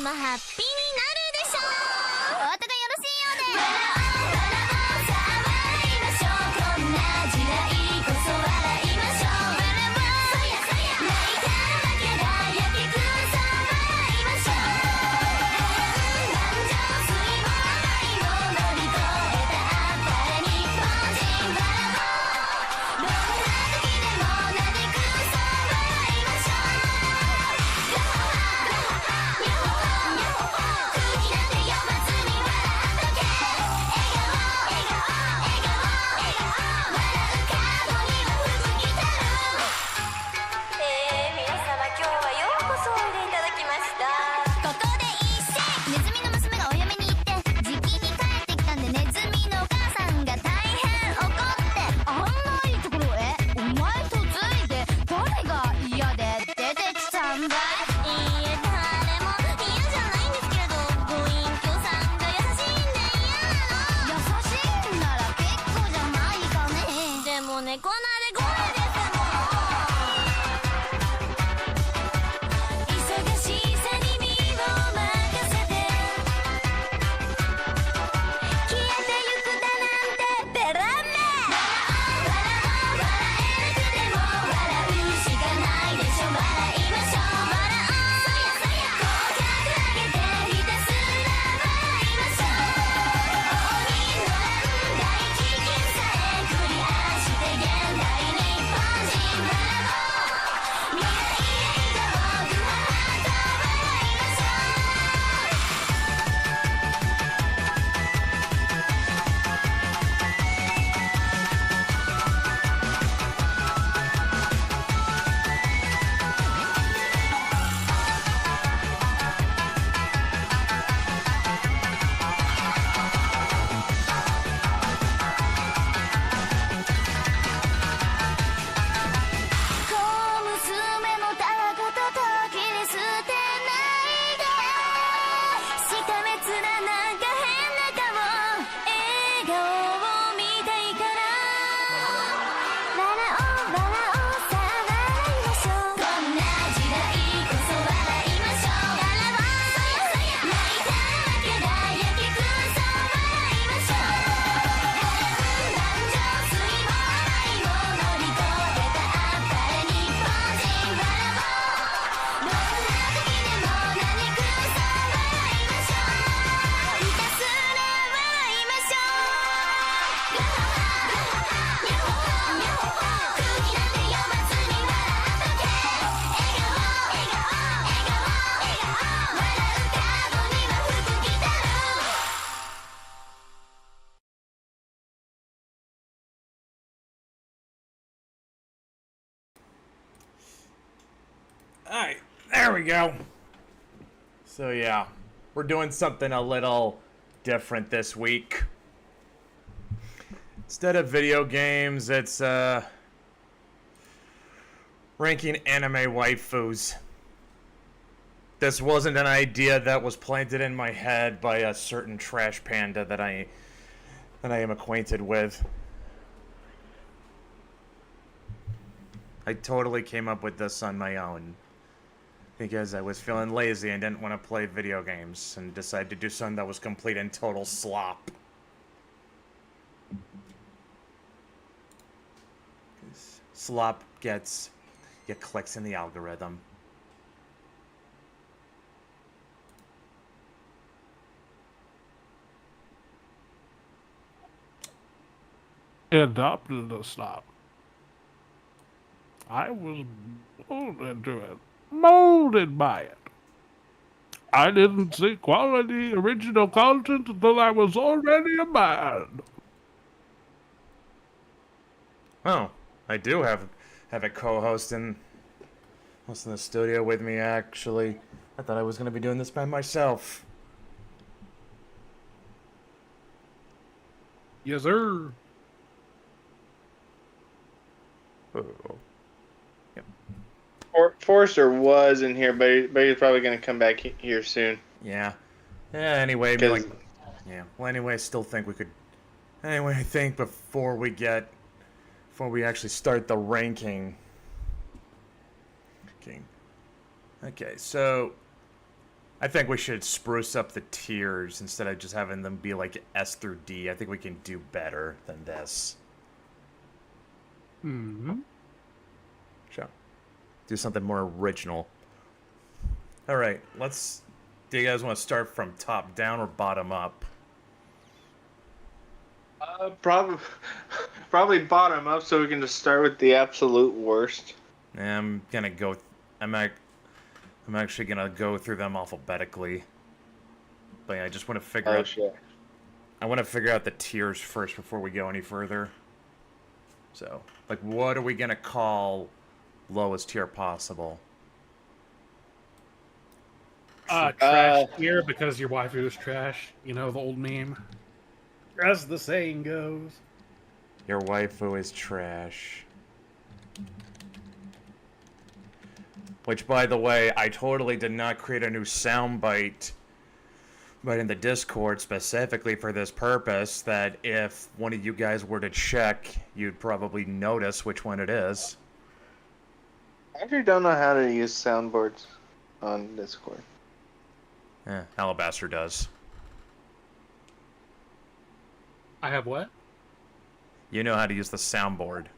もハッピーになるでしょう。お後がよろしいようで。こんな時代こそ笑いましょう。泣いたわけだやけくそ笑いましょう。感情水も愛を乗り越えたあったら日本人ブラボー。どんな時でも嘆くそ笑いましょう。ヤッホーヤッホーヤッホー空気なんて読まずに笑っとけ。笑顔笑顔笑顔笑顔笑う顔には福来たる。皆様今日はようこそおいでいただきました。ここで一斉ネズミの娘がお嫁に行ってじきに帰ってきたんで、ネズミのお母さんが大変怒って、あんないいところへお前とついて誰が嫌で出てきたんだい。いいえ誰も嫌じゃないんですけれど、ご隠居さんが優しいんで嫌なの。優しいんなら結構じゃないかね。でも猫なで声ですもん。忙しさに身を任せて消えてゆくだなんてベランメ。笑おう笑おう笑えなくても笑うしかないでしょ。笑いましょう笑おう口角上げてひたすら笑いましょう。応仁の乱大飢饉さえクリアして現代日本人ブラボー。未来へ行こうグハーと笑いましょう。小娘もたわごとと切り捨てないで。しかめつななんか変な顔笑顔を見たいから。笑おう笑おうさあ笑いましょう。こんな時代こそ笑いましょう。笑おう泣いたわけだやけくそ笑いましょう。感情水も愛を乗り越えたあったら日本人ブラボー。どんな時でも嘆くそ笑いましょう。ひたすら笑いましょう。ガハハヤッホーヤッホー空気なんて読まずに笑っとけ。笑顔笑顔笑顔笑顔笑う顔には福来たる。Alright, there we go. So yeah, we're doing something a little different this week. Instead of video games, it's ranking anime waifus. This wasn't an idea that was planted in my head by a certain trash panda that I am acquainted with. I totally came up with this on my own because I was feeling lazy and didn't want to play video games and decided to do something that was complete and total slop. 'Cause slop gets you clicks in the algorithm. Adopted the slop. I was molded to it. Molded by it. I didn't see quality original content until I was already a man. Oh, I do have a co-host in the studio with me, actually. I thought I was going to be doing this by myself. Yes, sir. Oh. Yep. Forrester was in here, but he's probably going to come back here soon. Yeah. Yeah, anyway, Well, anyway, I still think we could... Anyway, I think before we actually start the ranking... Okay, so... I think we should spruce up the tiers instead of just having them be like S through D. I think we can do better than this. Hmm. Sure. Do something more original. All right, let's. Do you guys want to start from top down or bottom up? Probably bottom up, so we can just start with the absolute worst. I'm gonna go. I'm ac- I'm actually gonna go through them alphabetically. But yeah, I just want to figure Oh out. shit. I want to figure out the tiers first before we go any further. So, like, what are we gonna call lowest tier possible? Trash tier because your waifu is trash. You know the old meme. As the saying goes. Your waifu is trash. Which, by the way, I totally did not create a new soundbite, but in the Discord specifically for this purpose, that if one of you guys were to check, you'd probably notice which one it is. I actually don't know how to use soundboards on Discord. Alabaster does. I have what? You know how to use the soundboard.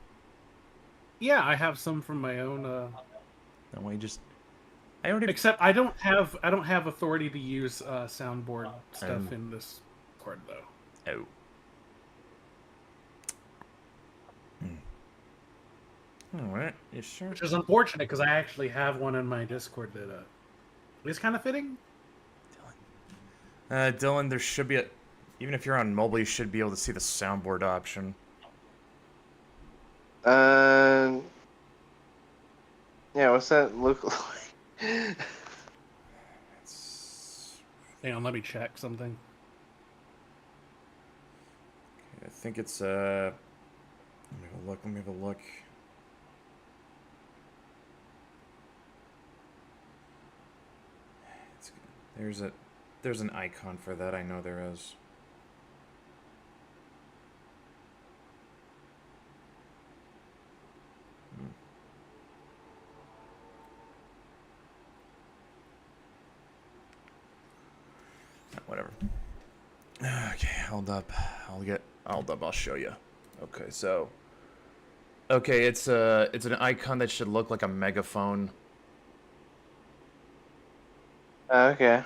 Yeah, I have some from my own. That way, just I already. Except I don't have authority to use soundboard stuff in this Discord though. Oh. All right. You sure? Which is unfortunate because I actually have one in my Discord that is kind of fitting. Dylan, there should be a. Even if you're on mobile, you should be able to see the soundboard option. Yeah, what's that look like? Hang on, let me check something. I think it's Let me have a look. Let me have a look. There's an icon for that. I know there is. Whatever. Okay, hold up. Hold up. I'll show you. Okay, so. Okay, it's an icon that should look like a megaphone. Okay.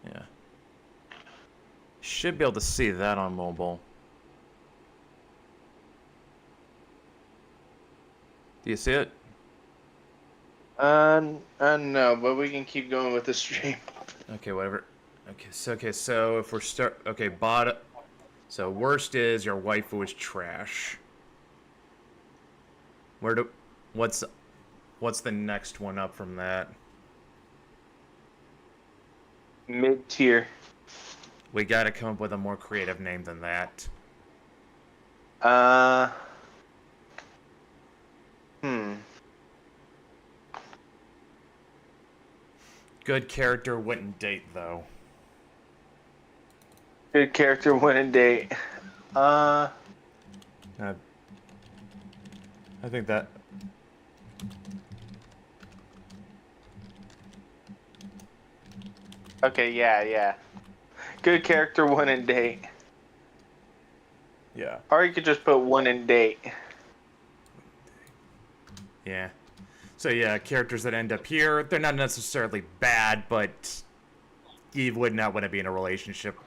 Yeah. Should be able to see that on mobile. Do you see it? No, but we can keep going with the stream. Okay, whatever. Okay, so if we're bottom. So worst is your waifu is trash. What's the next one up from that? Mid tier. We gotta come up with a more creative name than that. Good character wouldn't date though. Good character wouldn't date. I think that. Okay, yeah. Good character wouldn't date. Yeah. Or you could just put wouldn't date. Yeah. So yeah, characters that end up here, they're not necessarily bad, but you would not want to be in a relationship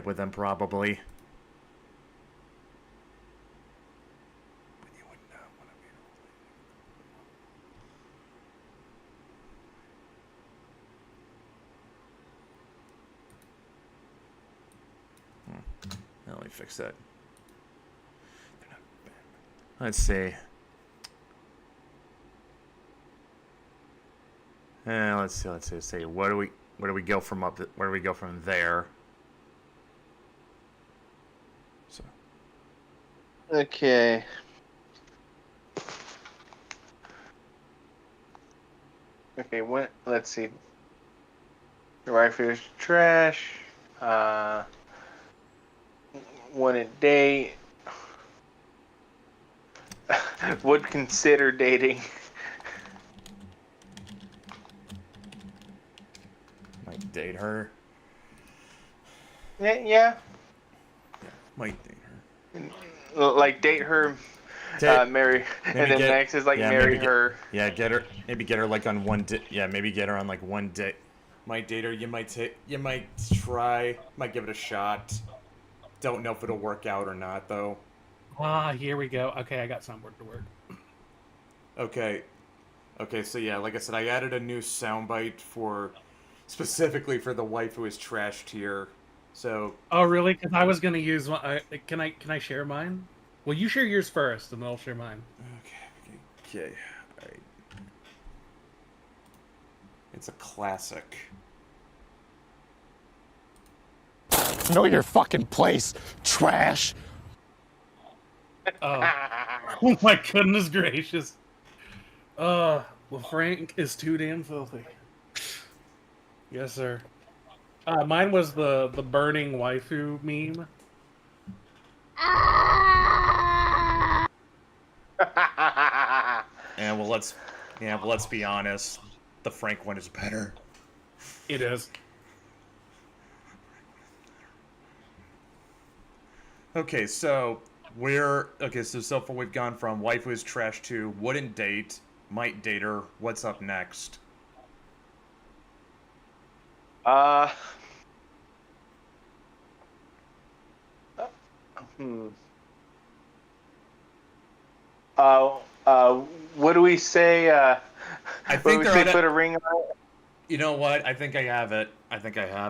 with them probably. But you would not want to be in a relationship. Now let me fix that. They're not bad. Let's see. Let's see. Where do we go from where do we go from there? So. Okay. Okay, let's see. The waifu is trash. Wouldn't date. Would consider dating. Might date her. Yeah. Yeah, might date her. Like date her, marry, and then next is like marry her. Yeah, get her. Maybe get her like on one day. Yeah, maybe get her on like one day. Might date her. You might try. Might give it a shot. Don't know if it'll work out or not though. Here we go. Okay, I got some work to work. Okay. Okay, so yeah, like I said, I added a new soundbite specifically for the waifu is trash tier. So. Oh, really? Because I was gonna use one. Can I share mine? Well, you share yours first, and then I'll share mine. Okay. Alright. It's a classic. Know your fucking place, trash. Oh. Oh my goodness gracious. Well, Frank is too damn filthy. Yes, sir. Mine was the burning waifu meme. Well, let's be honest. The Frank one is better. It is. Okay, so so far we've gone from waifu is trash to wouldn't date, might date her. What's up next? What do we say? I think put a ring on it? You know what? I think I have it. I think I had.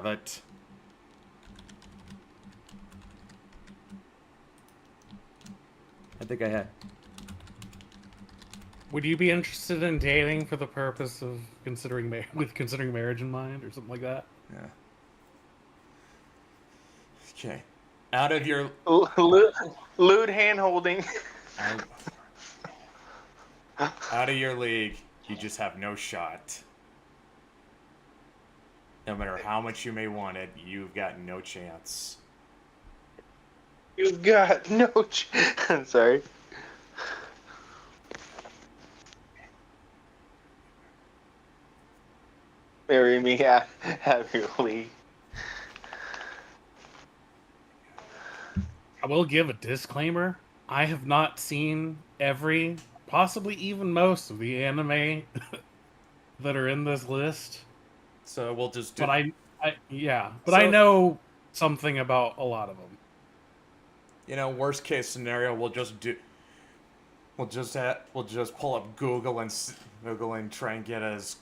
Would you be interested in dating for the purpose of considering marriage in mind, or something like that? Yeah. Okay. Out of your lewd hand holding. Out of your league, you just have no shot. No matter how much you may want it, you've got no chance. You've got no I'm sorry. Marry me out of your league. I will give a disclaimer. I have not seen every, possibly even most of the anime that are in this list. So we'll just do... But I know something about a lot of them. You know, worst case scenario, we'll just pull up Google and try and get as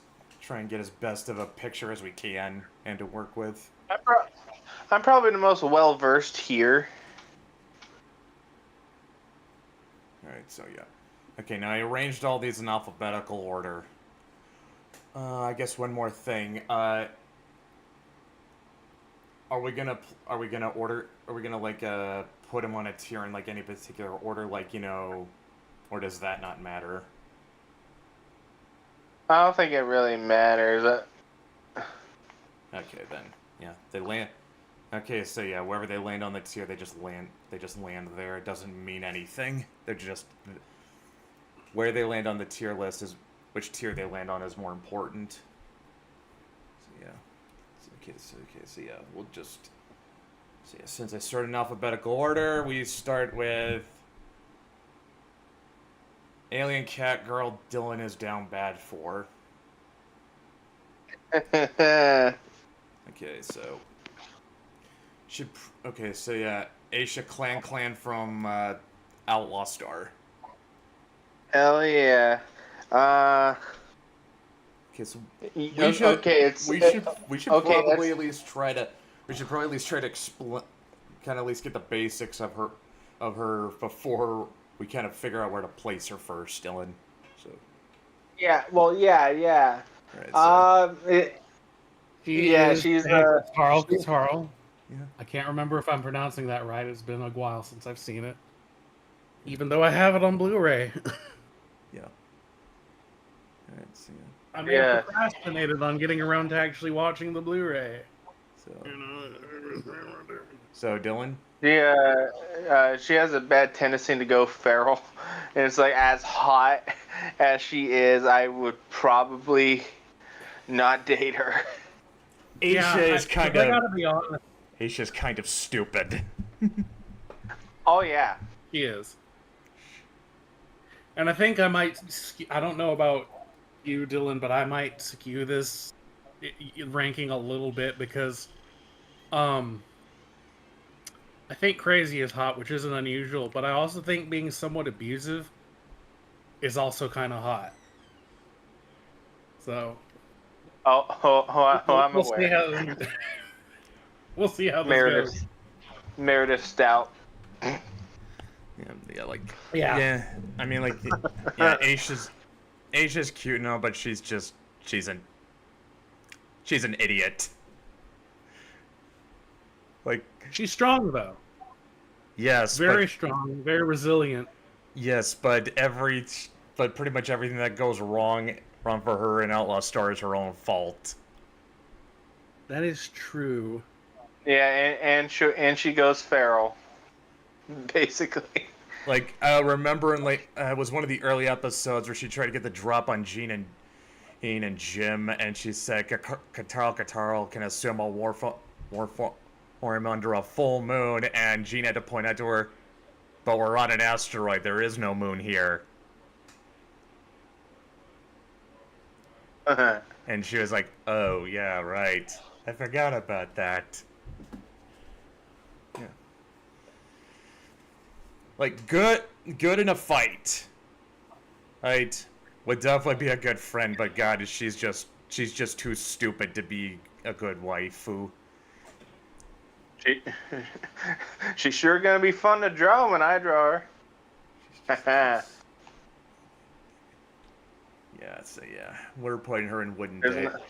best of a picture as we can and to work with. I'm probably the most well versed here. All right, so yeah. Okay, now I arranged all these in alphabetical order. I guess one more thing. Are we gonna put them on a tier in like any particular order, like, you know, or does that not matter? I don't think it really matters. Okay, then. Yeah, they land. Okay, so yeah, wherever they land on the tier, they just land there. It doesn't mean anything. They're just... Where they land on the tier list is... Which tier they land on is more important. So yeah. So yeah, we'll just... So yeah, since I started in alphabetical order, we start with... Alien Cat Girl Dylan is down bad for. Okay, so... Okay, so yeah, Aisha Clan from Outlaw Star. Hell yeah. Okay, so we should probably at least try to explain, kind of at least get the basics of her before we kind of figure out where to place her first, Dylan. So. Yeah. Well. Yeah. Right, so. She's Carl. Yeah. I can't remember if I'm pronouncing that right. It's been a while since I've seen it. Even though I have it on Blu-ray. Yeah. Alright, so yeah. I may have procrastinated on getting around to actually watching the Blu-ray. So Dylan? Yeah, she has a bad tendency to go feral. And it's like, as hot as she is, I would probably not date her. Aisha is I gotta be honest. Aisha's kind of stupid. Oh yeah. She is. And I think I might. I don't know about you, Dylan, but I might skew this ranking a little bit because, I think crazy is hot, which isn't unusual. But I also think being somewhat abusive is also kind of hot. So. I'm we'll see aware. how. We'll see how this goes. Meredith Stout. Yeah, like Yeah. yeah. I mean, like yeah, Aisha's cute and all, but she's an idiot. Like She's strong though. yes, Very strong, very resilient. yes, but pretty much everything that goes wrong for her in Outlaw Star is her own fault. That is true. Yeah, and she goes feral, basically. Like I remember in it was one of the early episodes where she tried to get the drop on Gene and Jim, and she said Kataro can assume a war form under a full moon, and Gene had to point out to her, but we're on an asteroid. There is no moon here. And she was like, "Oh yeah, right. I forgot about that." Yeah. Like good in a fight. Right? Would definitely be a good friend, but God, she's just too stupid to be a good waifu. She's sure gonna be fun to draw when I draw her. Yeah, so yeah, we're putting her in Wooden There's Date. an- What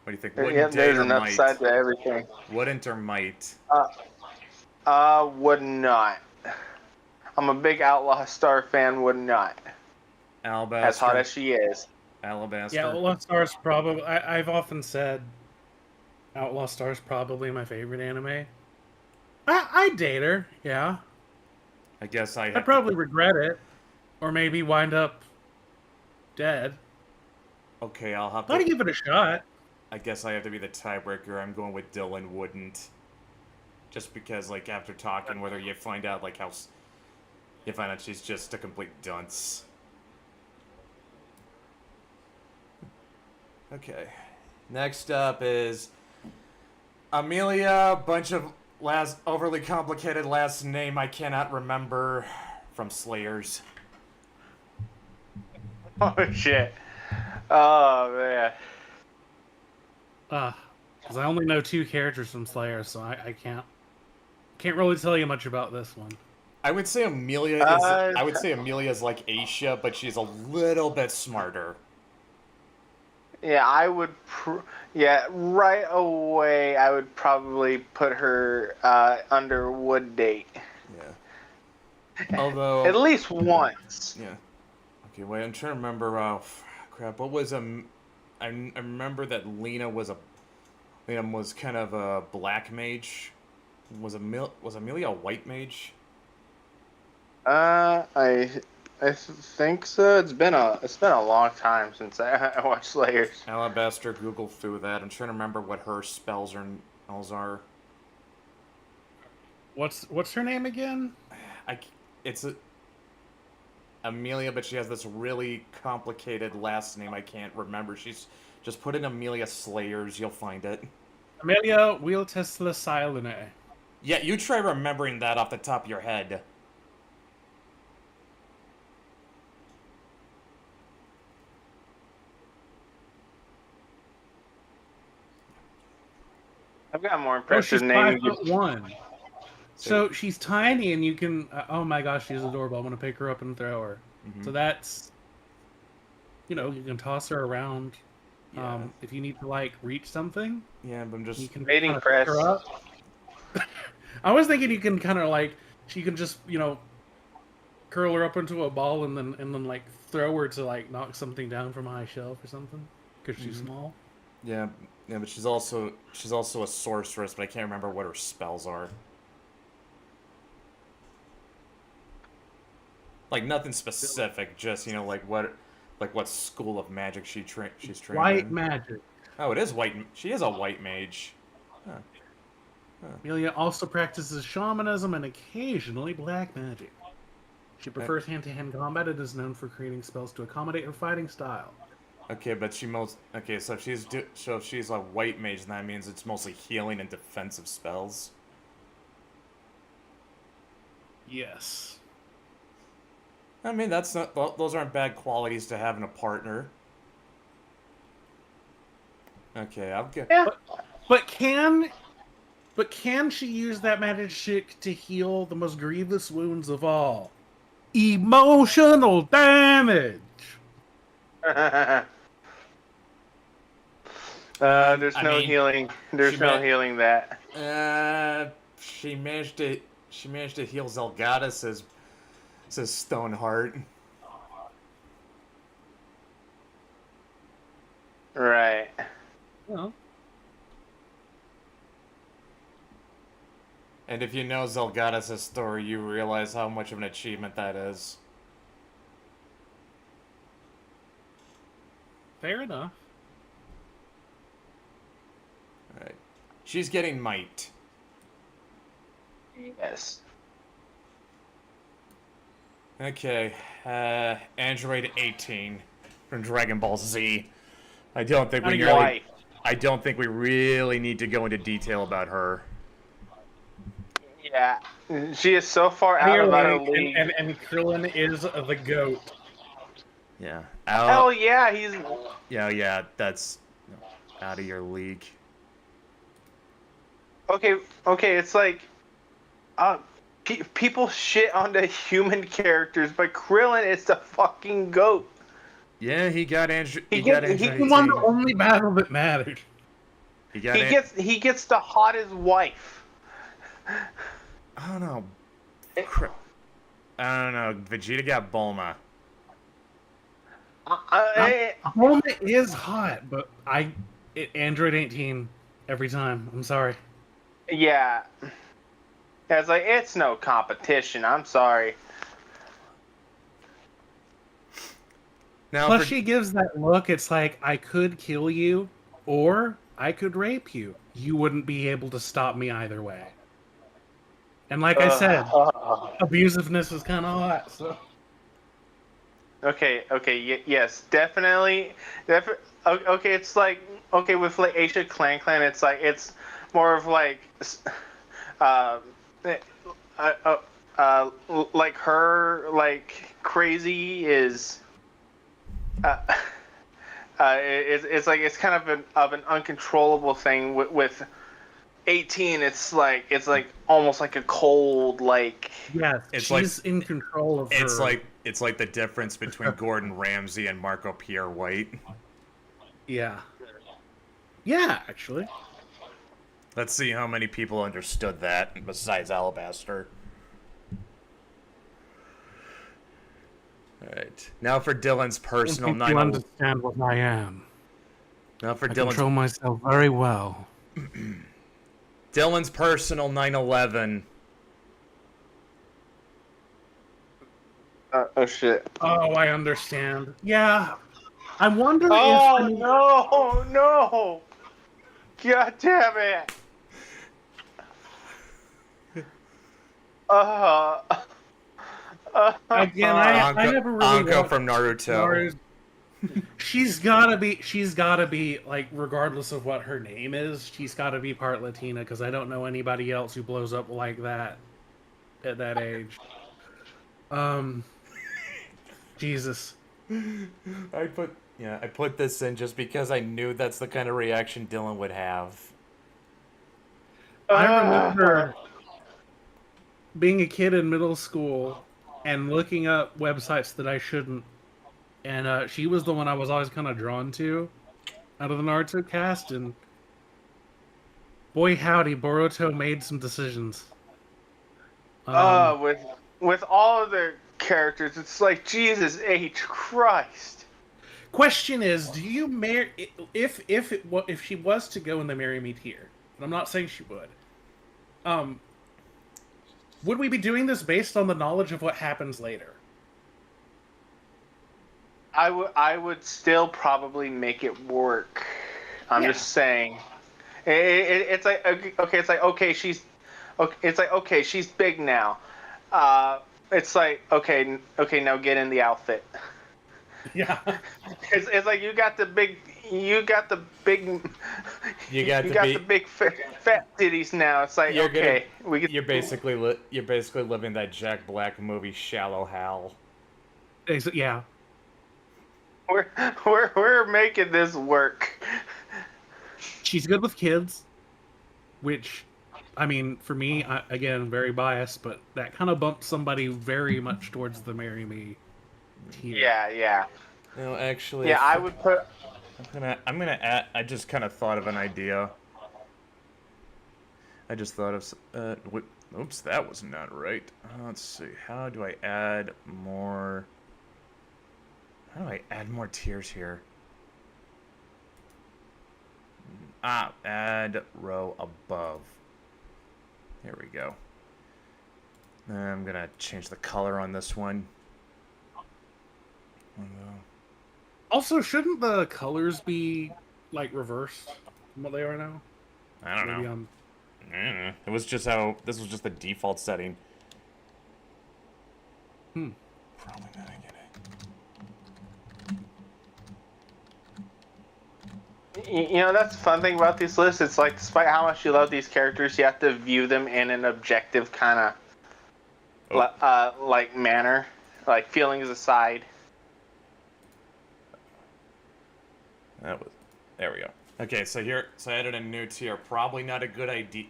do you think? Wooden Yeah, Date there's or an Might? upside to everything. Wouldn't or Might? Would not. I'm a big Outlaw Star fan. Would not. Alabaster. As hot as she is. Alabaster. Yeah, Outlaw Star's probably. I've often said Outlaw Star's probably my favorite anime. I'd date her, yeah. I guess I'd probably regret it, or maybe wind up dead. Okay, I'll have I'd to. give it a shot. I guess I have to be the tiebreaker. I'm going with Dylan wouldn't. Just because, like, after talking with her, you find out, like, you find out she's just a complete dunce. Okay. Next up is Amelia, bunch of overly complicated last name I cannot remember from Slayers. Oh shit. Oh man. Because I only know 2 characters from Slayer, so I can't really tell you much about this one. I would say Amelia is. I would say Amelia is like Aisha, but she's a little bit smarter. Yeah, I would. Right away, I would probably put her under Wood Date. Yeah. Although. At least once. Yeah. Okay, wait. I'm trying to remember. Crap. What was I remember that Lena was kind of a black mage. Was Amelia a white mage? I think so. It's been a long time since I watched Slayers. Alabaster, Google through that. I'm trying to remember what her spells are. What's her name again? It's Amelia, but she has this really complicated last name I can't remember. She's just put in Amelia Slayers, you'll find it. Amelia Wheeltesla Silene. Yeah, you try remembering that off the top of your head. I've got more impressive she's names. 5'1". So she's tiny, and you can. Oh my gosh, she's adorable. I'm gonna pick her up and throw her. Mm-hmm. So that's. You can toss her around. Yeah. If you need to like reach something. Yeah, but I'm just. Mating kinda press. pick her up. I was thinking you can kind of like she can just curl her up into a ball and then like throw her to like knock something down from a high shelf or something because she's small. Yeah, but she's also a sorceress, but I can't remember what her spells are. Like nothing specific, just like what school of magic she's trained White in. magic. Oh, it is white. She is a white mage. Huh. Amelia also practices shamanism and occasionally black magic. She prefers hand-to-hand combat and is known for creating spells to accommodate her fighting style. Okay, but so if she's a white mage, then that means it's mostly healing and defensive spells. Yes. I mean, those aren't bad qualities to have in a partner. Okay, I'll get. Yeah. But can she use that magic to heal the most grievous wounds of all? Emotional damage. There's I no mean, healing. There's no healing that. She managed to heal Zelgadis' stone heart. Right. Well, And if you know Zelgadis' story, you realize how much of an achievement that is. fair enough. Alright. She's getting might. Yes. Okay, Android 18 from Dragon Ball Z. I don't think we really need to go into detail about her. Yeah. She is so far out of our league. And Krillin is the GOAT. Yeah. Hell yeah, he's... Yeah, that's out of your league. Okay, it's like... people shit on the human characters, but Krillin is the fucking GOAT. Yeah, he got Android. He He won the only battle that mattered. He gets the hottest wife. I don't know. I don't know. Vegeta got Bulma. Bulma is hot, but Android 18 every time. I'm sorry. Yeah. It's like, it's no competition. I'm sorry. Now, Plus, she gives that look. It's like, I could kill you, or I could rape you. You wouldn't be able to stop me either way. And like I said, abusiveness is kind of hot. So. Okay, yes, definitely. Okay, it's like, okay, with like Asia Clan, it's like, it's more of like, like her, like, crazy is, it's like, it's kind of an uncontrollable thing with 18. It's like almost like a cold, like, yeah, she's in control of her. It's like the difference between Gordon Ramsay and Marco Pierre White. Yeah, actually. Let's see how many people understood that besides Alabaster. Alright. Now for Dylan's personal 911. You understand what I am. Now for I Dylan's control myself very well. Dylan's personal 911. oh shit. Oh, I understand. Yeah. I wonder if... no! God damn it! Again, I never really Anko watched from Naruto. She's gotta be, like, regardless of what her name is, she's gotta be part Latina, because I don't know anybody else who blows up like that at that age. Jesus. I put this in just because I knew that's the kind of reaction Dylan would have. I remember being a kid in middle school and looking up websites that I shouldn't. And she was the one I was always kind of drawn to out of the Naruto cast. And boy, howdy, Boruto made some decisions. With all of the characters, it's like, Jesus H. Christ. Question is, do you marry... If she was to go in the Marry Me tier, and I'm not saying she would, would we be doing this based on the knowledge of what happens later? I would still probably make it work. I'm Yeah. just saying. It's like okay, it's like okay, she's big now. It's like okay, now get in the outfit. Yeah. It's like you got the big, you got the big, You got you to got the be. big fat titties now. It's like You're gonna. okay, we get. You're basically living that Jack Black movie, Shallow Hal. Yeah. We're we're making this work. She's good with kids, which, I mean, for me, again, very biased, but that kind of bumps somebody very much towards the marry me tier. Yeah. No, actually, Yeah, I would put. I'm gonna add. I just kind of thought of an idea. I just thought of. Oops, that was not right. Let's see. How do I add more? How do I add more tiers here? Add row above. There we go. I'm gonna change the color on this one. Also, shouldn't the colors be like reversed from what they are now? I don't Maybe know. It was just how this was just the default setting. Probably not gonna get it. You know, that's the fun thing about these lists. It's like, despite how much you love these characters, you have to view them in an objective kind of, like manner, like feelings aside. There we go. Okay, so I added a new tier. Probably not a good idea.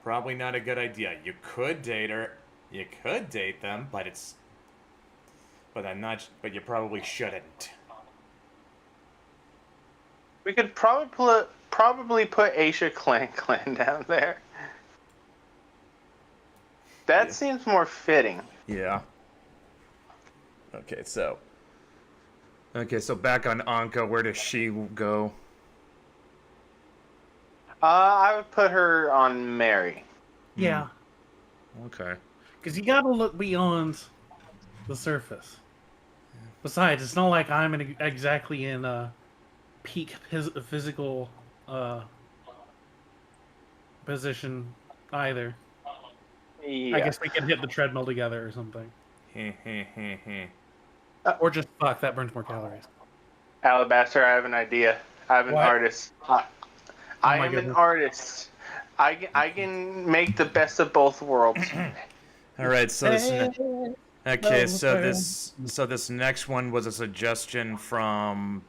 Probably not a good idea. You could date her. You could date them, but But you probably shouldn't. We could probably put Aisha Clan down there. That seems more fitting. Yeah. Okay, so back on Anka, where does she go? I would put her on Mary. Yeah. Okay. Because you gotta look beyond the surface. Besides, it's not like I'm exactly in peak physical position either. Yeah. I guess we can hit the treadmill together or something. Okay. Or just fuck, that burns more calories. Alabaster, I have an idea. I'm an What? artist. I my am an goodness. artist. I can make the best of both worlds. All right, so Hey, this next one was a suggestion from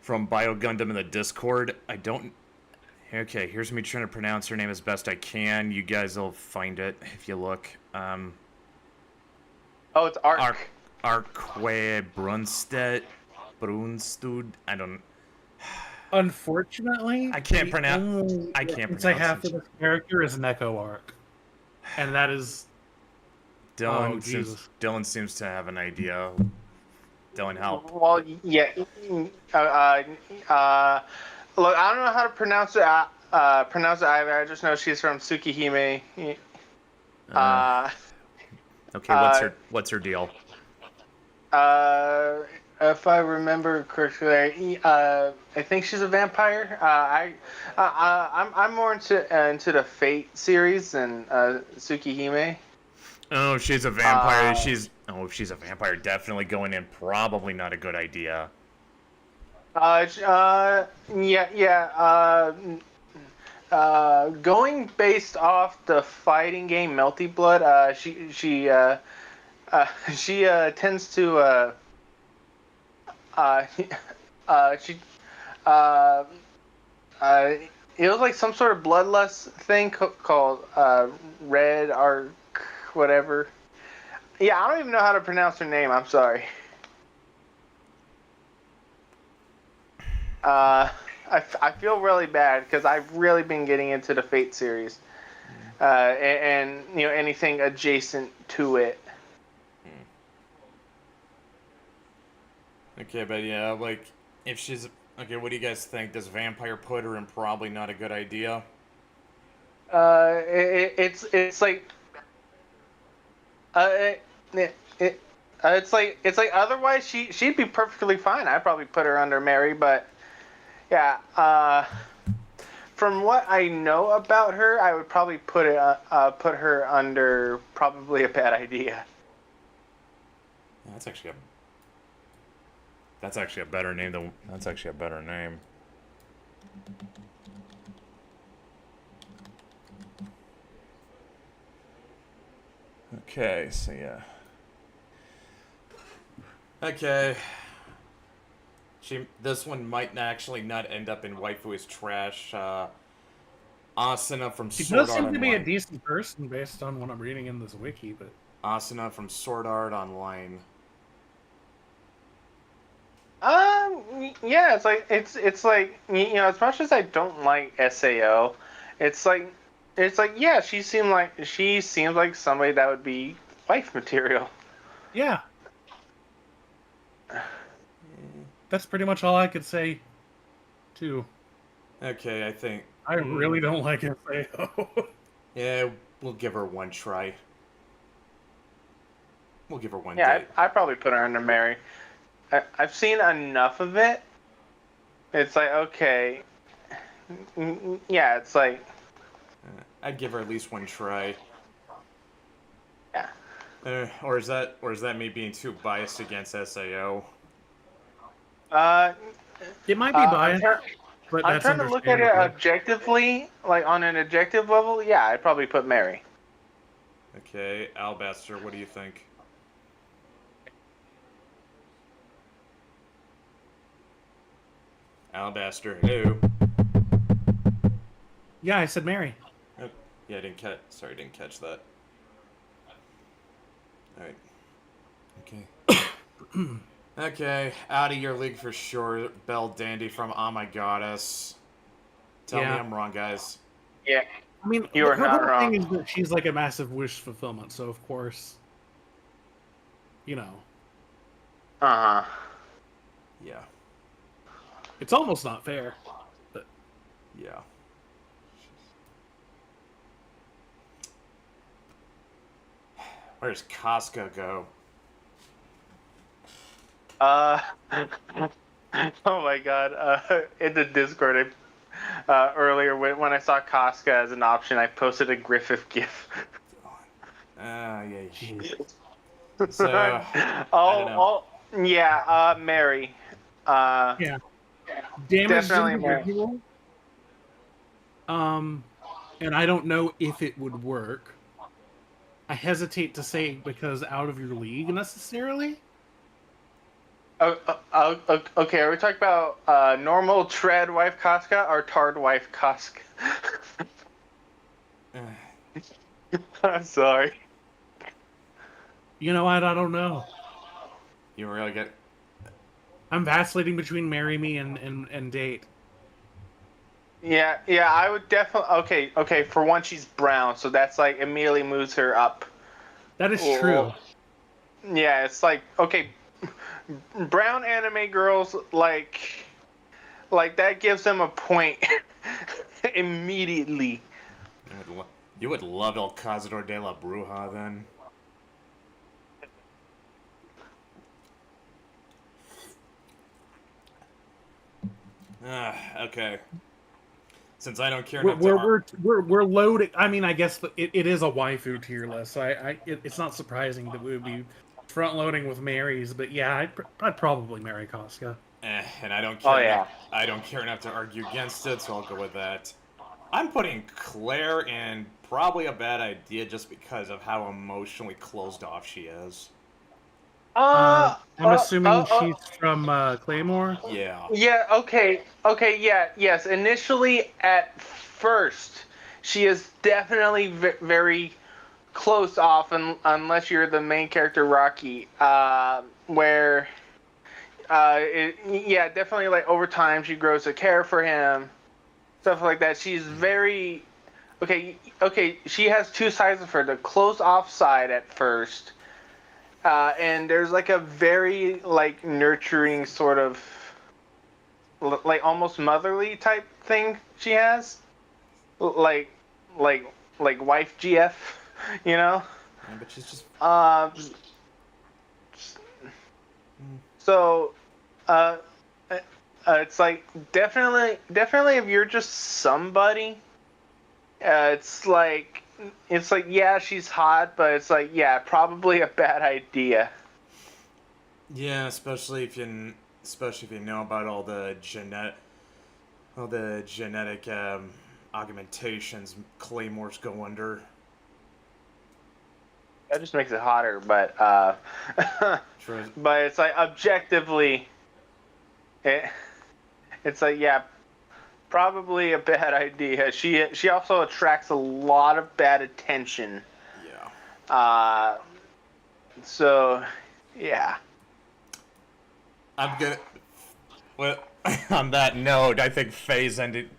Bio Gundam in the Discord. I don't. Okay, here's me trying to pronounce her name as best I can. You guys will find it if you look. Oh, it's Ark. Arque Brunsted. I don't. Unfortunately, I can't the pronounce. only I can't reference I pronounce have it. for this character is Neko Arc, and that is Dylan seems to have an idea. Dylan, help. Well, yeah. Look, I don't know how to pronounce it. Either. I just know she's from Tsukihime. Okay, what's her deal? If I remember correctly, I think she's a vampire. I'm more into the Fate series than Tsukihime. Oh, she's a vampire. If she's a vampire, definitely going in. Probably not a good idea. Going based off the fighting game Melty Blood, she tends to it was like some sort of bloodlust thing called Red Arc, whatever. Yeah, I don't even know how to pronounce her name. I'm sorry. I feel really bad because I've really been getting into the Fate series, and you know anything adjacent to it. Okay, but yeah, like if she's okay, what do you guys think? Does vampire put her in probably not a good idea? It's like it's like otherwise she'd be perfectly fine. I'd probably put her under Mary, but Yeah. From what I know about her, I would probably put her under probably a bad idea. Yeah, that's actually a better name than that's actually a better name. Okay, so yeah. Okay. This one might actually not end up in Waifu is Trash. Asuna from She Sword does Art seem to be a Online. decent person based on what I'm reading in this wiki, but Asuna from Sword Art Online. Yeah, it's like as much as I don't like Sao, it's like yeah, she seems like somebody that would be wife material. yeah, that's pretty much all I could say. Too, Okay, I think. I really don't like Sao. Yeah, we'll give her one try. We'll give her one Yeah, date. I probably put her under Mary. I've seen enough of it. It's like okay, yeah, it's like I'd give her at least one try. yeah. Or is that me being too biased against Sao? Uh, It might be I'm, biased, but I'm that's trying to look at it understandable. objectively, like on an objective level. Yeah, I'd probably put Mary. Okay, Alabaster, what do you think? Alabaster, hello. Yeah, I said Mary. Oh, yeah, I didn't catch. Sorry, I didn't catch that. All right. Okay. Okay, out of your league for sure. Belle Dandy from Oh My Goddess. Tell me Yeah. I'm wrong, guys. Yeah, I mean, You are her not whole wrong. thing is that she's like a massive wish fulfillment, so of course, Uh huh. Yeah. it's almost not fair. But Yeah. Where's Casca go? Uh, oh my God. In the Discord, earlier when I saw Casca as an option, I posted a Griffith gif. Yeah. So, I don't know. Mary. yeah, damaged Definitely Mary. individual. And I don't know if it would work. I hesitate to say because out of your league necessarily. Okay, are we talking about normal tread wife Casca or tarred wife Casca? I'm sorry. You know what? I don't know. You really get. I'm vacillating between marry me and date. Yeah, I would definitely. Okay. For one, she's brown, so that's like immediately moves her up. That is true. Yeah, it's like okay, brown anime girls like that gives them a point immediately. You would love El Cazador de la Bruja then. Okay. Since I don't care enough We're loaded. I mean, I guess it is a waifu tier list, so it's not surprising that we would be front loading with Marys. But yeah, I'd probably marry Casca. and I don't care. Oh, yeah. I don't care enough to argue against it, so I'll go with that. I'm putting Claire in probably a bad idea just because of how emotionally closed off she is. I'm assuming she's from Claymore. Yeah. Yeah. Okay. Yeah. Yes. Initially, at first, she is definitely very close off, unless you're the main character, Rocky. Where, yeah, definitely like over time she grows to care for him, stuff like that. She's very okay. She has two sides of her: the close off side at first. And there's like a very like nurturing sort of like almost motherly type thing she has, like wife GF, you know. Yeah, but she's just. So, it's like definitely if you're just somebody, it's like yeah, she's hot, but it's like yeah, probably a bad idea. Yeah, especially if you know about all the genetic augmentations Claymores go under. That just makes it hotter, but True. but it's like objectively, it's like yeah, probably a bad idea. She also attracts a lot of bad attention. Yeah. So yeah. I'm gonna. Well, on that note, I think Faye's ended.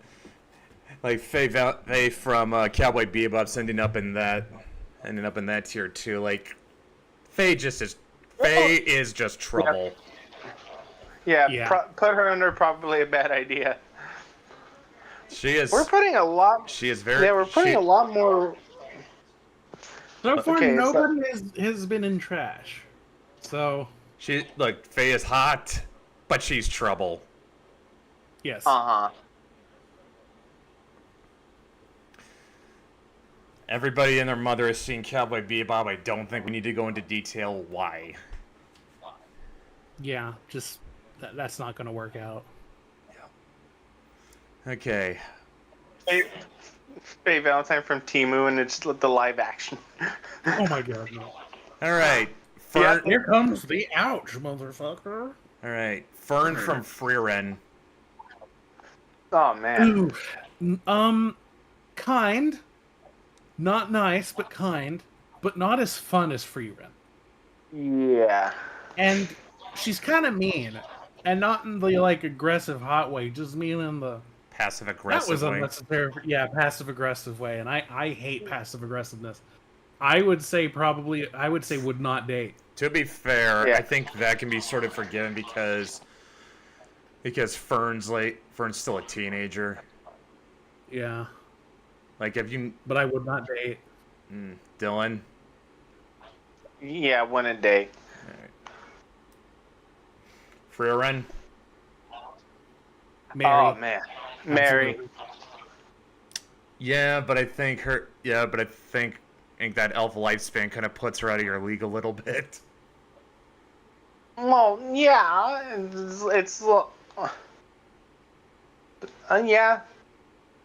Like Faye from Cowboy Bebop's ending up in that tier too. Like Faye is just trouble. Yeah, Yeah. put her under probably a bad idea. She is. We're putting a lot. She is very. Yeah, we're putting a lot more. So far, Okay, so- nobody has been in trash. So, Faye is hot, but she's trouble. yes. Uh-huh. Everybody and their mother has seen Cowboy Bebop. I don't think we need to go into detail why. Yeah, just that's not going to work out. Okay. Faye Valentine from Temu, and it's the live action. Oh my god, no. All right. Yeah. Here comes the ouch, motherfucker. All right. Fern from Freeren. Oh man. Ooh. Kind. Not nice, but kind. But not as fun as Freeren. Yeah. And she's kind of mean. And not in the, like, aggressive, hot way. Just mean in the... Passive That aggressive. was unnecessary. Yeah, passive-aggressive way. And I hate passive-aggressiveness. I would say would not date. To be fair, Yeah. I think that can be sort of forgiven because Fern's still a teenager. Yeah. Like, have you, But I would not date. Dylan? Yeah, one a day. Freeren? Mary. Oh man. Mary. Absolutely. Yeah, but I think that elf lifespan kind of puts her out of your league a little bit. Well, yeah, it's yeah.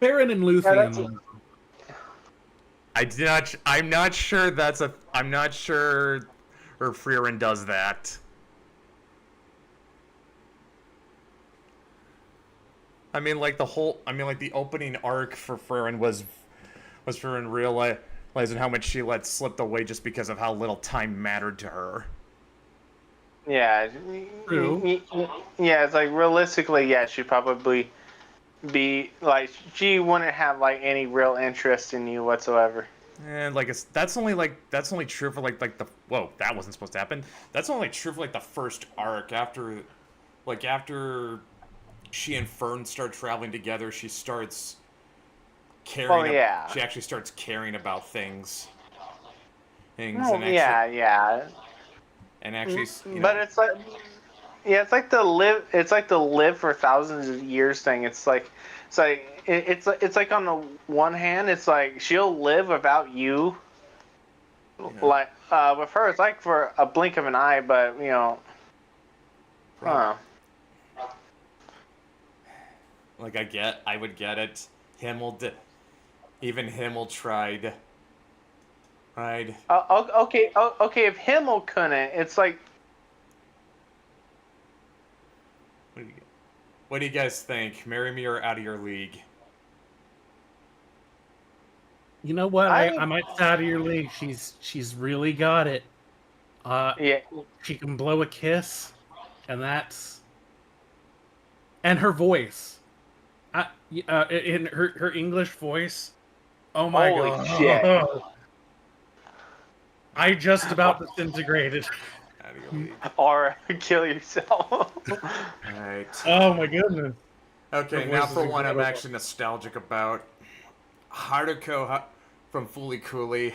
Farron and Yeah, that's Luthien. I'm not sure Freeren does that. I mean, like the opening arc for Freeren was Freeren realizing how much she let slip away just because of how little time mattered to her. Yeah. True. Yeah, it's like realistically, yeah, she'd probably be like she wouldn't have like any real interest in you whatsoever. And that's only true for like the whoa, that wasn't supposed to happen. That's only true for like the first arc. After she and Fern start traveling together, she starts caring. Oh, yeah. She actually starts caring about things. Oh, and actually, yeah. And actually, But it's like, yeah, it's like the live for thousands of years thing. It's like on the one hand, it's like she'll live without you. Yeah. Like with her, it's like for a blink of an eye. But you know, like I would get it. Even Himmel tried. Right. okay. If Himmel couldn't, it's like. What do you guys think? Marry me or out of your league? You know what? I- I might stay out of your league. She's really got it. Yeah. She can blow a kiss, and her voice. In her English voice. Oh my Holy god! shit. I just about disintegrated. Out of your league. Or kill yourself. Alright. Oh my goodness! Okay, Her now voice for is one I'm incredible. actually nostalgic about. Haruko from Fooly Cooly.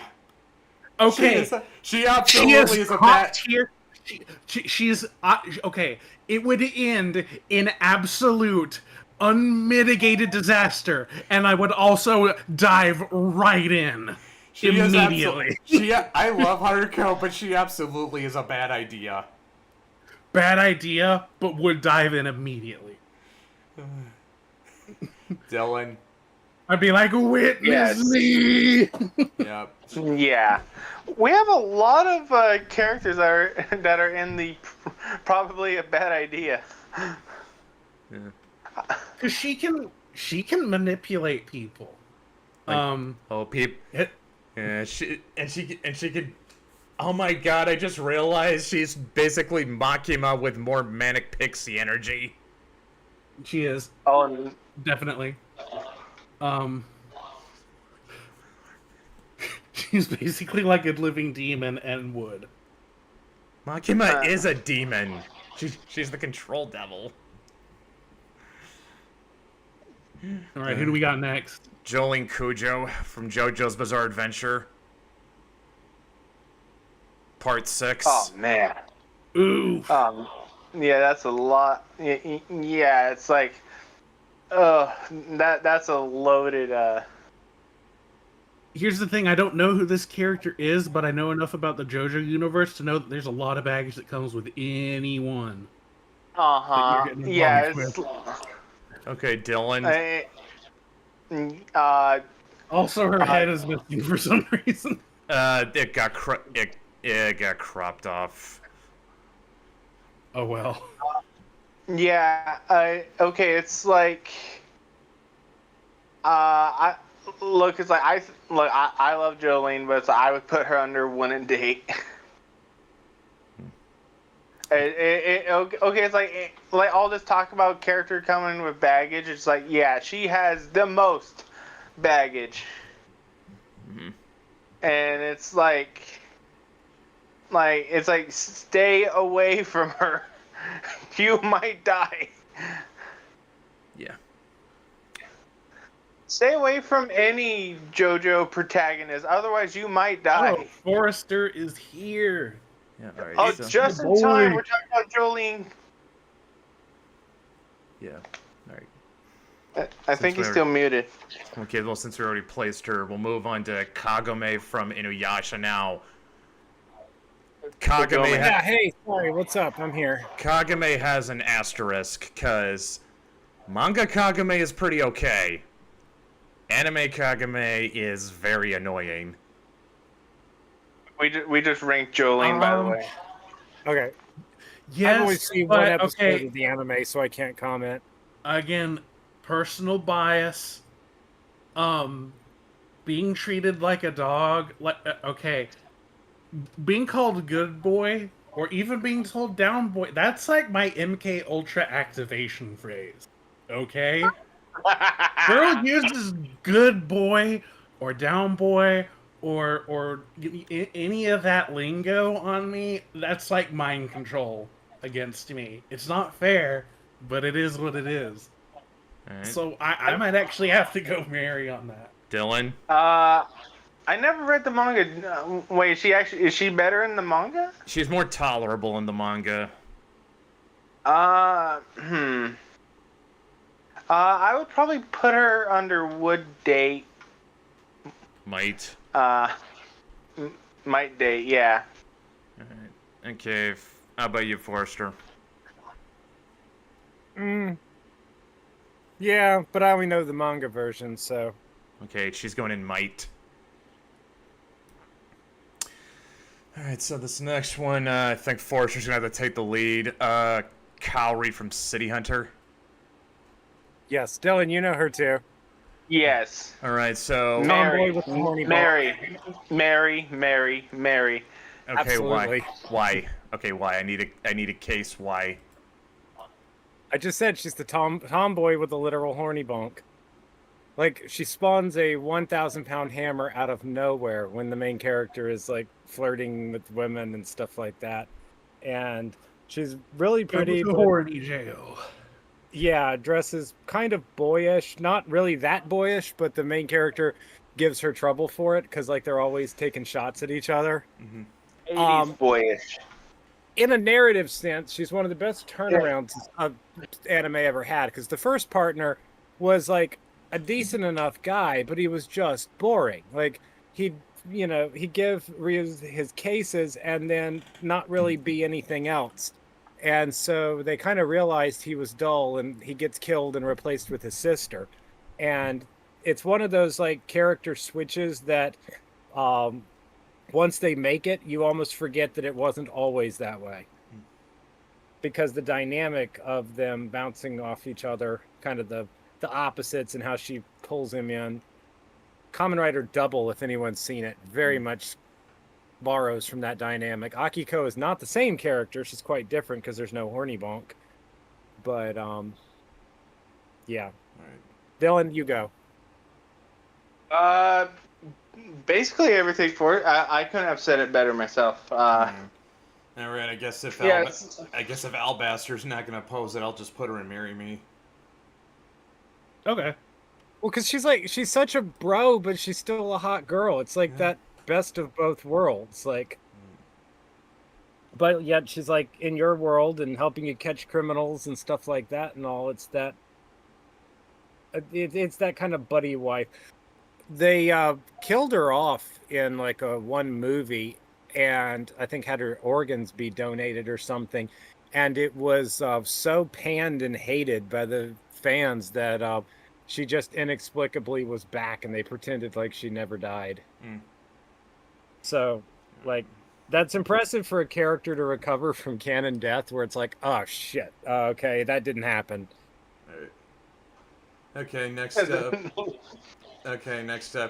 Okay, She absolutely is a bad. She's okay. It would end in absolute, unmitigated disaster, and I would also dive right in immediately. I love Haruko, but she absolutely is a bad idea. Bad idea, but would dive in immediately. Dylan. I'd be like, witness Yes. me. Yep. Yeah, we have a lot of characters that are in the probably a bad idea. Cause she can manipulate people. Yeah, she could. Oh my god! I just realized she's basically Makima with more manic pixie energy. She is Oh, definitely. She's basically like a living demon and wood. Makima is a demon. She's the control devil. All right, who do we got next? Jolene Cujo from JoJo's Bizarre Adventure. Part 6. oh man. Ooh, Yeah, that's a lot. Yeah, it's like, that's a loaded. here's the thing: I don't know who this character is, but I know enough about the JoJo universe to know that there's a lot of baggage that comes with anyone. getting Yeah, involved it's. Okay, Dylan. Also, her head is missing for some reason. It got cropped off. Oh well. Yeah. Okay. It's like. It's like I love Jolene, but I would put her under Win and Date. Okay, it's like all this talk about character coming with baggage. It's like, yeah, she has the most baggage, and it's like stay away from her. You might die. Yeah. Stay away from any JoJo protagonist, otherwise you might die. Oh, Forrester is here. Yeah. All right. Oh, so, just in time. We're talking about Jolene. yeah. All right. I think he's still muted. Okay. Well, since we already placed her, we'll move on to Kagome from Inuyasha now. Kagome. Yeah, hey, sorry, what's up? I'm here. Kagome has an asterisk because manga Kagome is pretty okay. Anime Kagome is very annoying. We just ranked Jolene, by the way. Okay. Yes, I've only seen one but, episode okay. of the anime, so I can't comment. Again, personal bias. Being treated like a dog. Okay, being called good boy or even being told down boy. That's like my MK Ultra activation phrase. Okay. Girl uses good boy or down boy or any of that lingo on me. That's like mind control against me. It's not fair, but it is what it is. All right. So I might actually have to go Mary on that. Dylan. I never read the manga. Wait, is she better in the manga? She's more tolerable in the manga. I would probably put her under Would Date. Might. Might Date, yeah. Alright. Okay. How about you, Forrester? Yeah, but I only know the manga version, so. Okay, she's going in Might. Alright, so this next one, I think Forrester's gonna have to take the lead. Kaori from City Hunter. Yes, Dylan, you know her too. Yes. Alright, so... Tomboy with the horny ball. Mary. Okay, Absolutely. why? Okay, why? I need a case, why? I just said she's the tomboy with the literal horny bonk. Like, she spawns a 1,000-pound hammer out of nowhere when the main character is, like, flirting with women and stuff like that. And she's really pretty. But horny jail. Yeah, dresses kind of boyish. Not really that boyish, but the main character gives her trouble for it because, like, they're always taking shots at each other. 80s boyish. in a narrative sense, she's one of the best turnarounds of anime ever had. Because the first partner was like a decent enough guy, but he was just boring. Like he'd give Ryu's his cases and then not really be anything else. And so they kind of realized he was dull, and he gets killed and replaced with his sister. And it's one of those like character switches that once they make it, you almost forget that it wasn't always that way. Because the dynamic of them bouncing off each other, kind of the opposites, and how she pulls him in. Kamen Rider Double, if anyone's seen it, very much borrows from that dynamic. Akiko is not the same character. She's quite different because there's no horny bonk. But, yeah. All right. Dylan, you go. Basically everything for it. I couldn't have said it better myself. All right, I guess if Yeah, Alabaster's not gonna oppose it, I'll just put her in Marry Me. Okay. Well, because she's such a bro, but she's still a hot girl. It's like that best of both worlds. Like, but yet she's like in your world and helping you catch criminals and stuff like that and all. It's that kind of buddy wife. They killed her off in like one movie, and I think had her organs be donated or something. And it was so panned and hated by the fans that she just inexplicably was back, and they pretended like she never died. So, like, that's impressive for a character to recover from canon death, where it's like, oh shit, okay, that didn't happen. All right. Okay, next up.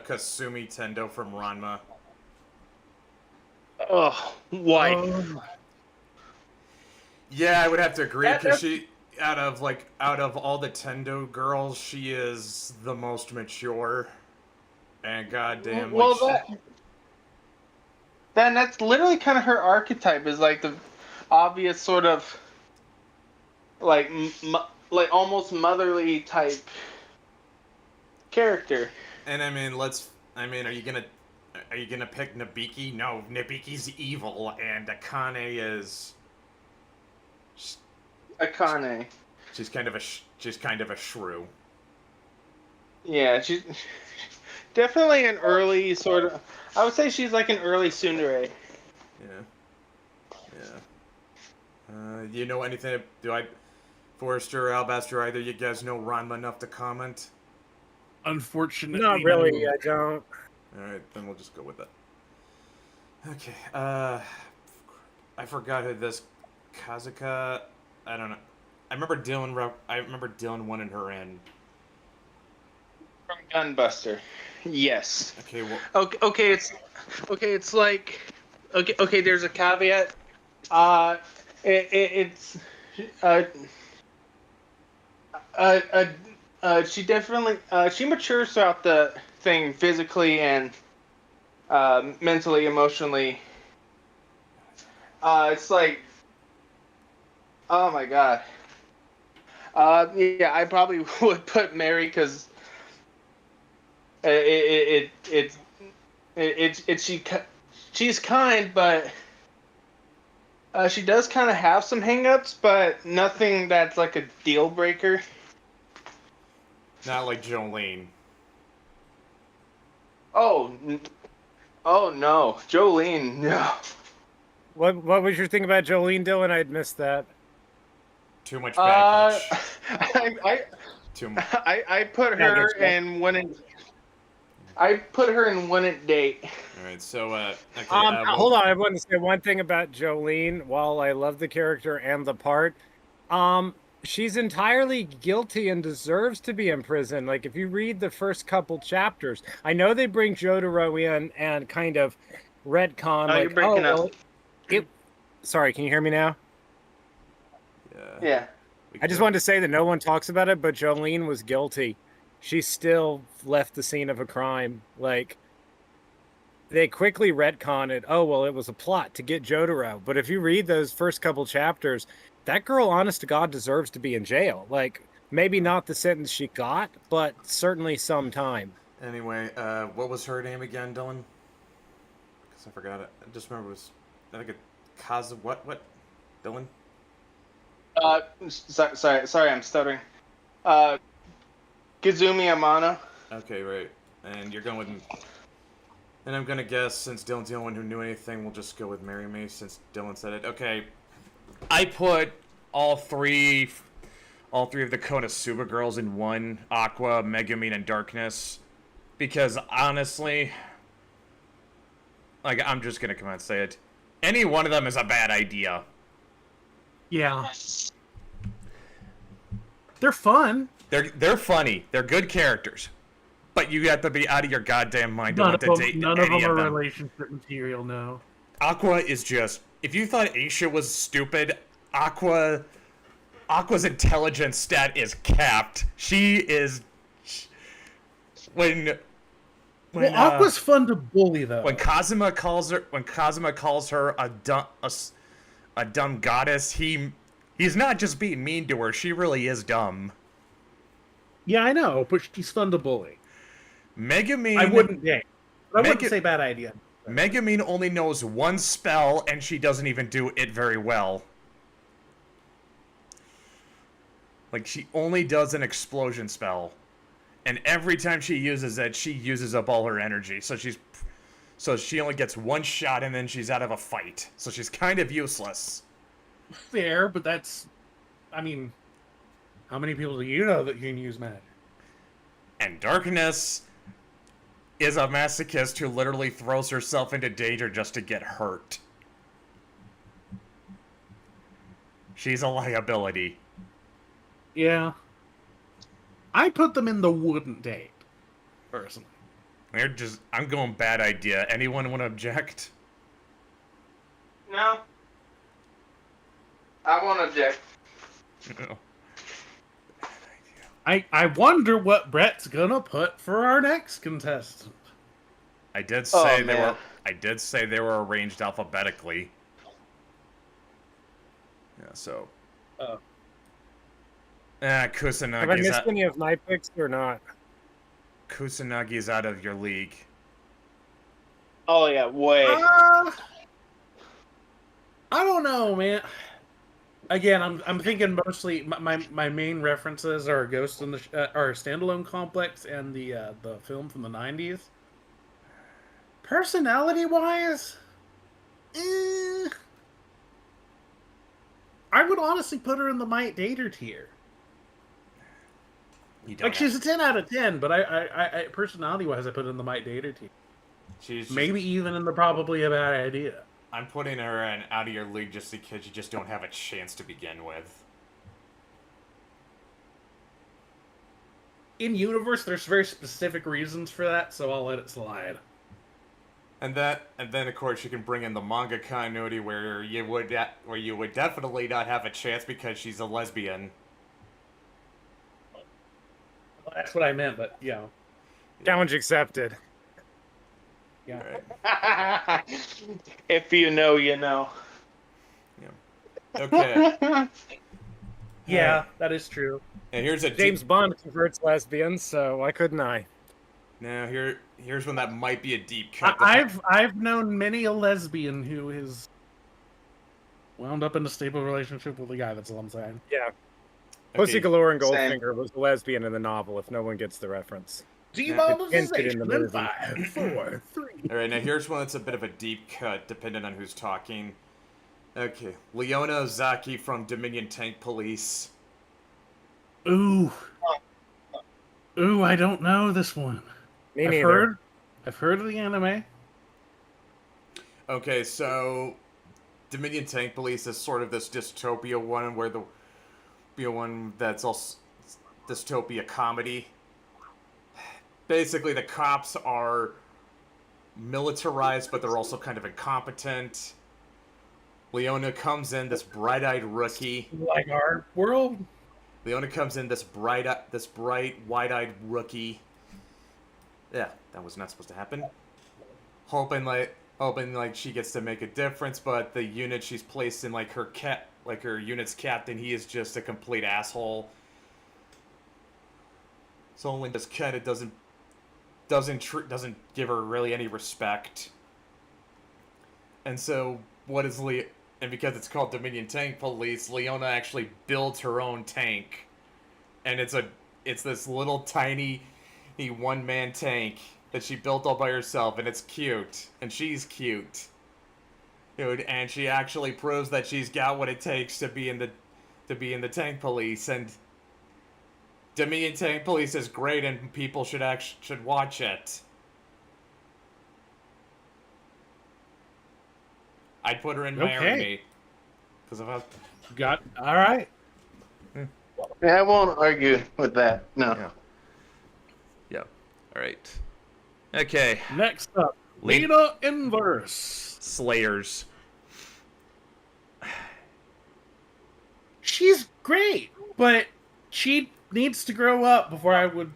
Kasumi Tendo from Ranma. Oh, wife. Yeah, I would have to agree, because she, out of all the Tendo girls, she is the most mature. And goddamn, that's literally kind of her archetype, is like the obvious sort of like almost motherly type character. And I mean, are you gonna pick Nabiki? No, Nabiki's evil, and Akane is. Akane. She's kind of a shrew. Yeah, she's definitely an early sort of. I would say she's like an early tsundere. Yeah. You know anything? Forrester or Alabaster, either you guys know Ranma enough to comment? Unfortunately, Not really. I don't. All right, then we'll just go with that. Okay. I forgot who this Kazuka. I don't know. I remember Dylan wanted her in. From Gunbuster. Yes. Okay. Well. Okay. It's like. Okay. There's a caveat. She definitely she matures throughout the thing physically and mentally, emotionally. It's like, oh my god. Yeah, I probably would put Mary, because she's kind, but she does kind of have some hang-ups, but nothing that's like a deal breaker. Not like Jolene. Oh no, Jolene, no. What was your thing about Jolene, Dylan? I'd missed that. Too much baggage. Too much. I put her in one. I put her in one date. All right, so okay. Hold on, I want to say one thing about Jolene. While I love the character and the part, she's entirely guilty and deserves to be in prison. Like, if you read the first couple chapters, I know they bring Jotaro in and kind of retcon. You're breaking up. Sorry, can you hear me now? Yeah. I just wanted to say that no one talks about it, but Jolene was guilty. She still left the scene of a crime. Like, they quickly retcon it. Oh, well, it was a plot to get Jotaro. But if you read those first couple chapters, that girl, honest to God, deserves to be in jail. Like, maybe not the sentence she got, but certainly some time. Anyway, what was her name again, Dylan? Because I forgot it. I just remember it was, I think, what? Dylan? Sorry, I'm stuttering. Kazumi Amano. Okay, right. And you're going with... And I'm gonna guess, since Dylan's the only one who knew anything, we'll just go with Marry Me, since Dylan said it. Okay. I put all three of the Konosuba girls in one, Aqua, Megumin, and Darkness, because honestly, like, I'm just gonna come out and say it, any one of them is a bad idea. Yeah. They're fun. They're funny. They're good characters. But you have to be out of your goddamn mind to want to date None of any them of are them. relationship material, no. Aqua is just... If you thought Aisha was stupid, Aqua's intelligence stat is capped. She is... When Aqua's fun to bully, though. When Kazuma calls her a dumb goddess, he's not just being mean to her. She really is dumb. Yeah, I know, but she's fun to bully. Megumin... I wouldn't date. But I wouldn't say bad idea. Megumin only knows one spell, and she doesn't even do it very well. Like, she only does an explosion spell. And every time she uses it, she uses up all her energy. So she only gets one shot, and then she's out of a fight. So she's kind of useless. Fair, but that's... I mean... How many people do you know that can use magic? And Darkness is a masochist who literally throws herself into danger just to get hurt. She's a liability. Yeah. I put them in the wouldn't date, personally. I'm going bad idea. Anyone want to object? No. I won't object. No. I wonder what Brett's gonna put for our next contestant. I did say man. they were arranged alphabetically. Yeah, so. Have I Kusanagi's missed any of my picks or not? Kusanagi's out of your league. Oh yeah, way. I don't know, man. Again, I'm thinking mostly my main references are Ghost in the are Standalone Complex and the film from the 90s. Personality wise, I would honestly put her in the might date her tier. Like, she's a 10 out of 10, but I personality wise, I put her in the might date her tier. Maybe even in the probably a bad idea. I'm putting her in out of your league just because you just don't have a chance to begin with. In universe, there's very specific reasons for that, so I'll let it slide. And then of course you can bring in the manga continuity where you would definitely not have a chance because she's a lesbian. Well, that's what I meant, but yeah. Challenge accepted. Yeah. Right. If you know, you know. Yeah. Okay. Yeah, that is true. And here's a James Bond converts lesbians, so why couldn't I? Now here's one that might be a deep cut. I've known many a lesbian who has wound up in a stable relationship with a guy. That's all I'm saying. Yeah. Okay. Pussy Galore and Same. Goldfinger was a lesbian in the novel, if no one gets the reference. Demonetization in the in movie. 5, 4, 3. All right, now here's one that's a bit of a deep cut, depending on who's talking. Okay, Leona Ozaki from Dominion Tank Police. Ooh, I don't know this one. Me neither. I've heard of the anime. Okay, so Dominion Tank Police is sort of this dystopia one where that's also dystopia comedy. Basically, the cops are militarized, but they're also kind of incompetent. Leona comes in, this bright-eyed rookie. Like our world. Leona comes in, this bright, wide-eyed rookie. Yeah, that was not supposed to happen. Hoping like she gets to make a difference, but the unit she's placed in, like her unit's captain, he is just a complete asshole. So only just kind of doesn't give her really any respect. And so what does And because it's called Dominion Tank Police, Leona actually builds her own tank. And it's this little tiny one-man tank that she built all by herself, and it's cute. And she's cute. Dude, and she actually proves that she's got what it takes to be in the Tank Police, and Dominion Tank Police is great, and people should watch it. I'd put her in my Okay. army. Because of how... All right. Yeah, I won't argue with that. No. Yeah. Yeah. Alright. Okay. Next up, Lin- Lena Inverse. Slayers. She's great, but she needs to grow up before I would.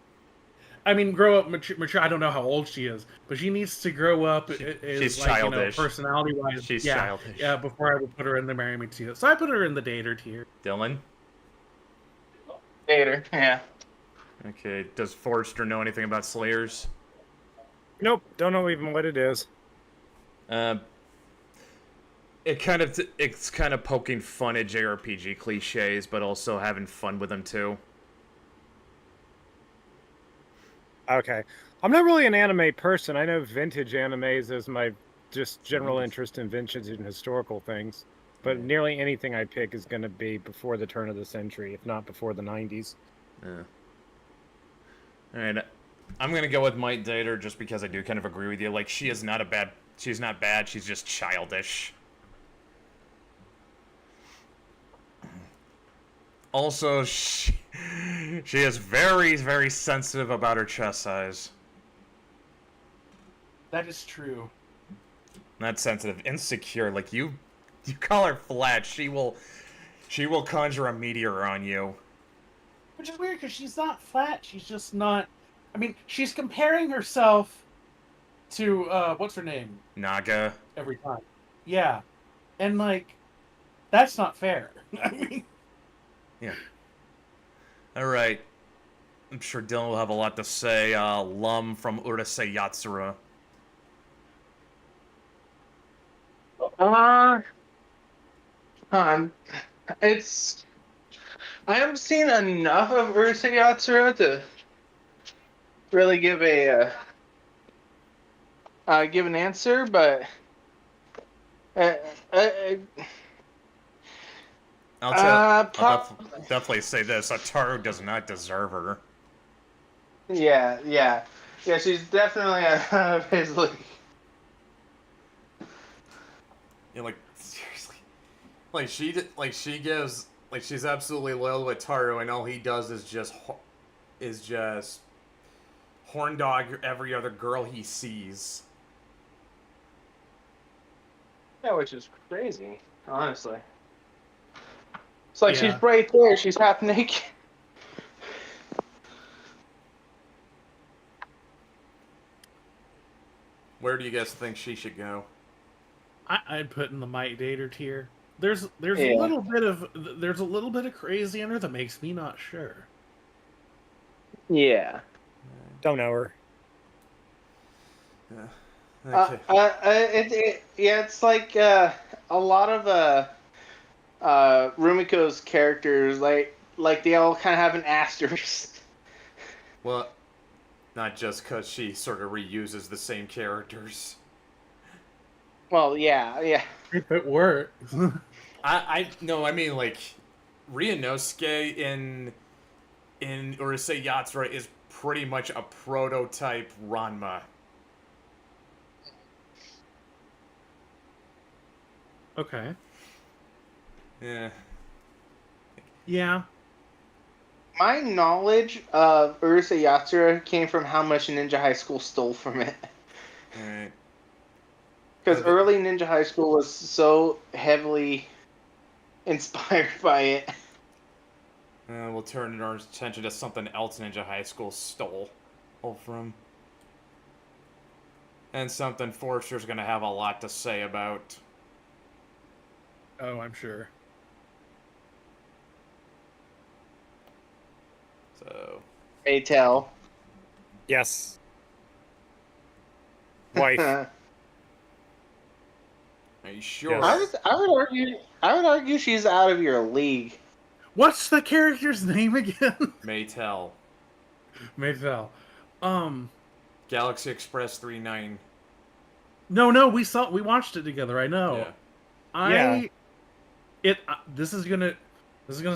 I mean, grow up mature. I don't know how old she is, but she needs to grow up. She's childish. Personality-wise. She's yeah, childish. Yeah, before I would put her in the marry me tier. So I put her in the dater tier. Dylan? Gator, yeah. Okay. Does Forrester know anything about Slayers? Nope, don't know even what it is. It's kind of poking fun at JRPG cliches, but also having fun with them too. Okay. I'm not really an anime person. I know vintage animes is my just general interest in vintage and historical things. But nearly anything I pick is going to be before the turn of the century, if not before the 90s. Yeah. Alright, I'm gonna go with Might Dater just because I do kind of agree with you. Like, she's not bad, she's just childish. Also, she is very, very sensitive about her chest size. That is true. Not sensitive, insecure. Like, you call her flat, she will conjure a meteor on you. Which is weird because she's not flat. She's just not. I mean, she's comparing herself to what's her name Naga. every time. Yeah, and like, that's not fair. I mean, Yeah. Alright. I'm sure Dylan will have a lot to say. Lum from Urusei Yatsura. It's. I haven't seen enough of Urusei Yatsura to really give an answer, but I'll definitely say this: Ataru does not deserve her. yeah. She's definitely out of his league. Yeah, like seriously, she's absolutely loyal to Ataru, and all he does is just horn dog every other girl he sees. Yeah, which is crazy, honestly. It's like Yeah. she's right there. She's half naked. Where do you guys think she should go? I'd put in the Might Dater tier. There's Yeah. a little bit of crazy in her that makes me not sure. Yeah. Don't know her. Yeah. Okay. It's like a lot of Rumiko's characters, like they all kind of have an asterisk. Well, not just because she sort of reuses the same characters. Well, yeah. If it works. No, I mean, like, Ryunosuke in Urusei Yatsura is pretty much a prototype Ranma. Okay. Yeah. Yeah. My knowledge of Urusei Yatsura came from how much Ninja High School stole from it. Alright. Because early Ninja High School was so heavily inspired by it. We'll turn our attention to something else Ninja High School stole from. And something Forrester's gonna have a lot to say about. Oh, I'm sure. So. Maytel. Yes. Wife. Are you sure? Yes. I would argue she's out of your league. What's the character's name again? Maytel. Maytel. Galaxy Express 39. No, we watched it together. I know. Yeah. This is gonna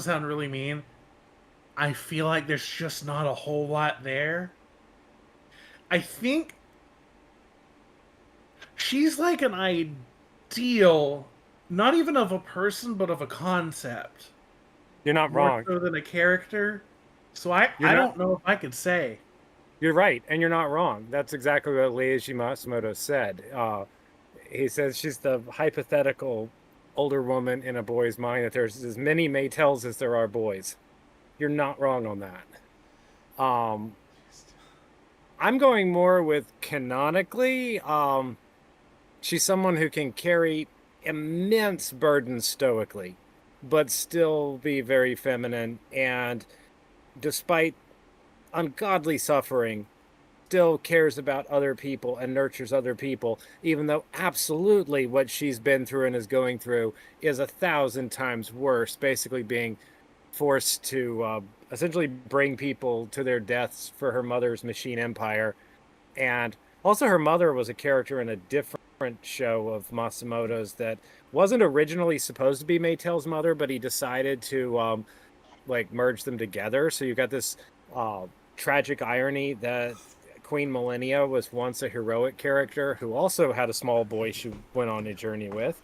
sound really mean. I feel like there's just not a whole lot there. I think she's like an ideal, not even of a person, but of a concept. You're not More wrong. so than a character. So I don't know if I could say. You're right, and you're not wrong. That's exactly what Leiji Matsumoto said. He says she's the hypothetical older woman in a boy's mind, that there's as many Maytels as there are boys. You're not wrong on that. I'm going more with canonically. She's someone who can carry immense burdens stoically, but still be very feminine, and despite ungodly suffering, still cares about other people and nurtures other people, even though absolutely what she's been through and is going through is 1,000 times worse, basically being forced to essentially bring people to their deaths for her mother's machine empire. And also her mother was a character in a different show of Matsumoto's that wasn't originally supposed to be Maytel's mother, but he decided to like merge them together. So you've got this tragic irony that Queen Millennia was once a heroic character who also had a small boy she went on a journey with.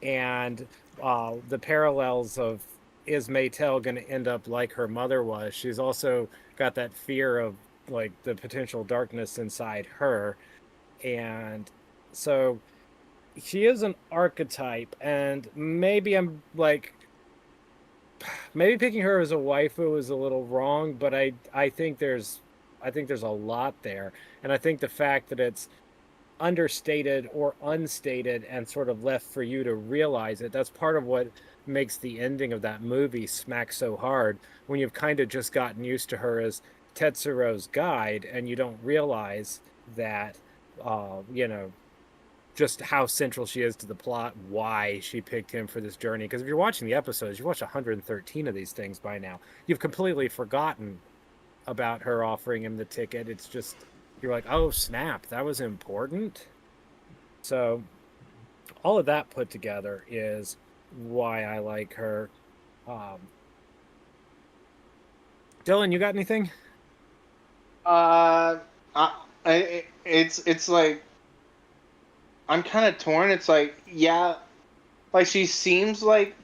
And the parallels of, is Maytel going to end up like her mother was? She's also got that fear of like the potential darkness inside her. And so she is an archetype, and maybe I'm like, maybe picking her as a waifu is a little wrong, but I think there's a lot there. And I think the fact that it's understated or unstated and sort of left for you to realize it, that's part of what makes the ending of that movie smack so hard, when you've kind of just gotten used to her as Tetsuro's guide and you don't realize that just how central she is to the plot, why she picked him for this journey. Because if you're watching the episodes, you've watched 113 of these things by now, you've completely forgotten about her offering him the ticket. It's just, you're like, oh snap, that was important. So all of that put together is why I like her. Dylan, you got anything? It's like, I'm kind of torn. It's like, yeah, like she seems like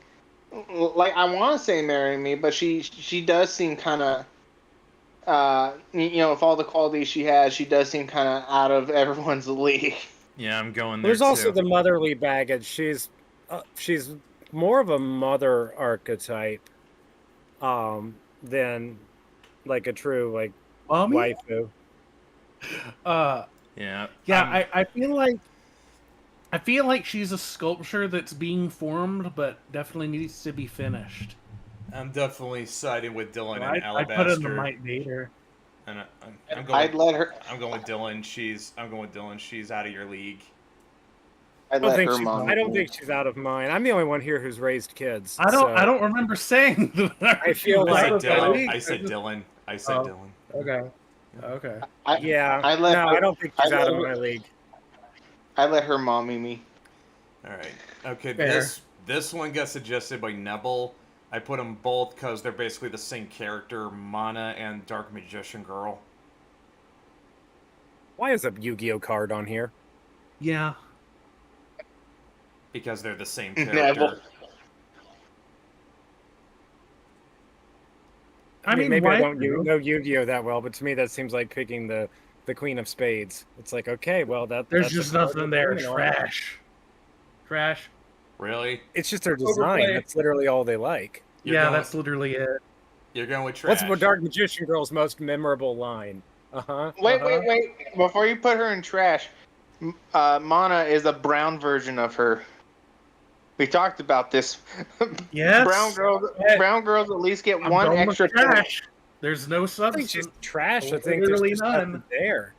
I want to say marry me, but she does seem kind of, with all the qualities she has, she does seem kind of out of everyone's league. Yeah, I'm going there. There's also the motherly baggage. She's more of a mother archetype than like a true like Mommy? waifu. Yeah. I feel like she's a sculpture that's being formed, but definitely needs to be finished. I'm definitely siding with Dylan and I Alabaster. put in the Might Vader. And I'm going. I'd let her. I'm going with Dylan. She's out of your league. I'd let her I mom. don't think she's out of mine. I'm the only one here who's raised kids. I don't remember saying that. I feel I like said Dylan. I said Dylan. I said Oh. Dylan. Okay. I don't think she's out of my league. I let her mommy me. All right. Okay. Fair. This one got suggested by Nebel. I put them both because they're basically the same character, Mana and Dark Magician Girl. Why is a Yu-Gi-Oh card on here? Yeah. Because they're the same Nebel. character. I mean, maybe why- I don't know Yu-Gi-Oh that well, but to me that seems like picking the Queen of Spades. It's like, okay, well There's that's just a card nothing with there. Queen on it. Trash. Really? It's just their design. Overplay. That's literally all they like. That's literally it. You're going with trash. What's Dark Magician Girl's most memorable line? Wait. Before you put her in trash, Mana is a brown version of her. We talked about this. Yes. Brown girls at least get I'm one going with extra point. trash. There's no I think substance. she's trash. I think there's Literally just none. nothing there.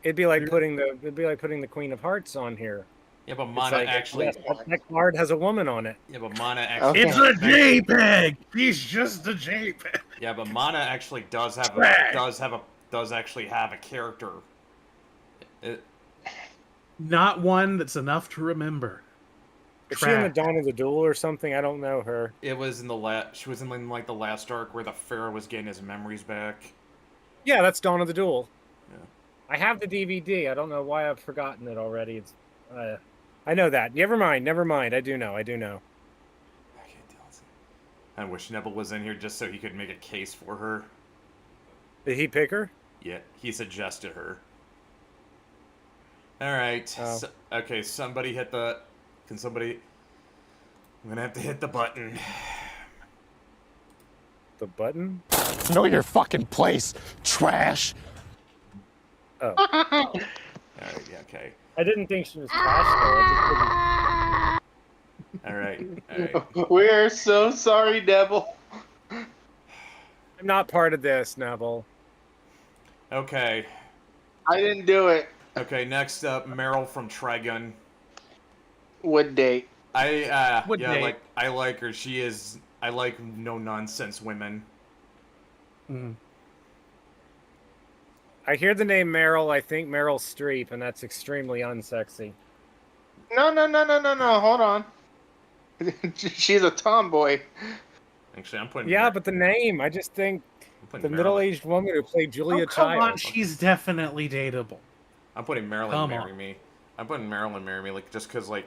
It'd be like putting the Queen of Hearts on here. Yeah, but It's Mana like, actually. yes, that card has a woman on it. Yeah, but Mana actually. Okay. It's a JPEG. He's just a JPEG. Yeah, but Mana actually does have Trash. does actually have a character. It, Not one that's enough to remember. Is she in the Trash. Dawn of the Duel or something? I don't know her. it was in she was in like the last arc where the Pharaoh was getting his memories back. Yeah, that's Dawn of the Duel. Yeah. I have the DVD. I don't know why I've forgotten it already. It's, I know that. Never mind. Never mind. I do know. I do know. I can't tell. I wish Neville was in here just so he could make a case for her. Did he pick her? Yeah, he suggested her. All right. Oh. Okay, somebody hit the. Can somebody? I'm gonna have to hit the button. The button? Know your fucking place, trash. Oh. All right. Yeah. Okay. I didn't think she was trash though. I just All right. All right. We are so sorry, Devil. didn't... I'm not part of this, Neville. Okay. I didn't do it. Okay. Next up, Meryl from Trigun. Would date. Would Yeah, date. I like her. She is. I like no nonsense women. Mm. I hear the name Meryl. I think Meryl Streep, and that's extremely unsexy. No. Hold on. She's a tomboy. Actually, I'm putting. Yeah, but the name. I just think I'm putting the Marilyn- middle-aged woman who played Julia Oh, come on. Childs. She's definitely dateable. I'm putting Marilyn Come marry on. me. I'm putting Marilyn marry me, like just because, like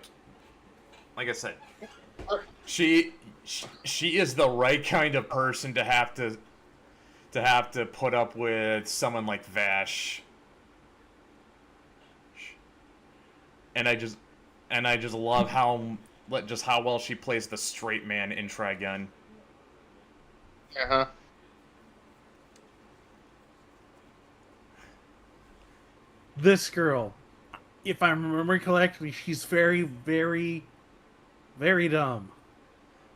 I said, she is the right kind of person to have to put up with someone like Vash. And I just love how well she plays the straight man in Trigun. Uh-huh. This girl, if I remember correctly, she's very, very, very dumb.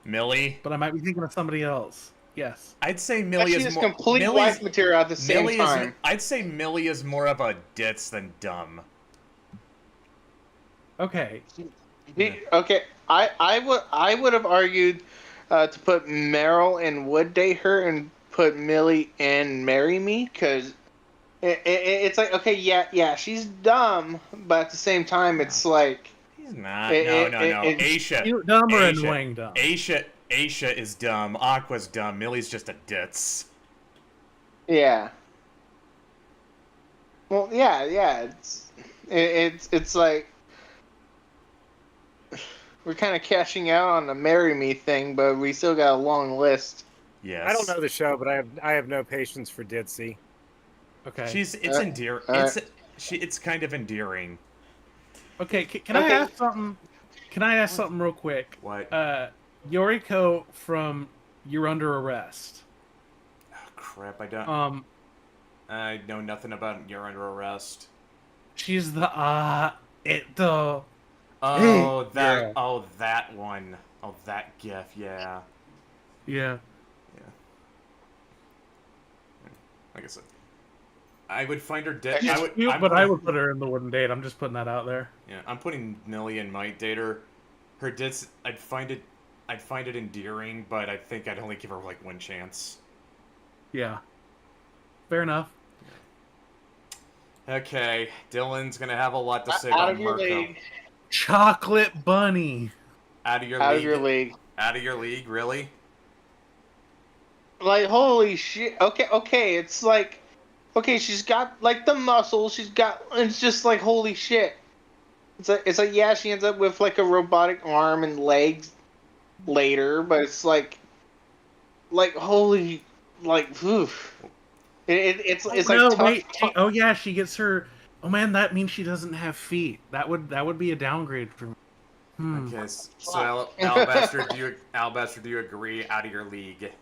Millie, But I might be thinking of somebody else. Yes. I'd say But Millie she is is more complete Millie's- wife material at the same Millie time. is. I'd say Millie is more of a ditz than dumb. Okay. Okay, I would have argued to put Meryl and Would date her and put Millie and Marry Me, because it's like, okay, yeah, she's dumb, but at the same time, it's like He's not. No. No. Aisha. Cute, dumb, or Aisha. annoying dumb? Aisha is dumb. Aqua's dumb. Millie's just a ditz. yeah. Well, yeah, it's like we're kind of cashing out on the Marry Me thing, but we still got a long list. Yes. I don't know the show, but I have no patience for Ditzy. Okay. It's endearing. It's kind of endearing. Okay, can I Okay. ask something? Can I ask something real quick? What? Yoriko from You're Under Arrest. Oh, crap! I don't. I know nothing about You're Under Arrest. She's the the Oh, that. Yeah. Oh, that one. Oh, that gif. Yeah. yeah. Like I said, I would find her She's dead. Cute, but I would put her in the wooden date. I'm just putting that out there. Yeah, I'm putting Millie and Might date her. Her ditz. I'd find it endearing, but I think I'd only give her like one chance. Yeah. Fair enough. Okay, Dylan's gonna have a lot to say Out about of your Mirko. league. Chocolate Bunny. Out of your Out league. of your league. Out of your league, really? Like, holy shit. Okay, it's like, okay, she's got like the muscles. It's just like, holy shit. It's like, yeah, she ends up with like a robotic arm and legs later, but it's like holy, like, oof. It's like no, tough. wait. Oh yeah, she gets her. Oh man, that means she doesn't have feet. That would be a downgrade for me. Okay, so Alabaster, do you agree? Out of your league.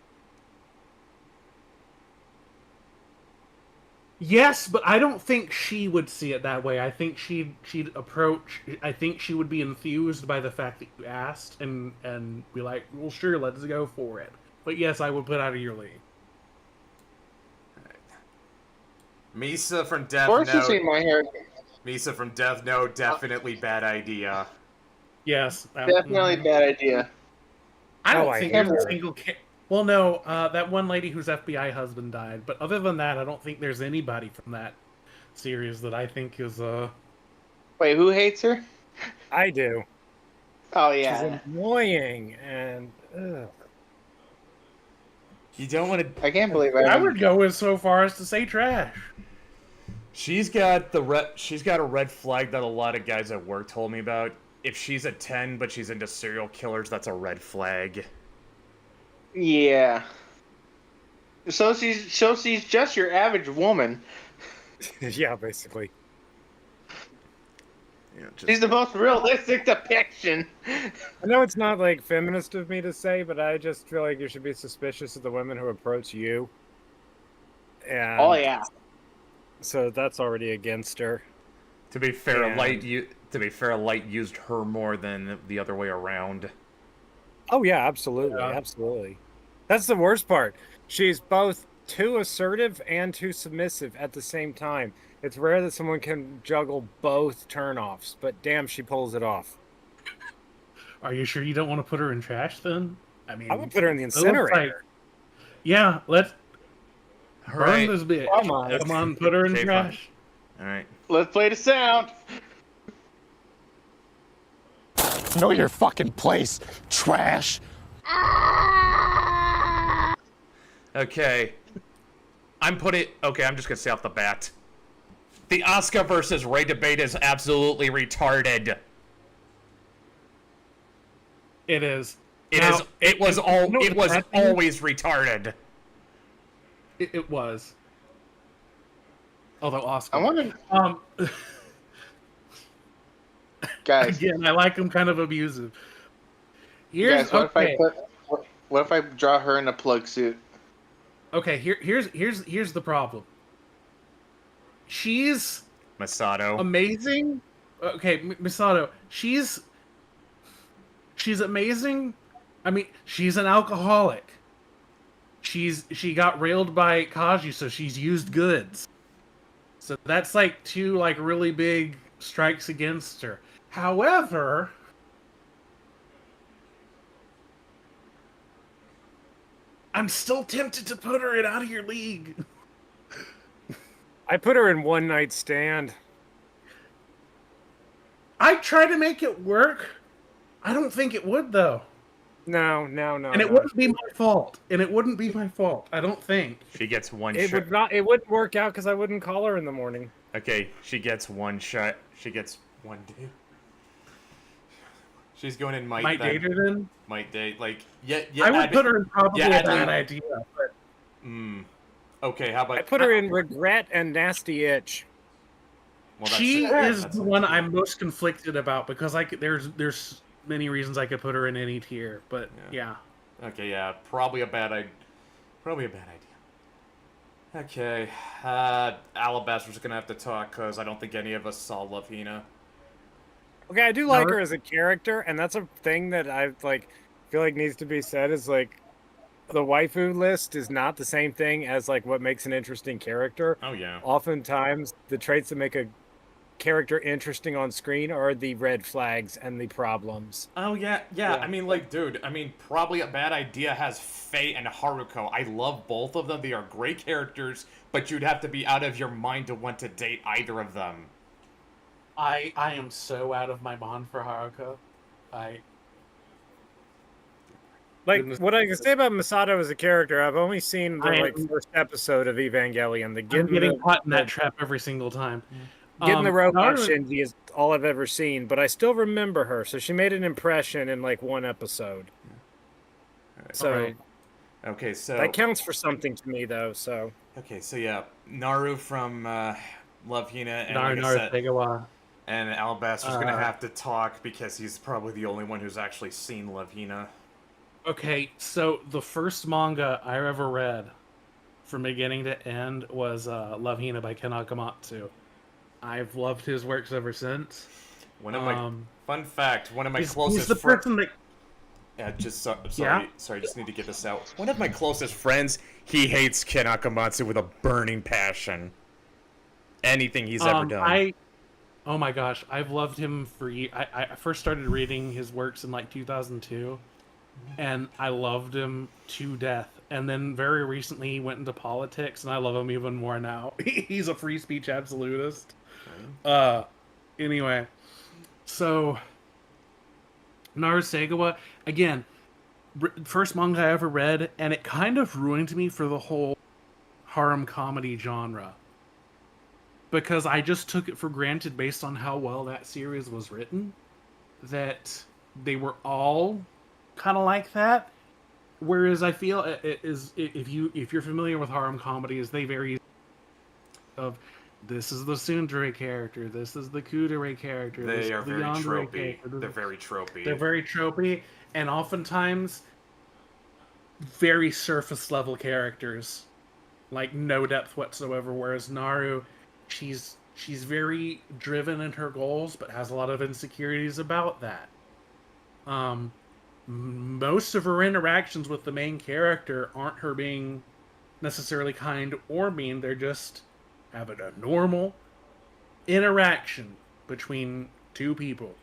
Yes, but I don't think she would see it that way. I think she'd approach. I think she would be enthused by the fact that you asked and be like, "Well, sure, let's go for it." But yes, I would put out of your league. Misa from Death Of course, you see Note. my hair. Misa from Death Note, definitely bad idea. Yes, Definitely bad idea. I don't Oh, I think hate there's a her. single. Well, no, that one lady whose FBI husband died. But other than that, I don't think there's anybody from that series that I think is Wait, who hates her? I do. Oh She's yeah, annoying and. Ugh. You don't want to. I can't believe I would go as so far as to say trash. She's got a red flag that a lot of guys at work told me about. If she's a 10 but she's into serial killers, that's a red flag. Yeah. So she's just your average woman. Yeah, basically. Yeah, She's the most realistic depiction. I know it's not like feminist of me to say, but I just feel like you should be suspicious of the women who approach you. And Oh yeah. so that's already against her. to be fair, And- Light used her more than the other way around. Oh yeah, absolutely, Yeah. absolutely. That's the worst part. She's both too assertive and too submissive at the same time. It's rare that someone can juggle both turnoffs, but damn, she pulls it off. Are you sure you don't want to put her in trash then? I mean, I would put her in the it looks incinerator. yeah, let's burn Alright. this bitch. Come on. Come on, put her in Okay, trash. Alright. Let's play the sound. Know your fucking place, trash. Okay. I'm just gonna say off the bat. The Asuka versus Rey debate is absolutely retarded. It is. It Now, is. It was the bad thing is- always retarded. It was. Although Oscar. I wonder, Um, guys. again, I like him kind of abusive. Here's Guys, okay. what if I draw her in a plug suit? Okay, here's the problem. She's Masato. amazing. Okay, Misato. She's amazing. I mean, she's an alcoholic. She got railed by Kaji, so she's used goods. So that's like two like really big strikes against her. However, I'm still tempted to put her in out of your league. I put her in One Night Stand. I try to make it work. I don't think it would though. No. And it wouldn't be my fault. I don't think. She gets one It shot. would not. It wouldn't work out because I wouldn't call her in the morning. Okay, she gets one shot. She gets one date. She's going in Might date her then. Might date. Like, yeah. I would put her in probably yeah, a I'd bad leave- idea. But Okay, how about... I put her in Regret and Nasty Itch. Well, that's- she is that's the one I'm most conflicted about because there's many reasons I could put her in any tier, but yeah. Okay, yeah, probably a bad idea. Okay, Alabaster's gonna have to talk because I don't think any of us saw Love Hina. Okay, I do like No. her as a character, and that's a thing that I feel like needs to be said. Is like the waifu list is not the same thing as like what makes an interesting character. Oh yeah. Oftentimes, the traits that make a character interesting on screen are the red flags and the problems. Oh yeah. I mean, like, dude. I mean, probably a bad idea has Faye and Haruko. I love both of them. They are great characters, but you'd have to be out of your mind to want to date either of them. I am so out of my mind for Haruko. Like Goodness. what I can say about Masato as a character, I've only seen the I like am- first episode of Evangelion. The I'm getting caught in that trap every single time. Getting the robot Naruto- Shinji is all I've ever seen, but I still remember her. So she made an impression in like one episode. So Alright. Okay, so that counts for something to me, though. So yeah, Naru from Love Hina, and like I Naru said, Tegawa. and Alabaster's gonna have to talk because he's probably the only one who's actually seen Love Hina. Okay, so the first manga I ever read from beginning to end was Love Hina by Ken Akamatsu. I've loved his works ever since. One of my fun fact, one of my He's closest the friends. person that Yeah, sorry, Yeah? sorry, just need to get this out. One of my closest friends, he hates Ken Akamatsu with a burning passion. Anything he's ever done. Oh my gosh, I've loved him for I first started reading his works in like 2002, and I loved him to death. And then very recently he went into politics, and I love him even more now. He's a free speech absolutist. Uh, anyway, so Narusegawa again, first manga I ever read, and it kind of ruined me for the whole harem comedy genre because I just took it for granted based on how well that series was written that they were all kind of like that. Whereas I feel it is if you're familiar with harem comedies, they vary of this is the tsundere character, this is the kudere character, this They are is the very yandere tropey. character. They're very tropey. They're very tropey, and oftentimes very surface level characters, like no depth whatsoever. Whereas Naru, she's very driven in her goals, but has a lot of insecurities about that. Most of her interactions with the main character aren't her being necessarily kind or mean. They're just having a normal interaction between two people.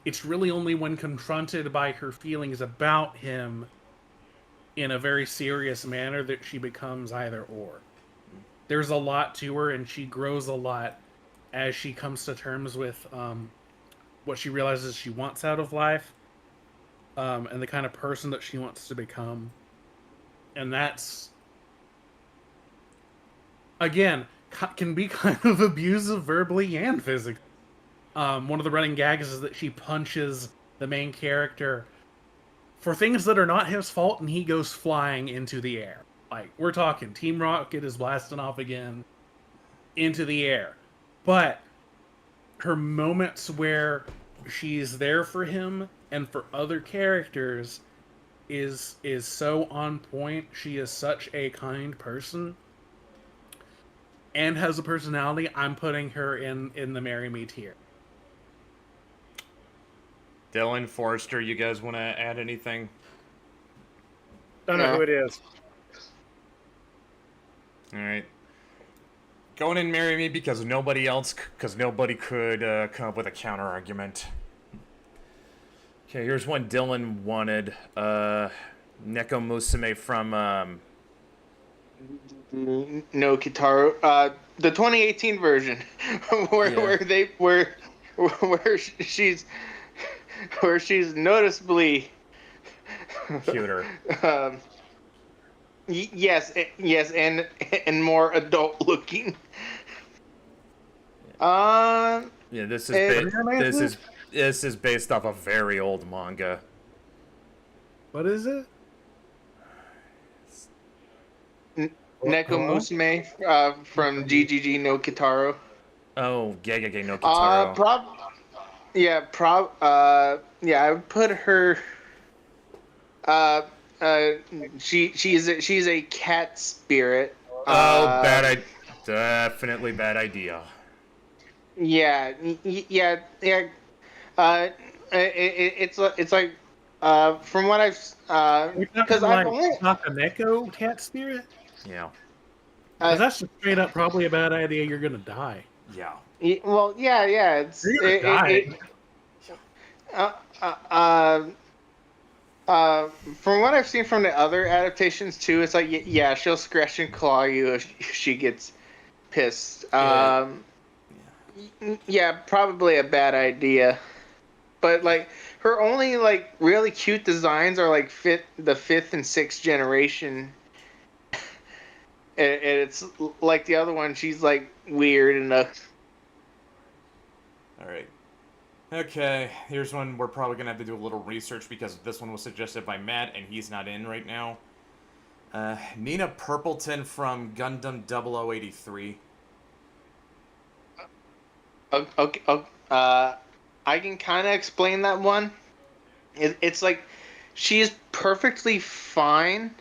It's really only when confronted by her feelings about him in a very serious manner that she becomes either or. There's a lot to her, and she grows a lot as she comes to terms with what she realizes she wants out of life, and the kind of person that she wants to become. And that's, again, can be kind of abusive verbally and physically. One of the running gags is that she punches the main character for things that are not his fault, and he goes flying into the air. Like, we're talking Team Rocket is blasting off again into the air. But her moments where she's there for him and for other characters is so on point. She is such a kind person and has a personality. I'm putting her in the marry me tier. Dylan, Forrester, you guys want to add anything? Don't know who it is. All right. Go in and marry me because nobody could come up with a counter argument. Okay, here's one Dylan wanted. Neko Musume from No Kitaro, the 2018 version, where she's noticeably cuter. Yes, and more adult looking. Yeah, this is based off a very old manga. What is it? Neko Musume from GGG no Kitaro. Oh, Gegege no Kitaro. Yeah, I would put her. She's a cat spirit. Definitely bad idea. Yeah. It's like from what I've because I've only Neko cat spirit. Yeah. Because that's just straight up probably a bad idea. You're gonna die. Yeah. Well, yeah. It's You're gonna die. From what I've seen from the other adaptations too, it's like yeah, she'll scratch and claw you if she gets pissed. Yeah, probably a bad idea. But like her only like really cute designs are like the fifth and sixth generation. And it's like the other one, she's like weird enough. All right. Okay, here's one we're probably going to have to do a little research because this one was suggested by Matt and he's not in right now. Nina Purpleton from Gundam 0083. Okay, I can kind of explain that one. It's like she's perfectly fine.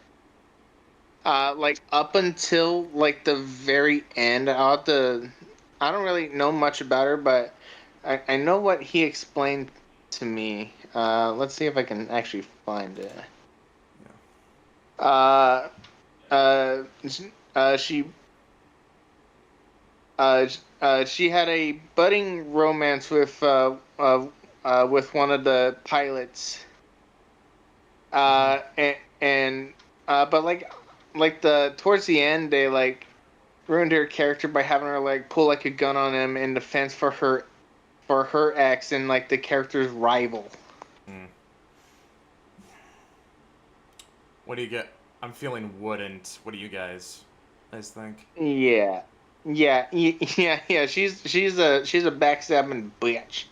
Like up until like the very end. I don't really know much about her, but I know what he explained to me. Let's see if I can actually find it. she had a budding romance with one of the pilots. But like the towards the end, they like ruined her character by having her like pull like a gun on him in defense for her ex and like the character's rival. What do you get? I'm feeling wouldn't. What do you guys think? Yeah. Yeah. She's a backstabbing bitch.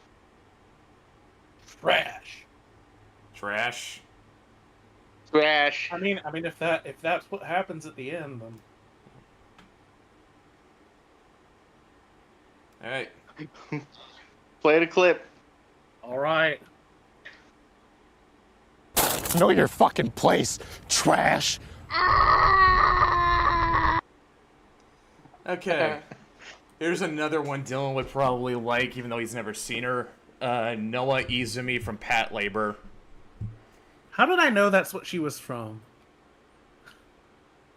Trash. Trash. Trash. I mean, if that's what happens at the end, then All right. Play the clip. all right. Know your fucking place, trash. Okay. Here's another one Dylan would probably like, even though he's never seen her. Noah Izumi from Pat Labor. How did I know that's what she was from?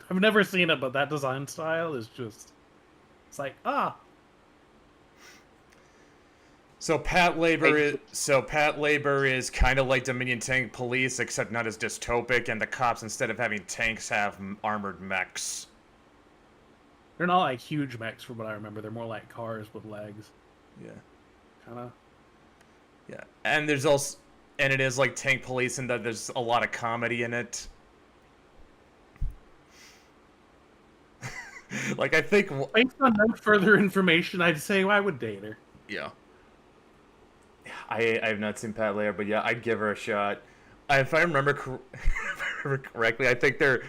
I've never seen it, but that design style is just... It's like, ah. So Pat Labor is kind of like Dominion Tank Police, except not as dystopic, and the cops, instead of having tanks, have armored mechs. They're not like huge mechs from what I remember. They're more like cars with legs. Yeah. Kind of. Yeah. And there's also... And it is like Tank Police in that there's a lot of comedy in it. Like, I think... Based on no further information, I'd say I would date her. Yeah. I have not seen Pat Labor, but yeah, I'd give her a shot. If I remember correctly, I think they're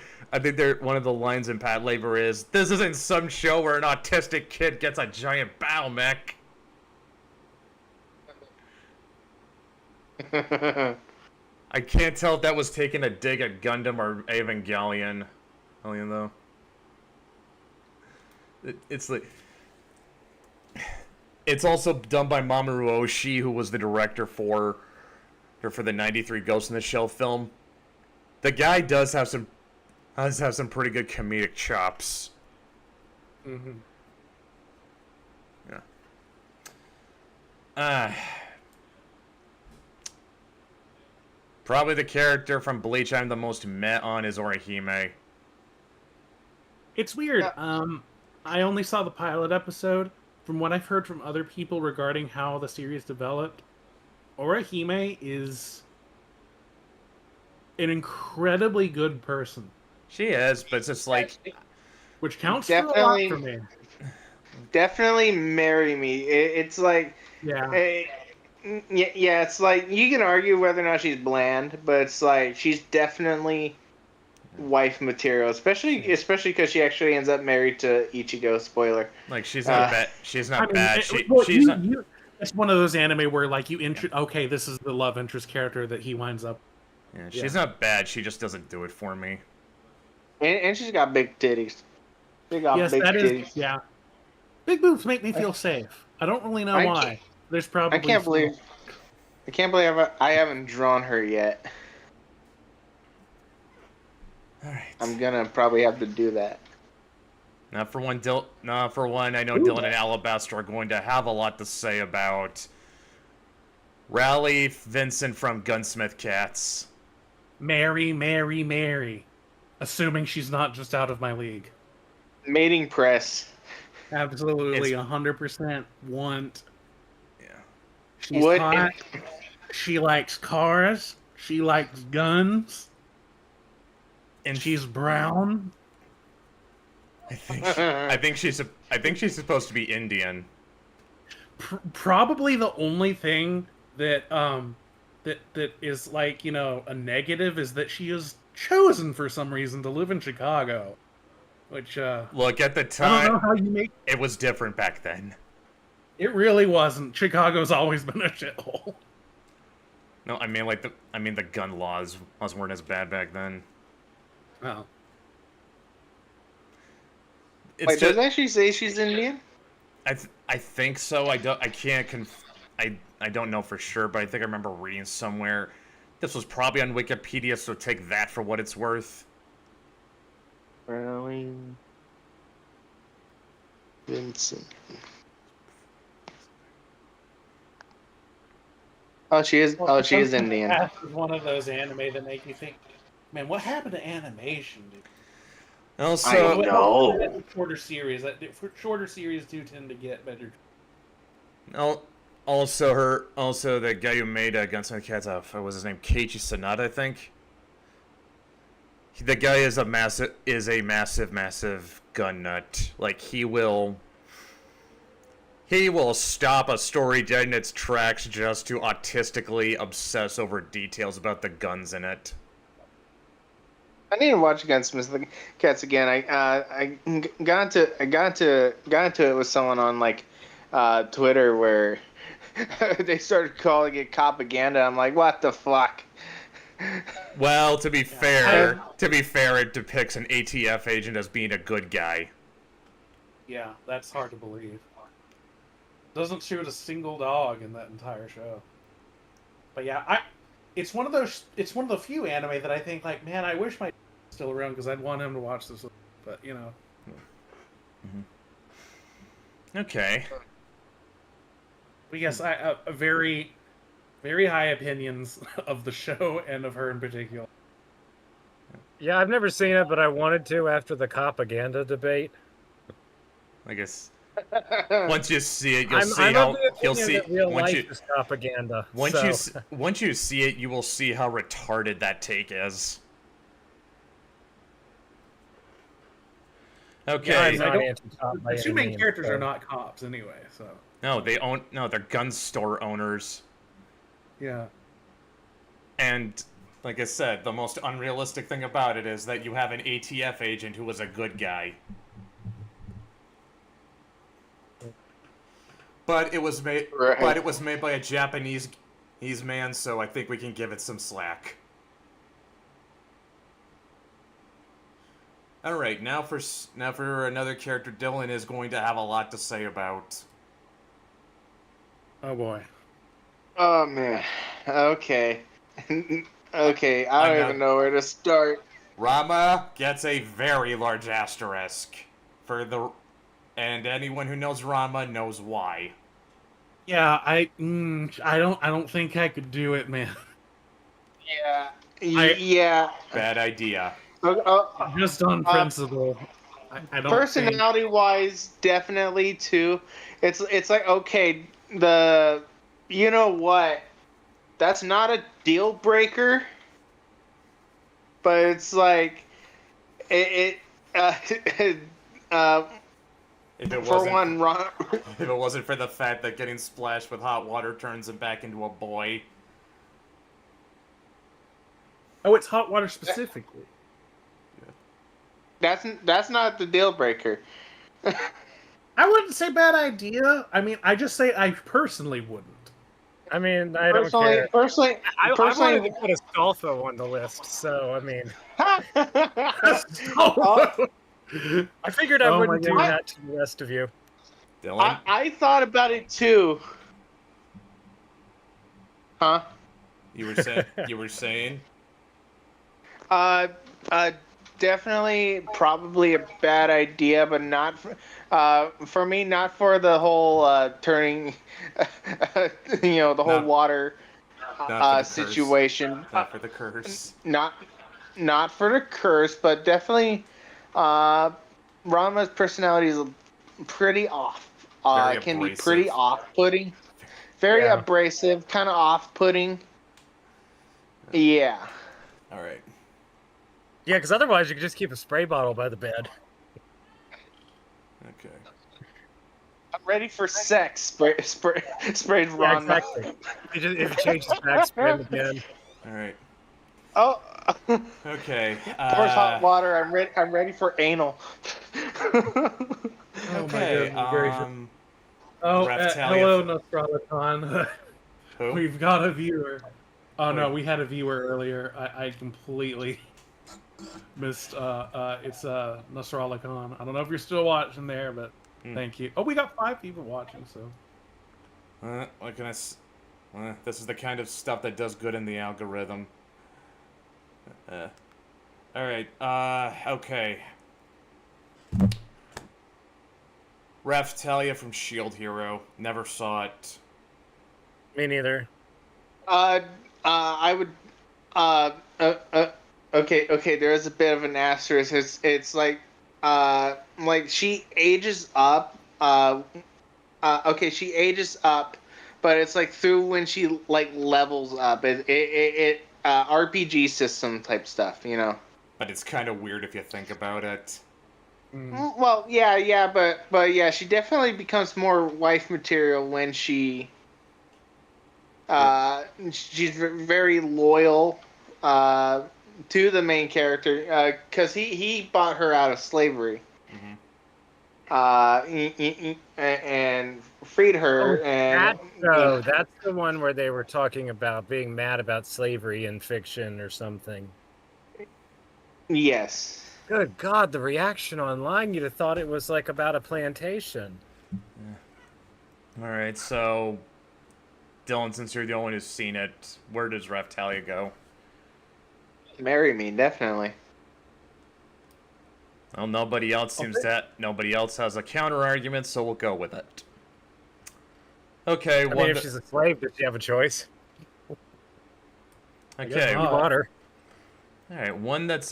one of the lines in Pat Labor is, "This isn't some show where an autistic kid gets a giant battle mech." I can't tell if that was taking a dig at Gundam or Evangelion. Though. It's like... It's also done by Mamoru Oshii, who was the director for the '93 Ghost in the Shell film. The guy does have some pretty good comedic chops. Mm-hmm. Yeah. Probably the character from Bleach I'm the most met on is Orihime. It's weird. I only saw the pilot episode. From what I've heard from other people regarding how the series developed, Orihime is an incredibly good person. She is, but it's just like... Which counts for a lot for me. Definitely marry me. It's like... Yeah. Yeah, it's like, you can argue whether or not she's bland, but it's like, she's definitely wife material, especially because she actually ends up married to Ichigo. Spoiler. Like, she's not bad. She's not bad. It's one of those anime where like okay, this is the love interest character that he winds up. Yeah, she's not bad. She just doesn't do it for me. And she's got big titties. Yes, that titties. Is. Yeah. Big boobs make me feel safe. I don't really know why. There's probably. I can't believe I haven't drawn her yet. All right. I'm gonna probably have to do that. Now, for one, I know Dylan and Alabaster are going to have a lot to say about Raleigh Vincent from Gunsmith Cats. Mary. Assuming she's not just out of my league. Mating press. Absolutely, 100% want. Yeah. She's hot. She likes cars. She likes guns. And she's brown. I think she's supposed to be Indian. Probably the only thing that that is like, you know, a negative is that she is chosen for some reason to live in Chicago. Which look, at the time, I don't know how you make it was different back then. It really wasn't. Chicago's always been a shithole. No, I mean the gun laws weren't as bad back then. Oh. Wait, does it actually say she's Indian? I think so. I don't know for sure, but I think I remember reading somewhere. This was probably on Wikipedia, so take that for what it's worth. Really? Vincent. Oh, she is. Oh, she is Indian. That is one of those anime that make you think, man, what happened to animation, dude? Also, I know. That's a shorter series. Shorter series do tend to get better. also the guy who made Guns N' Cats, what was his name? Keiichi Sanada, I think. The guy is a massive gun nut. Like he will stop a story dead in its tracks just to autistically obsess over details about the guns in it. I need to watch Against the Cats again. I got into it with someone on like Twitter where they started calling it propaganda. I'm like, what the fuck? Well, to be fair, it depicts an ATF agent as being a good guy. Yeah, that's hard to believe. Doesn't shoot a single dog in that entire show. But yeah, it's one of the few anime that I think like, man, I wish my was still around because I'd want him to watch this. But you know. Okay. But yes, I very, very high opinions of the show and of her in particular. Yeah, I've never seen it, but I wanted to after the propaganda debate. I guess once you see it, you'll see I'm how of the you'll opinion see that real once life you is propaganda. once you see it, you will see how retarded that take is. Okay. Yeah, I'm not anti-cop by The two any main means, characters so. are not cops anyway, so No, they're gun store owners. yeah. And like I said, the most unrealistic thing about it is that you have an ATF agent who was a good guy. But it was made by a Japanese man, so I think we can give it some slack. All right, now for another character Dylan is going to have a lot to say about. Oh boy. Oh man. Okay. Okay. I don't even know where to start. Rama gets a very large asterisk and anyone who knows Rama knows why. Yeah, I don't think I could do it, man. Yeah. Yeah. Bad idea. Just on principle. I don't Personality wise, definitely too. It's like, okay, you know what? That's not a deal breaker. But it's like if it wasn't for the fact that getting splashed with hot water turns him back into a boy. Oh, it's hot water specifically. That's not the deal breaker. I wouldn't say bad idea. I mean, I just say I personally wouldn't. I mean, I don't care. Personally, I wanted to put Astolfo on the list, so I mean, I figured I wouldn't do that to the rest of you. Dylan? I thought about it too. Huh? You were saying? Definitely, probably a bad idea, but not for me. Not for the whole turning, the whole water situation. Not for the curse. Not for the curse, but definitely, Rama's personality is pretty off. Can be pretty off-putting. Very abrasive, kind of off-putting. Yeah. All right. Yeah, because otherwise you could just keep a spray bottle by the bed. Okay. I'm ready for sex. Sprayed Ron. Yeah, exactly. If it changes back, spray him again. All right. Oh. Okay. Pours hot water. I'm ready for anal. Okay. Hello, Nostradamus. Who? We've got a viewer. Oh no, we had a viewer earlier. I completely missed. It's Nasrallah Khan. I don't know if you're still watching there, but thank you. Oh, we got 5 people watching. So. What can I? This is the kind of stuff that does good in the algorithm. All right. Okay. Raphtalia from Shield Hero. Never saw it. Me neither. I would. Uh, uh, uh, okay. There is a bit of an asterisk. It's like she ages up. Okay, she ages up, but it's like through when she like levels up. It RPG system type stuff, you know. But it's kind of weird if you think about it. Well, yeah, but yeah, she definitely becomes more wife material when she's very loyal to the main character because he bought her out of slavery. And freed her. That's the one where they were talking about being mad about slavery in fiction or something. Yes. Good God, the reaction online, you'd have thought it was like about a plantation. Alright, so Dylan, since you're the only one who's seen it, where does Raphtalia go? Marry me, definitely. Well, nobody else nobody else has a counter argument, so we'll go with it. Okay, I mean, if she's a slave, does she have a choice? Okay, You bought her. all right, one that's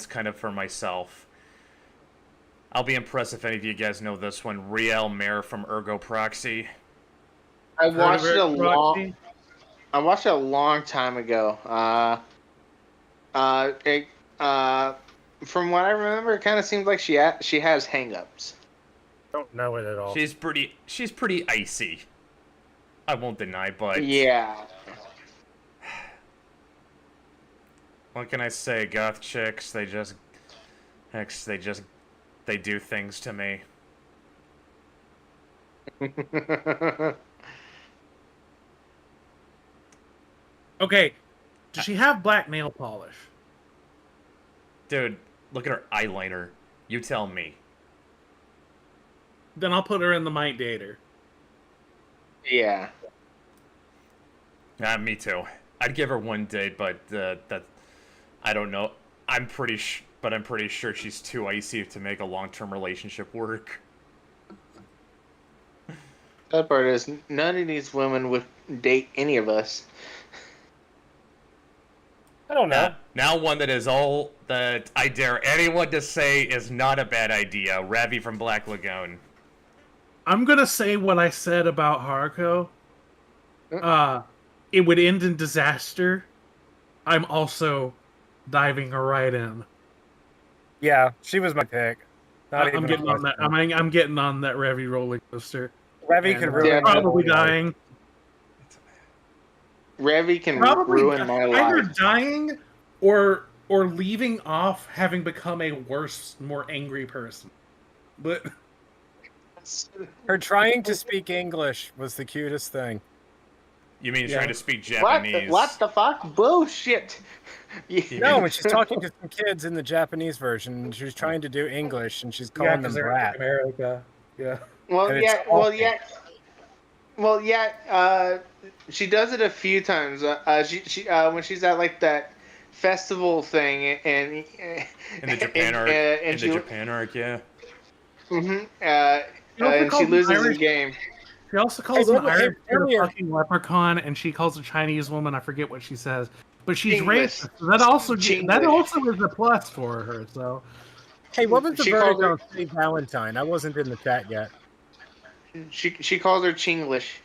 kind of for myself. I'll be impressed if any of you guys know this one. Riel Mare from Ergo Proxy. I watched it a long time ago. From what I remember, it kind of seems like she has hang-ups. Don't know it at all. She's pretty icy. I won't deny, but yeah. What can I say? Goth chicks, they do things to me. Okay, does she have black nail polish? Dude, look at her eyeliner. You tell me. Then I'll put her in the might dater. Yeah. Me too. I'd give her one date, but I don't know. I'm pretty sure she's too icy to make a long-term relationship work. That part is none of these women would date any of us. I don't know. Now one that I dare anyone to say is not a bad idea. Ravi from Black Lagoon. I'm gonna say what I said about Haruko. It would end in disaster. I'm also diving her right in. Yeah, she was my pick. I'm getting on that. I'm getting on that Revy roller coaster. Revy could ruin probably dying. Revy can ruin my life. Either dying or leaving off having become a worse, more angry person. But her trying to speak English was the cutest thing. You mean trying to speak Japanese? What the fuck? Bullshit. No, when she's talking to some kids in the Japanese version, she's trying to do English, and she's calling them brat. America. Yeah. Well, she does it a few times. She when she's at like that festival thing and in the Japan arc, in the Japan arc, yeah. And she loses the game. She also calls an Irish a fucking leprechaun, and she calls a Chinese woman. I forget what she says, but she's racist. So that also is a plus for her. So, hey, what was the verdict on St. Valentine? I wasn't in the chat yet. She calls her Chinglish.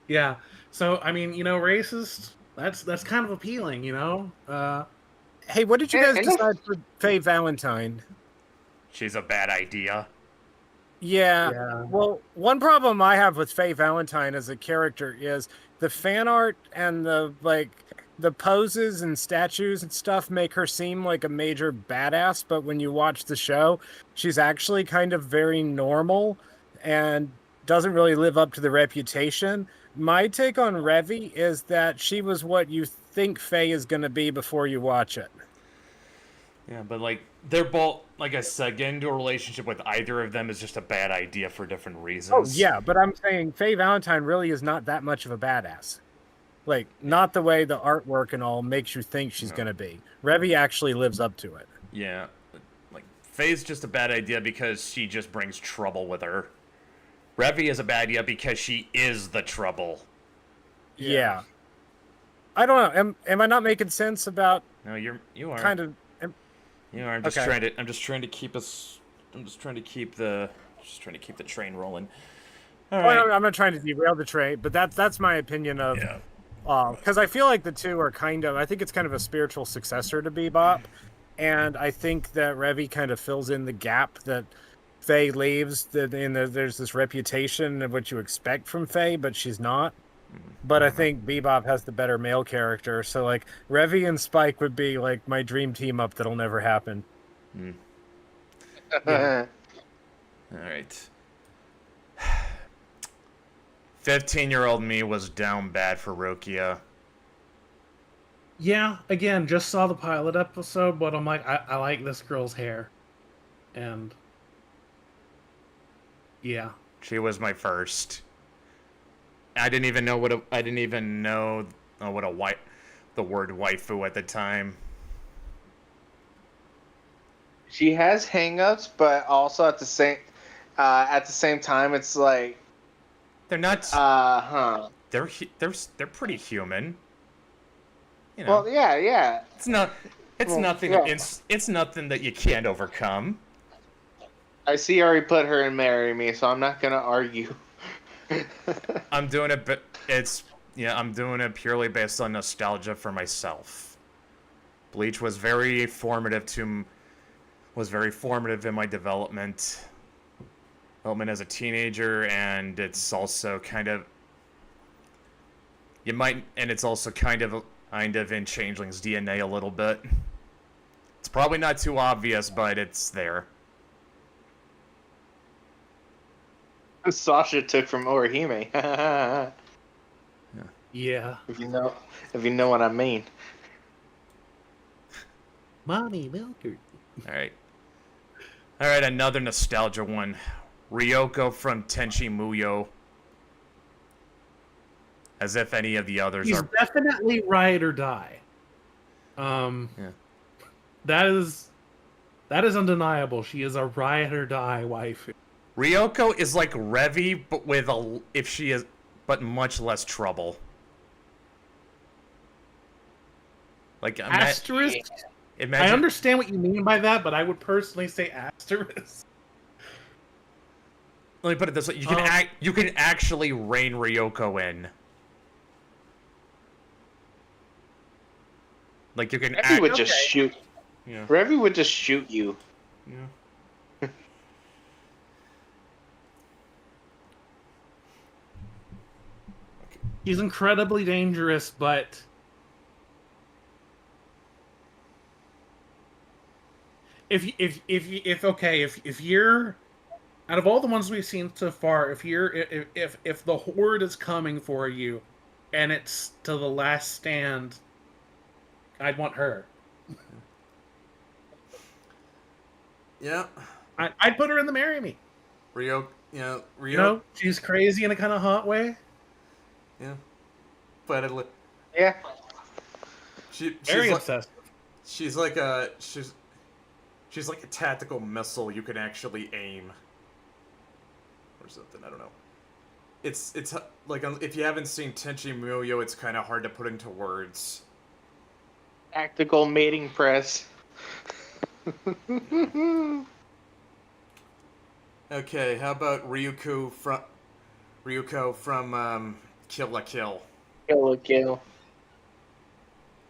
Yeah. So I mean, racist. That's kind of appealing, Hey, what did you guys decide for Faye Valentine? She's a bad idea. Yeah. Well, one problem I have with Faye Valentine as a character is the fan art and the poses and statues and stuff make her seem like a major badass, but when you watch the show, she's actually kind of very normal and doesn't really live up to the reputation. My take on Revy is that she was what you think Faye is going to be before you watch it. Yeah, but they're both, like I said, getting into a relationship with either of them is just a bad idea for different reasons. Oh, yeah, but I'm saying Faye Valentine really is not that much of a badass. Not the way the artwork and all makes you think she's going to be. Revy actually lives up to it. Yeah. Faye's just a bad idea because she just brings trouble with her. Revy is a bad idea because she is the trouble. Yeah. I don't know. Am I not making sense about No, you are. kind of? You are. I'm just Okay. trying to keep us. I'm just trying to keep the train rolling. All Well, right. I'm not trying to derail the train, but that's my opinion of. Yeah. Because I feel like the two are kind of. I think it's kind of a spiritual successor to Bebop, and I think that Revy kind of fills in the gap that Faye leaves. There's this reputation of what you expect from Faye, but she's not. But I think Bebop has the better male character, so like Revy and Spike would be like my dream team up that'll never happen. Yeah. All right. 15-year-old me was down bad for Rokia. Yeah, again, just saw the pilot episode, but I'm like, I like this girl's hair. And yeah. She was my first. I didn't even know what the word waifu at the time. She has hangups, but also at the same time, it's like, They're not. They're pretty human. You know. well, yeah. It's not. It's Well, nothing. yeah. It's nothing that you can't overcome. I see you already put her in Marry Me, so I'm not gonna argue. I'm doing it, but I'm doing it purely based on nostalgia for myself. Bleach was very formative in my development as a teenager, and it's also kind of it's also kind of in Changeling's DNA a little bit. It's probably not too obvious, but it's there. Sasha took from Orihime. Yeah. if you know what I mean. Mommy, milker. All right, another nostalgia one. Ryoko from Tenchi Muyo. As if any of the others He's are. definitely ride or die. Yeah. That is undeniable. She is a ride or die waifu. Ryoko is like Revy, but much less trouble. Like Asterisk. imagine. I understand what you mean by that, but I would personally say asterisk. Let me put it this way: you can actually rein Ryoko in. Like you can. Revy would just shoot. Yeah. Revy would just shoot you. Yeah. He's incredibly dangerous, but if you're out of all the ones we've seen so far, if the horde is coming for you and it's to the last stand, I'd want her. Yeah. I'd put her in the Marry Me. Ryoko. You know, she's crazy in a kind of hot way. Yeah. But Yeah. Very obsessed. She's like a tactical missile you can actually aim. Or something, I don't know. It's like, if you haven't seen Tenchi Muyo, it's kind of hard to put into words. Tactical mating press. Okay, how about Ryuko from Kill la Kill? Kill a kill.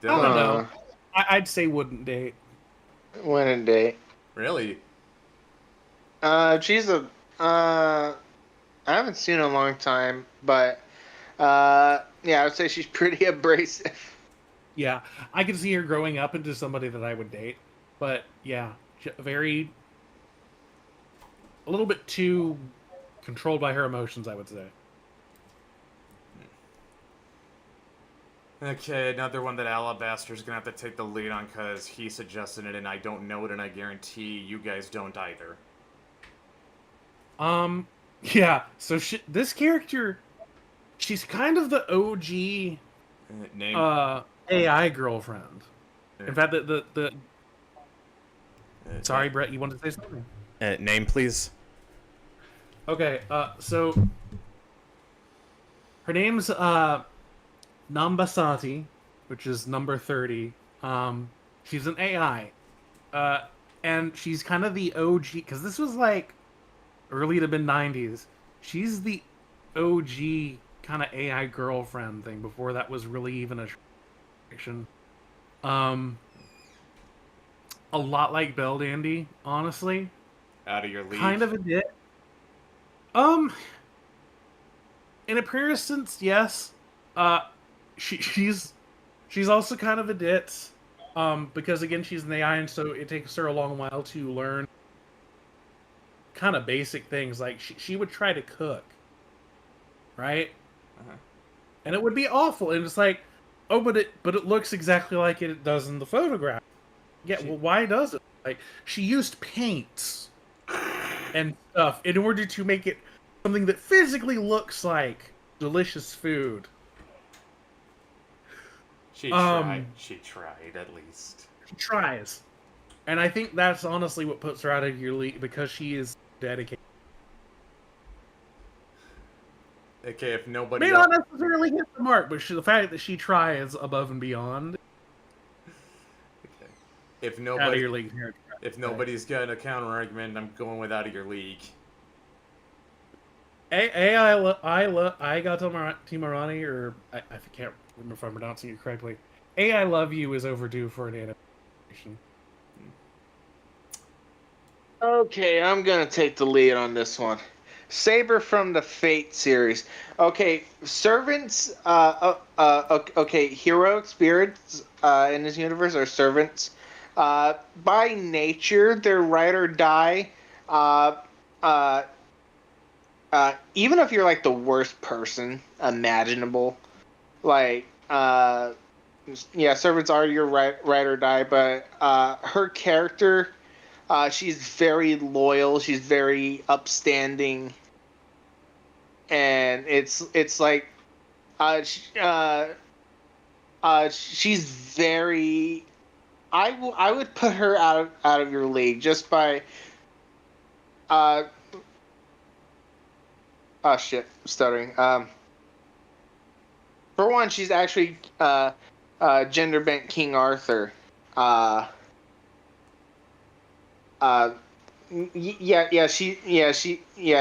I don't know. I'd say wouldn't date. Wouldn't date. Really? She's I haven't seen her in a long time, but yeah, I would say she's pretty abrasive. Yeah, I could see her growing up into somebody that I would date, but yeah, a little bit too controlled by her emotions, I would say. Okay, another one that Alabaster's gonna have to take the lead on because he suggested it and I don't know it, and I guarantee you guys don't either. Yeah, so this character, she's kind of the OG Name. AI girlfriend. In fact, Sorry, Brett, you wanted to say something? Name, please. Okay, so her name's Nambasati, which is number 30. She's an AI. And she's kind of the OG, because this was like early to mid 90s. She's the OG kind of AI girlfriend thing before that was really even a fiction. A lot like Belle Dandy, honestly. Out of your league. Kind of a bit. In appearance, yes. She's also kind of a ditz. Because again, she's an AI, and so it takes her a long while to learn kind of basic things. Like she would try to cook, right? And it would be awful. And it's like, oh, but it looks exactly like it does in the photograph. Yeah, well, why does it? Like, she used paints and stuff in order to make it something that physically looks like delicious food. She tried. She tried, at least. She tries. And I think that's honestly what puts her out of your league, because she is dedicated. Okay, if nobody May not necessarily hit the mark, but the fact that she tries above and beyond. Okay. If Out of your league. nobody's got a counter argument, I'm going with out of your league. I got Timarani, or I can't remember if I'm pronouncing it correctly. I Love You is overdue for an animation. Okay, I'm gonna take the lead on this one. Saber from the Fate series. Okay, servants. Okay, heroic spirits in this universe are servants. By nature, they're ride or die. Even if you're like the worst person imaginable, like yeah, servants are your ride or die. But her character, she's very loyal. She's very upstanding, and it's like, she's very. I would put her out of your league just by. Oh shit, stuttering. For one, she's actually gender bent King Arthur.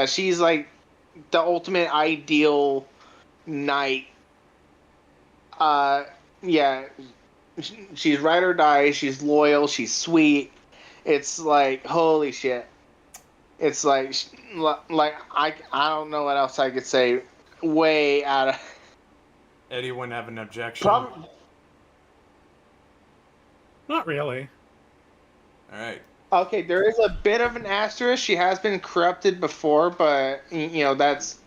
She's like the ultimate ideal knight. Yeah, she's ride or die. She's loyal. She's sweet. It's like holy shit. It's like I don't know what else I could say. Way out of. Anyone have an objection? Not really. All right. Okay, there is a bit of an asterisk. She has been corrupted before, but you know that's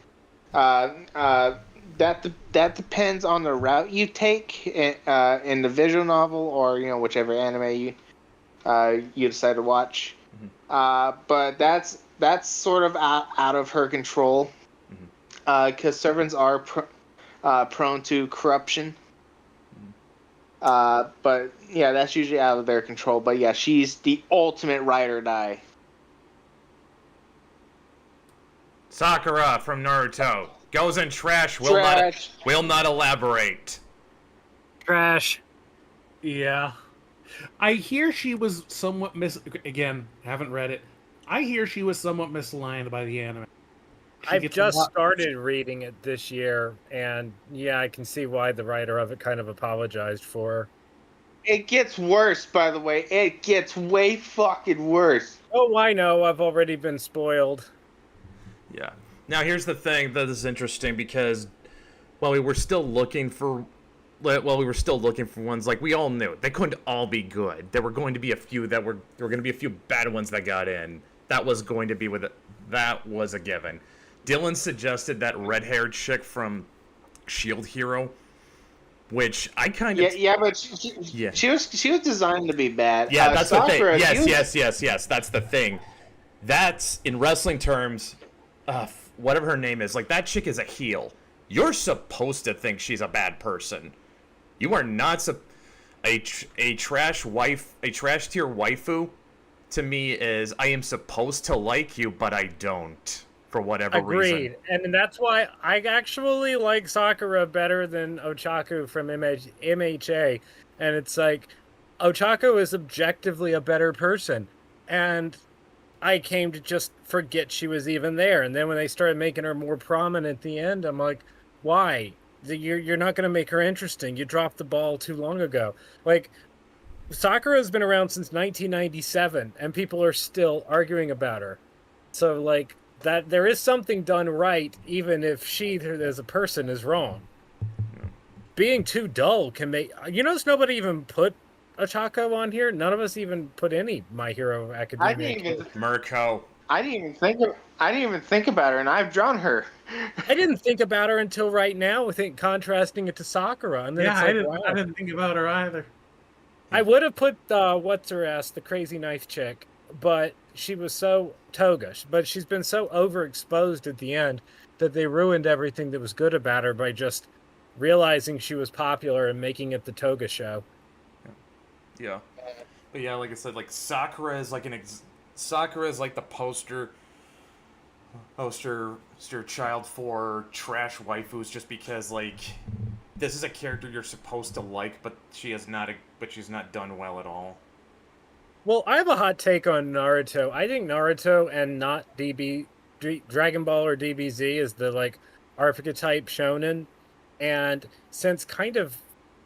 that depends on the route you take in the visual novel or whichever anime you decide to watch. But that's sort of out of her control, because servants are prone to corruption. But yeah, that's usually out of their control. But yeah, she's the ultimate ride or die. Sakura from Naruto goes in trash. Will not elaborate. Trash. Yeah. I hear she was somewhat again, haven't read it. I hear she was somewhat misaligned by the anime. I've just started reading it this year, and yeah, I can see why the writer of it kind of apologized for her. It gets worse, by the way. It gets way fucking worse. Oh, I know. I've already been spoiled. Yeah. Now, here's the thing that is interesting, because while we were still looking for ones, like, we all knew they couldn't all be good. There were going to be a few there were going to be a few bad ones that got in. That was going to be that was a given. Dylan suggested that red-haired chick from Shield Hero, which I kind of but she was designed to be bad. Yeah, that's Sakura, the thing. Yes. That's the thing. That's in wrestling terms. Whatever her name is, like, that chick is a heel. You're supposed to think she's a bad person. You are not a trash tier waifu to me is I am supposed to like you, but I don't for whatever reason. Agreed. And that's why I actually like Sakura better than Ochaku from MHA. And it's like, Ochaku is objectively a better person. And I came to just forget she was even there. And then when they started making her more prominent at the end, I'm like, why? You're not going to make her interesting. You dropped the ball too long ago. Like, Sakura has been around since 1997, and people are still arguing about her. So, like, that there is something done right, even if she, as a person, is wrong. Being too dull can make... You notice nobody even put Ochako on here? None of us even put any My Hero Academia. I didn't even. Mirko. I didn't even think about her, and I've drawn her. I didn't think about her until right now, contrasting it to Sakura. And then Yeah, it's like, I didn't think about her either. I would have put what's her ass, the crazy knife chick, but she was so Toga. But she's been so overexposed at the end that they ruined everything that was good about her by just realizing she was popular and making it the Toga show. Yeah. But yeah, like I said, like Sakura is like Sakura is like the poster child for trash waifus, just because like this is a character you're supposed to like, but she's not done well at all. Well, I have a hot take on Naruto. I think Naruto and not Dragon Ball or DBZ is the like archetype shonen, and since kind of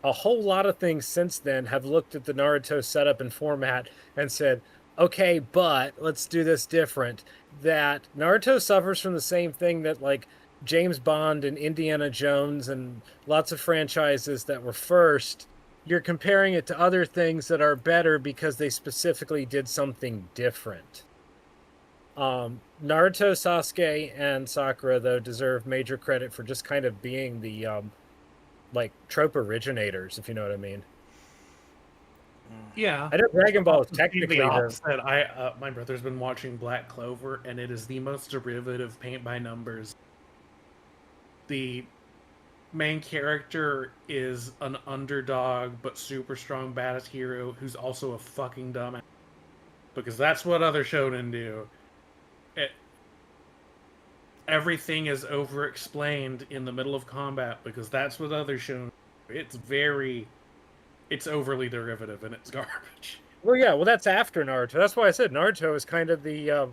a whole lot of things since then have looked at the Naruto setup and format and said, okay, but let's do this different. That Naruto suffers from the same thing that like James Bond and Indiana Jones and lots of franchises that were first. You're comparing it to other things that are better because they specifically did something different. Naruto, Sasuke, and Sakura, though, deserve major credit for just kind of being the like trope originators, if you know what I mean. Yeah, I know Dragon Ball is technically the opposite. My brother's been watching Black Clover, and it is the most derivative paint by numbers. The main character is an underdog but super strong badass hero who's also a fucking dumbass, because that's what other shonen do. Everything is over explained in the middle of combat because that's what other shonen do. It's overly derivative and it's garbage. Well, yeah, that's after Naruto. That's why I said Naruto is kind of the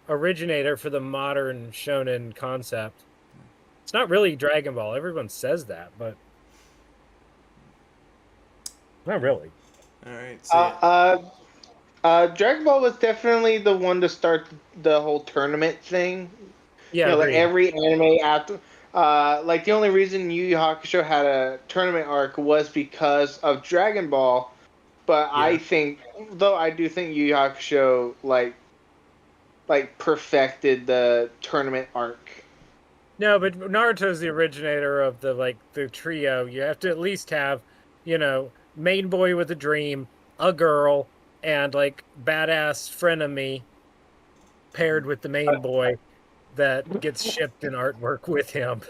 originator for the modern shonen concept. It's not really Dragon Ball. Everyone says that, but not really. All right. So Dragon Ball was definitely the one to start the whole tournament thing. Yeah, like every anime after, like the only reason Yu Yu Hakusho had a tournament arc was because of Dragon Ball. But yeah. I do think Yu Yu Hakusho like perfected the tournament arc. No, but Naruto's the originator of the trio. You have to at least have, main boy with a dream, a girl, and like badass frenemy paired with the main boy that gets shipped in artwork with him.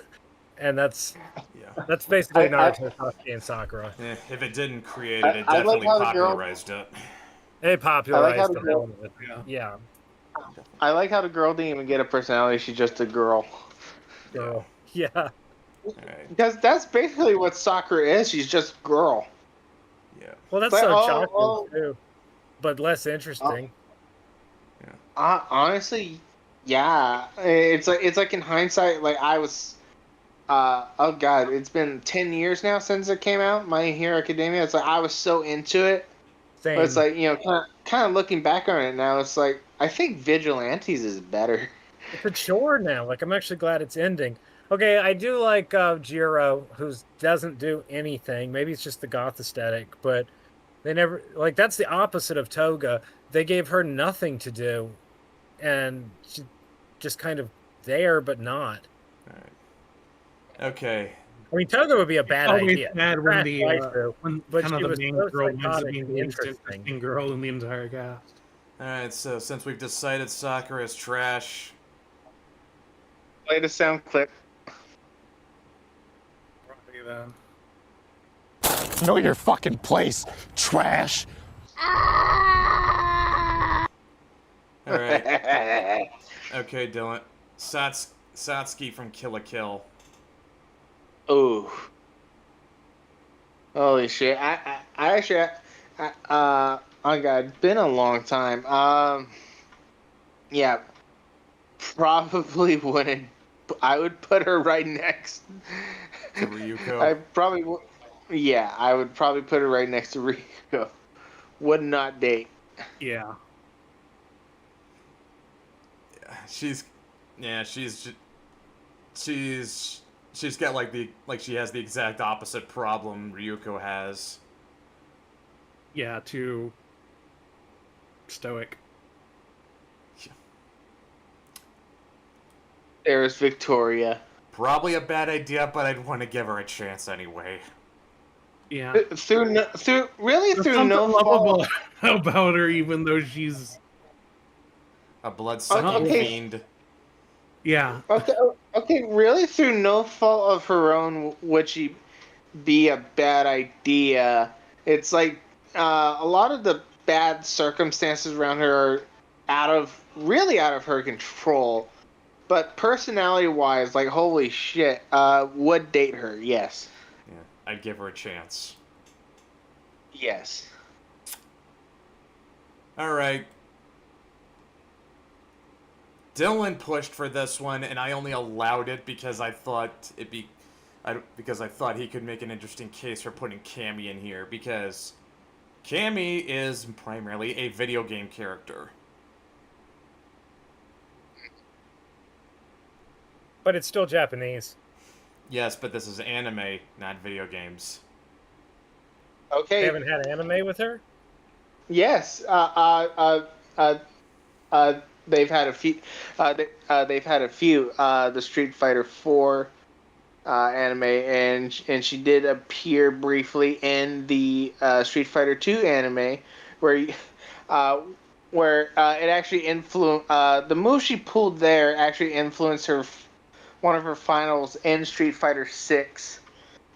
And that's basically Naruto, Sasuke, and Sakura. Yeah, if it didn't create it, it definitely popularized it. It popularized it. Yeah. I like how the girl didn't even get a personality. She's just a girl. Girl. Yeah. Right. Because that's basically what Sakura is. She's just girl. Yeah. Well, that's so shocking too, but less interesting. Yeah. Honestly, yeah. It's like in hindsight, like I was. Oh god, it's been 10 years now since it came out. My Hero Academia. It's like I was so into it. Same. But it's like kind of looking back on it now. It's like I think Vigilantes is better. It's a chore now. Like, I'm actually glad it's ending. Okay, I do like Jiro, who doesn't do anything. Maybe it's just the goth aesthetic, but they never... Like, that's the opposite of Toga. They gave her nothing to do, and she just kind of there, but not. All right. Okay. I mean, Toga would be a bad idea. Bad when the but kind she of was the main so girl wants to psychotic be and the interesting girl in the entire cast. All right. So since we've decided Sakura is trash. Play the sound clip. Then. Know your fucking place, trash. All right. Okay, Dylan. Satsuki from Kill la Kill. Ooh. Holy shit! I actually, oh god, it's been a long time. Yeah, probably wouldn't. I would put her right next. To Ryuko? I probably would. Yeah, I would probably put her right next to Ryuko. Would not date. Yeah. She's got she has the exact opposite problem Ryuko has. Yeah, too stoic. There's Victoria. Probably a bad idea, but I'd want to give her a chance anyway. Yeah. Through no fault. Lovable about her, even though she's A blood-sucking Okay. fiend. yeah. Okay, really through no fault of her own would she be a bad idea. It's like a lot of the bad circumstances around her are out of her control. But personality-wise, like holy shit, would date her. Yes. Yeah, I'd give her a chance. Yes. All right. Dylan pushed for this one, and I only allowed it because I thought because I thought he could make an interesting case for putting Cammy in here, because Cammy is primarily a video game character. But it's still Japanese. Yes, but this is anime, not video games. Okay. They haven't had anime with her? Yes. They've had a few. They've had a few. The Street Fighter 4 anime, and she did appear briefly in the Street Fighter 2 anime, where it actually influenced. The move she pulled there actually influenced her. One of her finals in Street Fighter 6.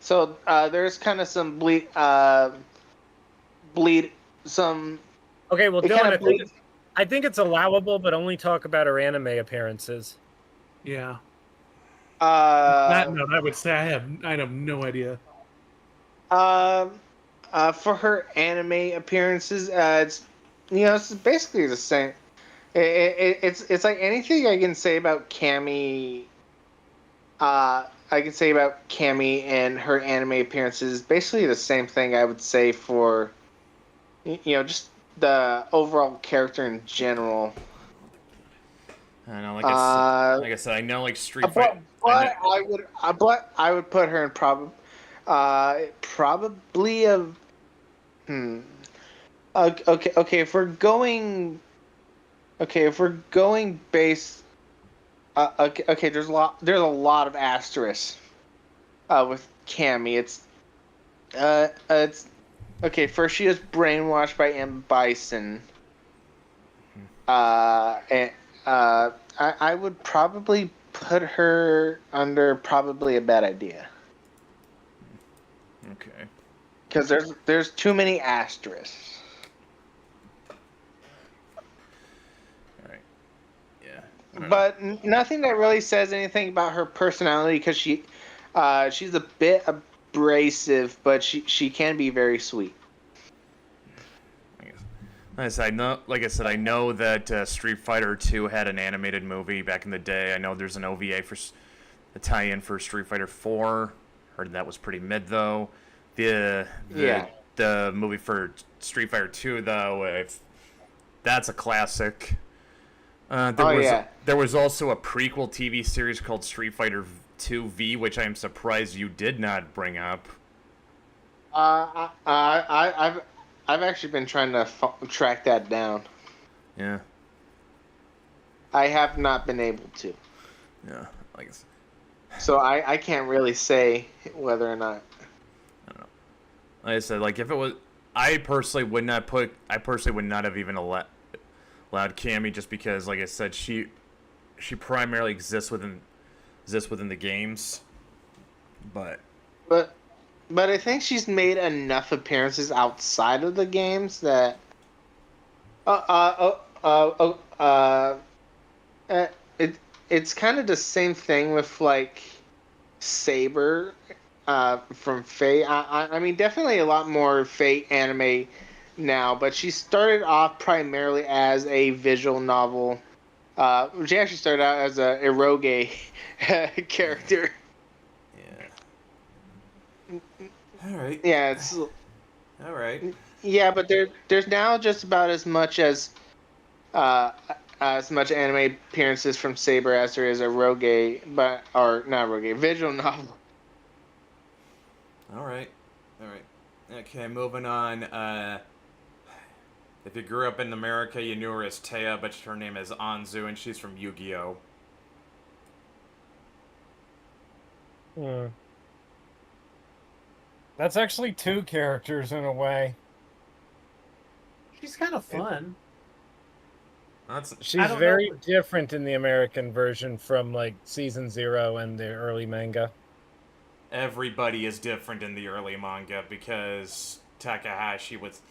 So there's kind of some bleed. Some. Okay, well, It Dylan, kinda I think it's allowable, but only talk about her anime appearances. Yeah. Uh, That note, I would say I have no idea. For her anime appearances, it's basically the same. It's like anything I can say about Cammy. I can say about Cammy and her anime appearances. Basically the same thing I would say for, just the overall character in general. I don't know, like I said, I know like Street Fighter. But I would put her in probably a. Okay. If we're going base. Okay. There's a lot of asterisks. With Cammy, it's okay. First, she was brainwashed by M. Bison. And I would probably put her under probably a bad idea. Okay. Because there's too many asterisks. Alright. Yeah. But nothing that really says anything about her personality, because she's a bit abrasive, but she can be very sweet. Like I said, I know that Street Fighter 2 had an animated movie back in the day. I know there's an OVA for a tie-in for Street Fighter 4. Heard that was pretty mid though. The movie for Street Fighter 2 though, that's a classic. There was also a prequel TV series called Street Fighter 2 V, which I am surprised you did not bring up. I've actually been trying to track that down. Yeah. I have not been able to. Yeah. I guess. So I can't really say whether or not. I don't know. Like I said, like if it was, I personally would not have even allowed Cammy, just because, like I said, she primarily exists within the games. But I think she's made enough appearances outside of the games that uh, it it's kind of the same thing with like Saber from Fate. I mean, definitely a lot more Fate anime now, but she started off primarily as a visual novel. She actually started out as a eroge character. Yeah. All right. Yeah, it's All right. yeah, but there's now just about uh, as much anime appearances from Saber as there is a Roge, but or not Roge, visual novel. All right. All right. Okay, moving on. If you grew up in America, you knew her as Taya, but her name is Anzu, and she's from Yu-Gi-Oh! Hmm. That's actually two characters in a way. She's kind of fun. That's She's don't very know. different in the American version from like season 0 and the early manga. everybody is different in the early manga because Takahashi was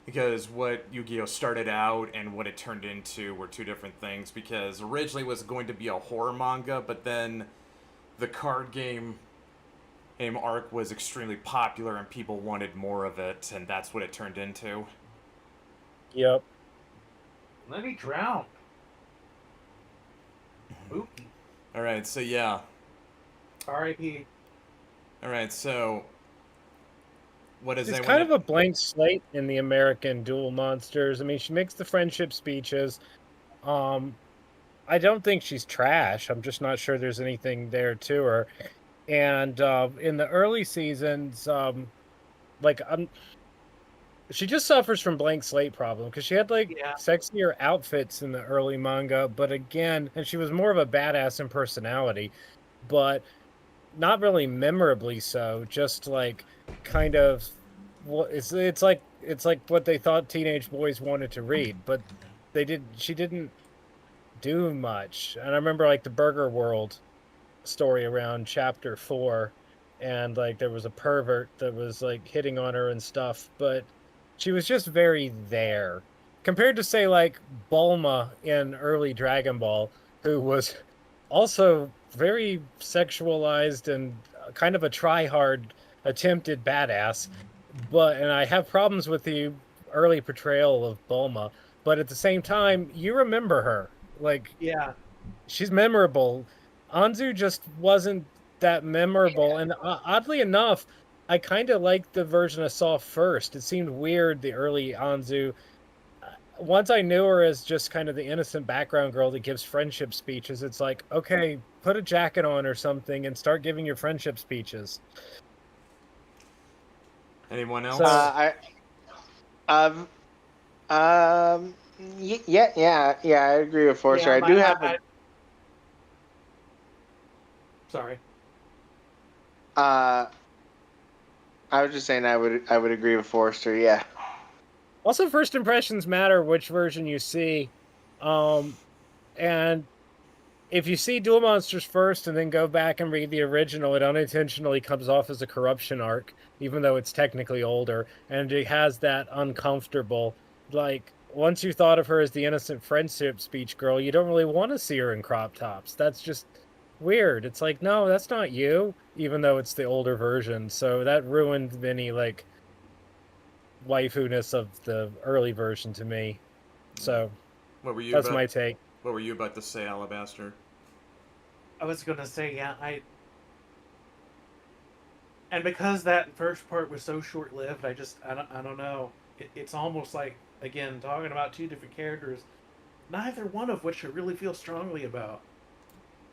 because what Yu-Gi-Oh started out and what it turned into were two different things because originally it was going to be a horror manga, but then the card game arc was extremely popular and people wanted more of it, and that's what it turned into. Yep. Let me drown. Oop. Alright, so yeah. R.I.P. Alright, so what is She's anyone kind of a blank slate in the American Duel Monsters. I mean, she makes the friendship speeches. I don't think she's trash. I'm just not sure there's anything there to her. And in the early seasons, like she just suffers from blank slate problem because she had like Yeah. sexier outfits in the early manga, but again, and she was more of a badass in personality, but not really memorably so. Just like kind of, well, it's like what they thought teenage boys wanted to read, but she didn't do much. And I remember like the Burger World story around chapter 4, and like there was a pervert that was like hitting on her and stuff, but she was just very there compared to say like Bulma in early Dragon Ball, who was also very sexualized and kind of a try-hard attempted badass. But and I have problems with the early portrayal of Bulma, but at the same time you remember her. Like Yeah. she's memorable. Anzu just wasn't that memorable, and oddly enough, I kind of liked the version I saw first. It seemed weird, the early Anzu. Once I knew her as just kind of the innocent background girl that gives friendship speeches, it's like, okay, put a jacket on or something and start giving your friendship speeches. anyone else? So- I um yeah, I agree with Forster. Yeah, I do have Sorry. I was just saying I would agree with Forster. Yeah. Also, first impressions matter which version you see. And if you see Duel Monsters first and then go back and read the original, it unintentionally comes off as a corruption arc, even though it's technically older. And it has that uncomfortable, like, once you thought of her as the innocent friendship speech girl, you don't really want to see her in crop tops. That's just weird. It's like, no, that's not you, even though it's the older version. So that ruined many, like, waifu-ness of the early version to me. So What were you that's about? my take. What were you about to say, Alabaster? I was gonna say, yeah, and because that first part was so short-lived, I don't know. It's almost like, again, talking about two different characters, neither one of which I really feel strongly about.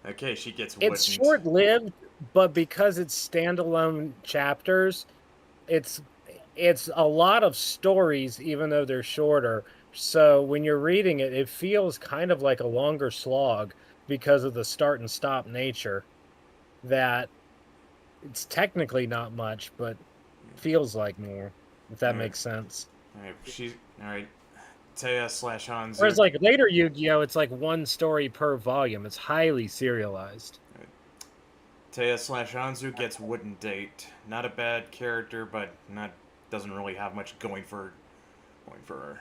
Okay, she gets It's wouldn't. short-lived, but because it's standalone chapters, it's a lot of stories, even though they're shorter. So when you're reading it, it feels kind of like a longer slog because of the start and stop nature. That it's technically not much, but feels like more, if that Alright. makes sense. Alright. Taya slash Hanzu. Whereas like later Yu-Gi-Oh, it's like one story per volume. It's highly serialized. Taya slash Hanzu gets wouldn't date. Not a bad character, but doesn't really have much going for her.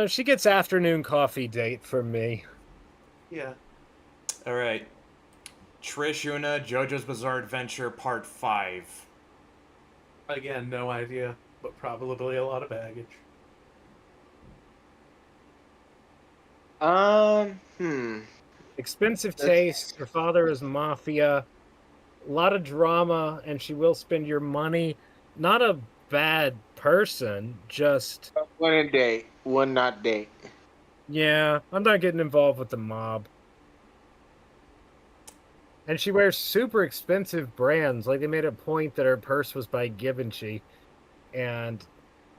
She gets afternoon coffee date from me. Yeah. All right. Trish Una, JoJo's Bizarre Adventure Part 5. Again, no idea, but probably a lot of baggage. Expensive taste. Her father is mafia. A lot of drama, and she will spend your money. Not a bad person, just One a date, one not date. yeah. I'm not getting involved with the mob. And she wears super expensive brands. Like they made a point that her purse was by Givenchy, and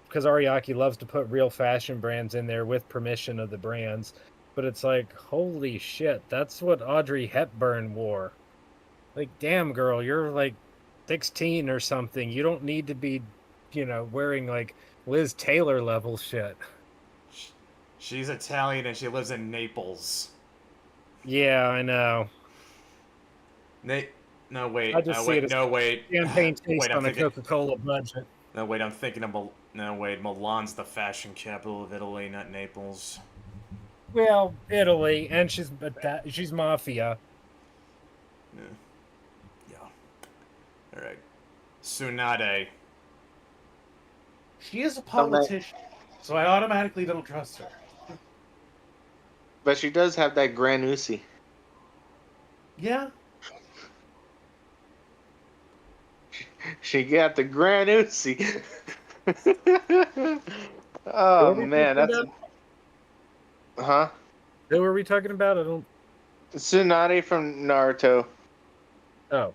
because Ariaki loves to put real fashion brands in there with permission of the brands. But it's like, holy shit, that's what Audrey Hepburn wore. Like, damn, girl, you're like 16 or something. You don't need to be, wearing like Liz Taylor level shit. She's Italian and she lives in Naples. Yeah, I know. No, wait. I just see wait. it as No, wait. Champagne taste Wait, I'm on a thinking. Coca-Cola budget. No, wait. I'm thinking of. No, wait. Milan's the fashion capital of Italy, not Naples. Well, Italy, and she's mafia. Yeah. All right. Tsunade. She is a politician, so I automatically don't trust her. But she does have that Grand Uzi. Yeah. She got the Grand Uzi. Oh man, that's huh? Who were we talking about? I don't. Tsunade from Naruto. Oh,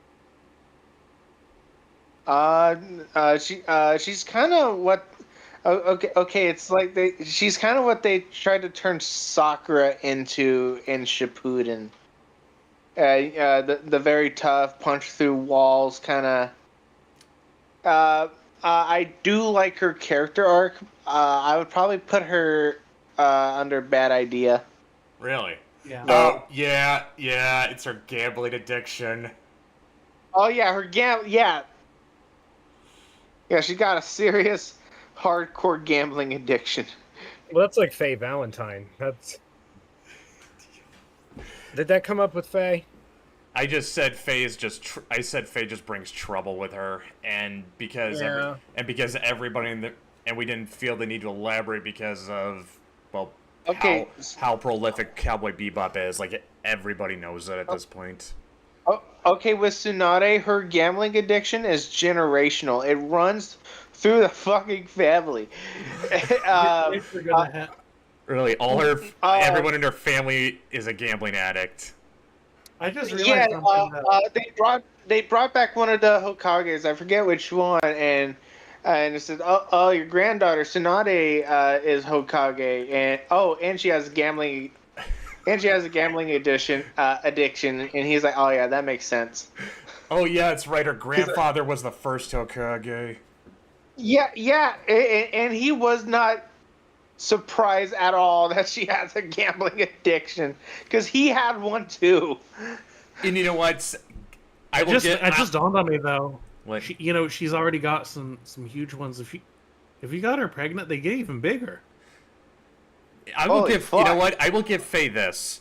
She's kind of what. Okay. It's like she's kind of what they tried to turn Sakura into in Shippuden. The very tough, punch through walls kind of. I do like her character arc. I would probably put her under Bad Idea. Really? Yeah. Oh, yeah. It's her gambling addiction. Oh yeah, yeah. Yeah, she got a serious, hardcore gambling addiction. well, that's like Faye Valentine. That's. Did that come up with Faye? I just said Faye is just. I said Faye just brings trouble with her, and because everybody and we didn't feel the need to elaborate because of Okay. how prolific Cowboy Bebop is. Like everybody knows it at this point. Oh, okay, with Tsunade, her gambling addiction is generational. It runs through the fucking family. Really, all her everyone in her family is a gambling addict. I just realized something. They brought back one of the Hokages. I forget which one, and it said, "Oh, your granddaughter Tsunade is Hokage, and she has gambling." And she has a gambling addiction, and he's like, "Oh yeah, that makes sense." Oh yeah, it's right. Her grandfather was the first Hokage. Yeah, and he was not surprised at all that she has a gambling addiction because he had one too. And you know what? It just dawned on me though. What? She's already got some huge ones. If you got her pregnant, they get even bigger. I will Holy give. fuck. You know what? I will give Faye this.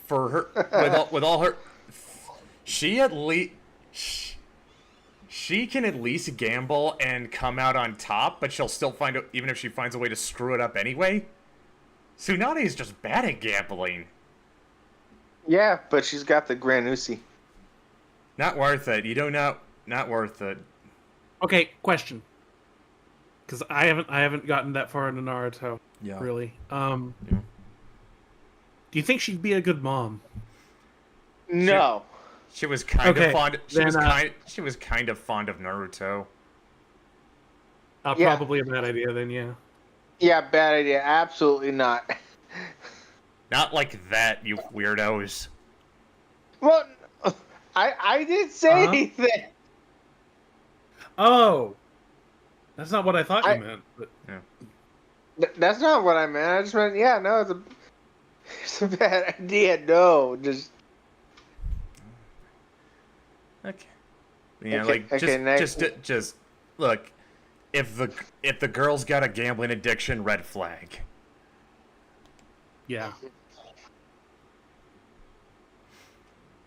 For her, with all her, she can at least gamble and come out on top, but she'll still even if she finds a way to screw it up anyway. Tsunade is just bad at gambling. Yeah, but she's got the Grand Uzi. Not worth it. You don't know. Not worth it. Okay, question. Because I haven't gotten that far into Naruto. Yeah. Really. Do you think she'd be a good mom? No. She was kind of fond. She was kind of fond of Naruto. Yeah. Probably a bad idea then. Yeah. Yeah, bad idea. Absolutely not. Not like that, you weirdos. Well, I didn't say anything. Oh. That's not what I thought you meant. But... That's not what I meant. I just meant, no, it's a bad idea. No, just. Okay. Yeah, Okay, like next. just look. if the girl's got a gambling addiction, red flag. Yeah.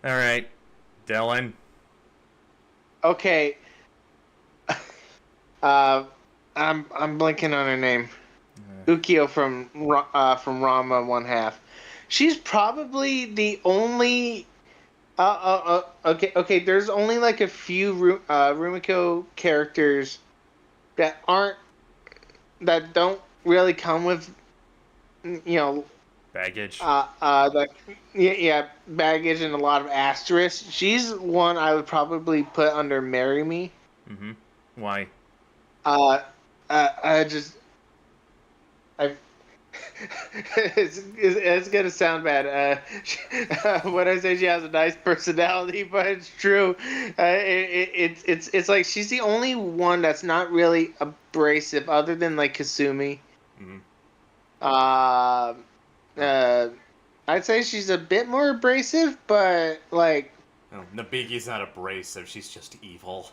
All right, Dylan. Okay. I'm blanking on her name. Ukyo from Rama One Half. She's probably the only. Okay. There's only like a few Rumiko characters that don't really come with, Baggage. baggage and a lot of asterisks. She's one I would probably put under "Marry Me." Mm-hmm. Why? I it's gonna sound bad. When I say she has a nice personality, but it's true. It's like she's the only one that's not really abrasive, other than like Kasumi. Mm-hmm. I'd say she's a bit more abrasive, but like. No, Nabiki's not abrasive. She's just evil.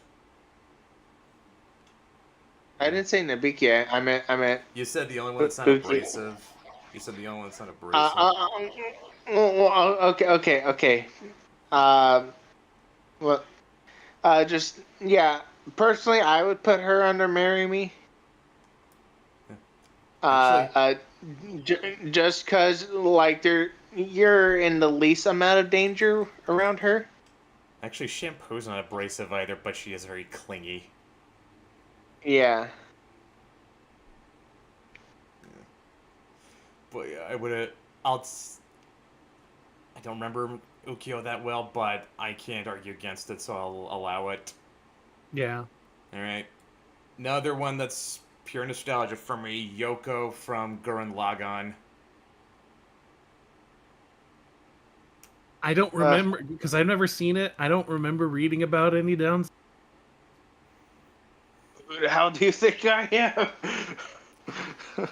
I didn't say Nabiki. I meant. You said the only one that's not abrasive. You said the only one that's not abrasive. Okay. Well, just yeah. Personally, I would put her under "Marry Me." Just cause like you're in the least amount of danger around her. Actually, Shampoo's not abrasive either, but she is very clingy. Yeah. But yeah, I don't remember Ukyo that well, but I can't argue against it, so I'll allow it. Yeah. Alright. Another one that's pure nostalgia for me, Yoko from Gurren Lagann. I don't remember, because I've never seen it. I don't remember reading about any downs. How do you think I am?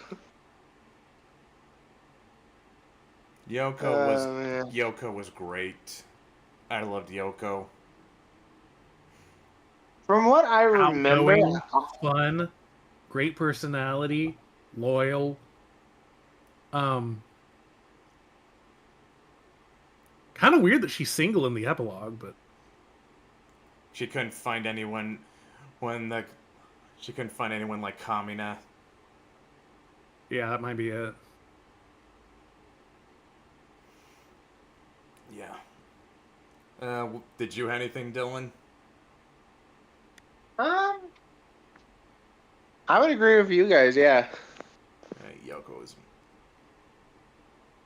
Yoko was great. I loved Yoko. From what I remember, Outgoing, fun, great personality, loyal. Kind of weird that she's single in the epilogue, but She couldn't find anyone she couldn't find anyone like Kamina. yeah, that might be it. Yeah. Did you have anything, Dylan? I would agree with you guys. Yeah. Yoko is.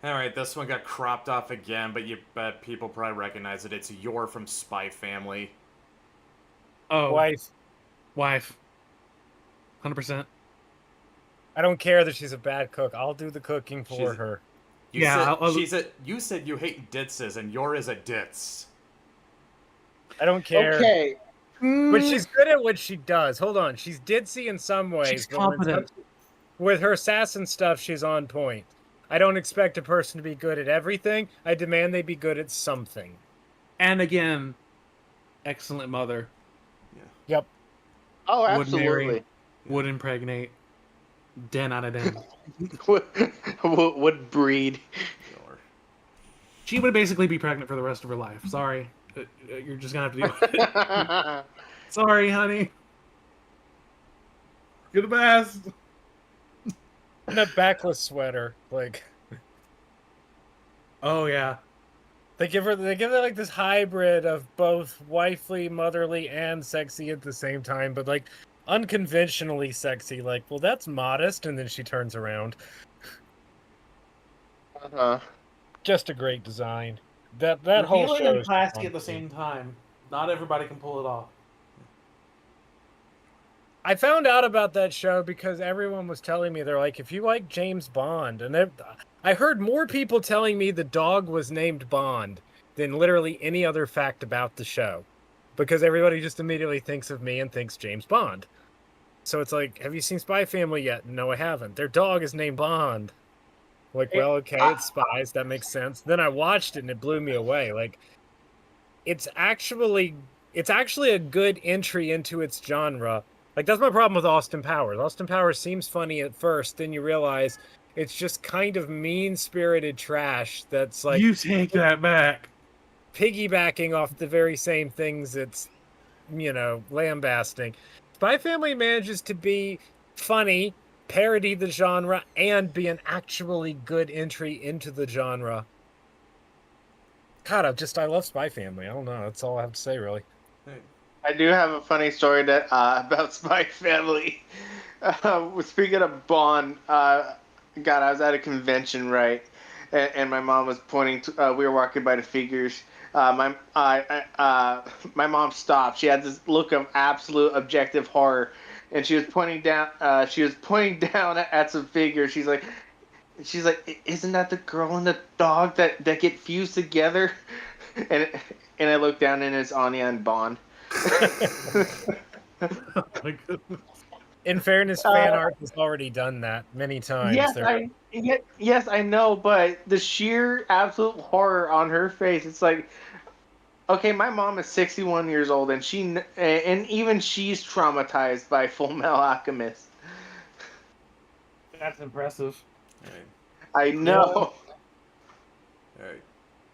All right, this one got cropped off again, but you bet people probably recognize it. It's Yor from Spy Family. Oh, Wife. 100%. I don't care that she's a bad cook. I'll do the cooking for her. You said you hate ditzes, and Yor is a ditz. I don't care. Okay. But she's good at what she does. Hold on. She's ditzy in some ways. She's but when it competent. comes- With her assassin stuff, she's on point. I don't expect a person to be good at everything. I demand they be good at something. And again, excellent mother. Yep. Oh, Would marry. absolutely. Would impregnate. Den out of den. Would breed. Yor. She would basically be pregnant for the rest of her life. Sorry. You're just going to have to deal with it. Sorry, honey. You're the best. And a backless sweater. Like, Oh, yeah. they give her like this hybrid of both wifely, motherly, and sexy at the same time, but like unconventionally sexy. Like, well, that's modest, and then she turns around. Just a great design. That whole Revealing show and is classy fun. at the same time. Not everybody can pull it off. I found out about that show because everyone was telling me, they're like, if you like James Bond, and I heard more people telling me the dog was named Bond than literally any other fact about the show, because everybody just immediately thinks of me and thinks James Bond. So it's like, have you seen Spy Family yet? No, I haven't. Their dog is named Bond. Like, well, okay, it's spies. That makes sense. Then I watched it and it blew me away. Like, it's actually a good entry into its genre Like, that's my problem with Austin Powers. Austin Powers seems funny at first, then you realize it's just kind of mean-spirited trash that's like You take that back. piggybacking off the very same things it's, lambasting. Spy Family manages to be funny, parody the genre, and be an actually good entry into the genre. God, I love Spy Family. I don't know. That's all I have to say, really. I do have a funny story that about Spy Family. Speaking of Bond, God, I was at a convention, right? And my mom was pointing to. We were walking by the figures. My mom stopped. She had this look of absolute objective horror, and she was pointing down. She was pointing down at some figures. She's like, isn't that the girl and the dog that get fused together? And I looked down, and it's Anya and Bond. Oh my goodness. In fairness, fan art has already done that many times. Yes, I know, but the sheer absolute horror on her face, it's like, okay, my mom is 61 years old, and even she's traumatized by Full Metal Alchemist. That's impressive. I know.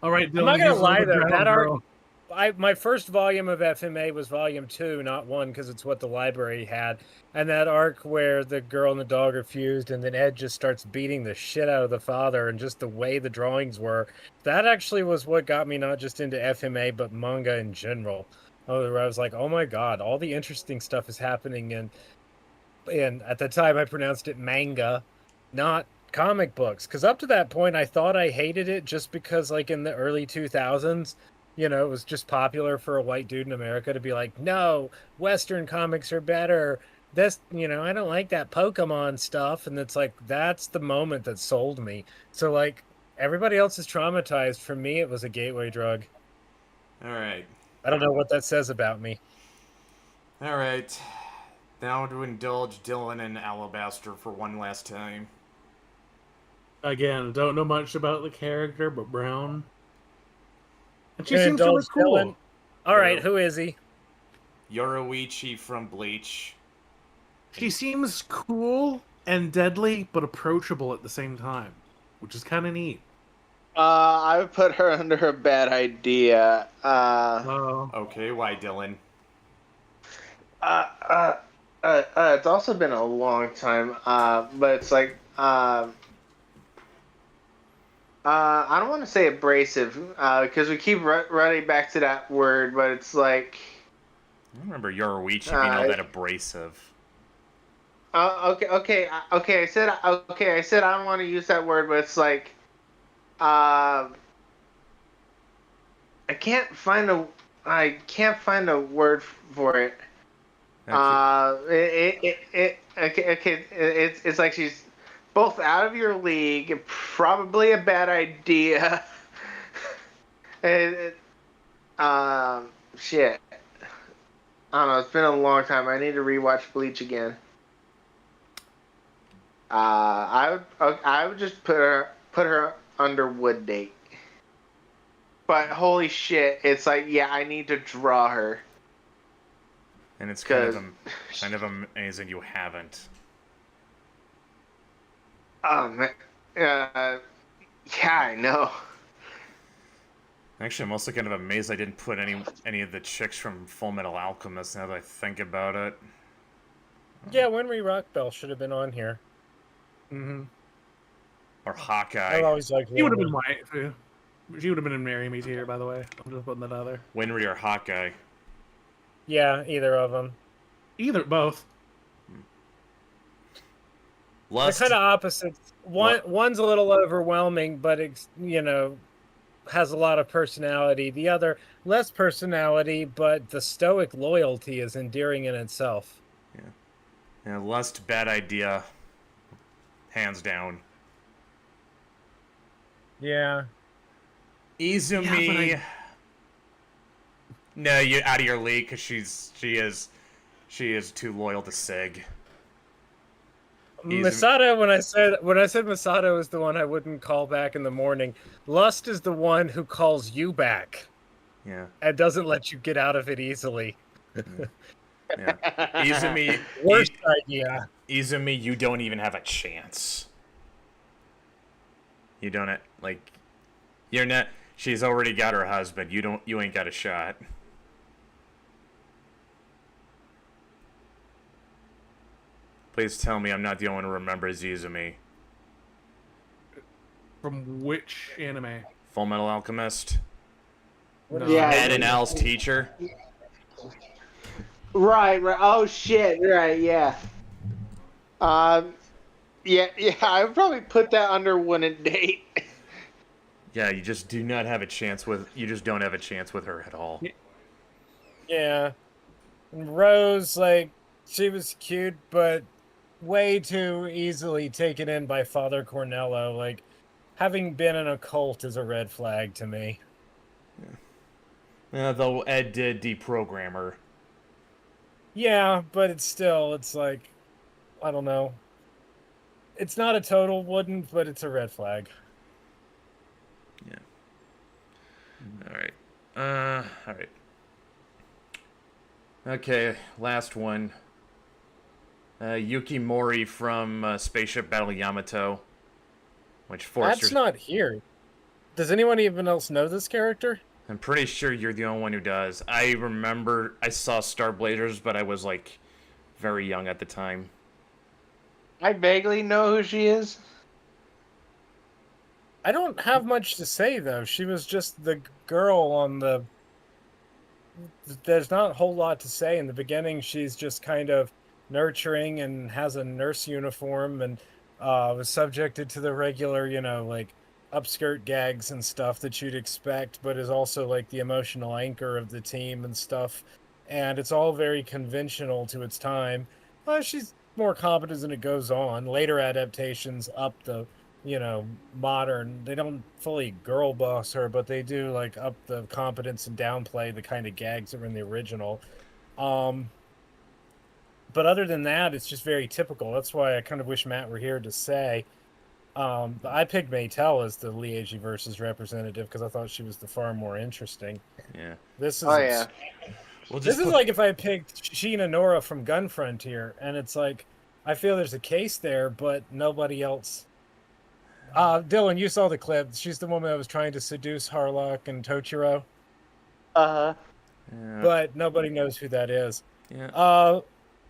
All right, Dylan, I'm not gonna here's lie the though, ground that art. girl. My first volume of FMA was volume 2, not 1, because it's what the library had. And that arc where the girl and the dog are fused, and then Ed just starts beating the shit out of the father, and just the way the drawings were, that actually was what got me not just into FMA, but manga in general. Where I was like, oh my god, all the interesting stuff is happening, and at the time I pronounced it manga, not comic books. Because up to that point, I thought I hated it just because, like, in the early 2000s, it was just popular for a white dude in America to be like, no, Western comics are better. This, I don't like that Pokemon stuff. And it's like, that's the moment that sold me. So, like, everybody else is traumatized. For me, it was a gateway drug. All right. I don't know what that says about me. All right. Now to indulge Dylan and Alabaster for one last time. Again, don't know much about the character, but Brown. And she Gonna seems really indulge cool. Dylan. All right, who is he? Yoruichi from Bleach. She seems cool and deadly, but approachable at the same time, which is kind of neat. I would put her under a bad idea. Okay, why, Dylan? It's also been a long time. But it's like, I don't want to say abrasive, because we keep running back to that word, but it's like. I don't remember Yoruichi being all that abrasive. Okay. I said I don't want to use that word, but it's like, I can't find a word for it. It's like she's both out of your league, probably a bad idea. Shit. I don't know. It's been a long time. I need to rewatch Bleach again. I would just put her under Wood Date. But holy shit, it's like, yeah, I need to draw her. And it's kind of amazing you haven't. Man. Yeah, I know. Actually, I'm also kind of amazed I didn't put any of the chicks from Full Metal Alchemist now that I think about it. Yeah, Winry Rockbell should have been on here. Mm-hmm. Or Hawkeye. I always liked She would have been Winry. white, too. She would have been in Marry Me tier, by the way. I'm just putting that out there. Winry or Hawkeye. Yeah, either of them. Both. Lust. They're kind of opposites. One's a little overwhelming, but it's, has a lot of personality. The other, less personality, but the stoic loyalty is endearing in itself. Yeah, Lust, bad idea. Hands down. Yeah. Izumi. No, you're out of your league because she is too loyal to Sig. Masato, when I said Masato is the one I wouldn't call back in the morning, Lust is the one who calls you back. Yeah. And doesn't let you get out of it easily. Yeah. Izumi, Worst idea. Izumi, you don't even have a chance. You don't like. You're not. She's already got her husband. You don't. You ain't got a shot. Please tell me I'm not the only one who remembers Izumi. From which anime? Full Metal Alchemist. No. Yeah. Ed and Al's teacher. Right. Oh shit. Right. Yeah. Yeah. I would probably put that under wouldn't date. Yeah, you just do not have a chance with. You just don't have a chance with her at all. Yeah. And Rose, like, she was cute, but way too easily taken in by Father Cornello. Like, having been in a cult is a red flag to me. Though Ed did deprogram her. Yeah, but it's like, I don't know. It's not a total wouldn't, but it's a red flag. Yeah. All right. All right. Okay, last one. Yuki Mori from Spaceship Battle Yamato, which forced That's not here. Does anyone even else know this character? I'm pretty sure you're the only one who does. I remember I saw Star Blazers, but I was like very young at the time. I vaguely know who she is. I don't have much to say though. She was just the girl on the. There's not a whole lot to say in the beginning. She's just kind of nurturing and has a nurse uniform and was subjected to the regular, like upskirt gags and stuff that you'd expect, but is also like the emotional anchor of the team and stuff. And it's all very conventional to its time. She's more competent as it goes on. Later adaptations up the, modern. They don't fully girl boss her, but they do like up the competence and downplay the kind of gags that were in the original. But other than that, it's just very typical. That's why I kind of wish Matt were here to say. I picked Maytel as the Liege versus representative because I thought she was the far more interesting. Yeah. This is Oh yeah. this is like if I picked Sheena Nora from Gun Frontier, and it's like I feel there's a case there, but nobody else. Dylan, you saw the clip. She's the woman that was trying to seduce Harlock and Tochiro, Uh huh. Yeah. but nobody knows who that is. Yeah.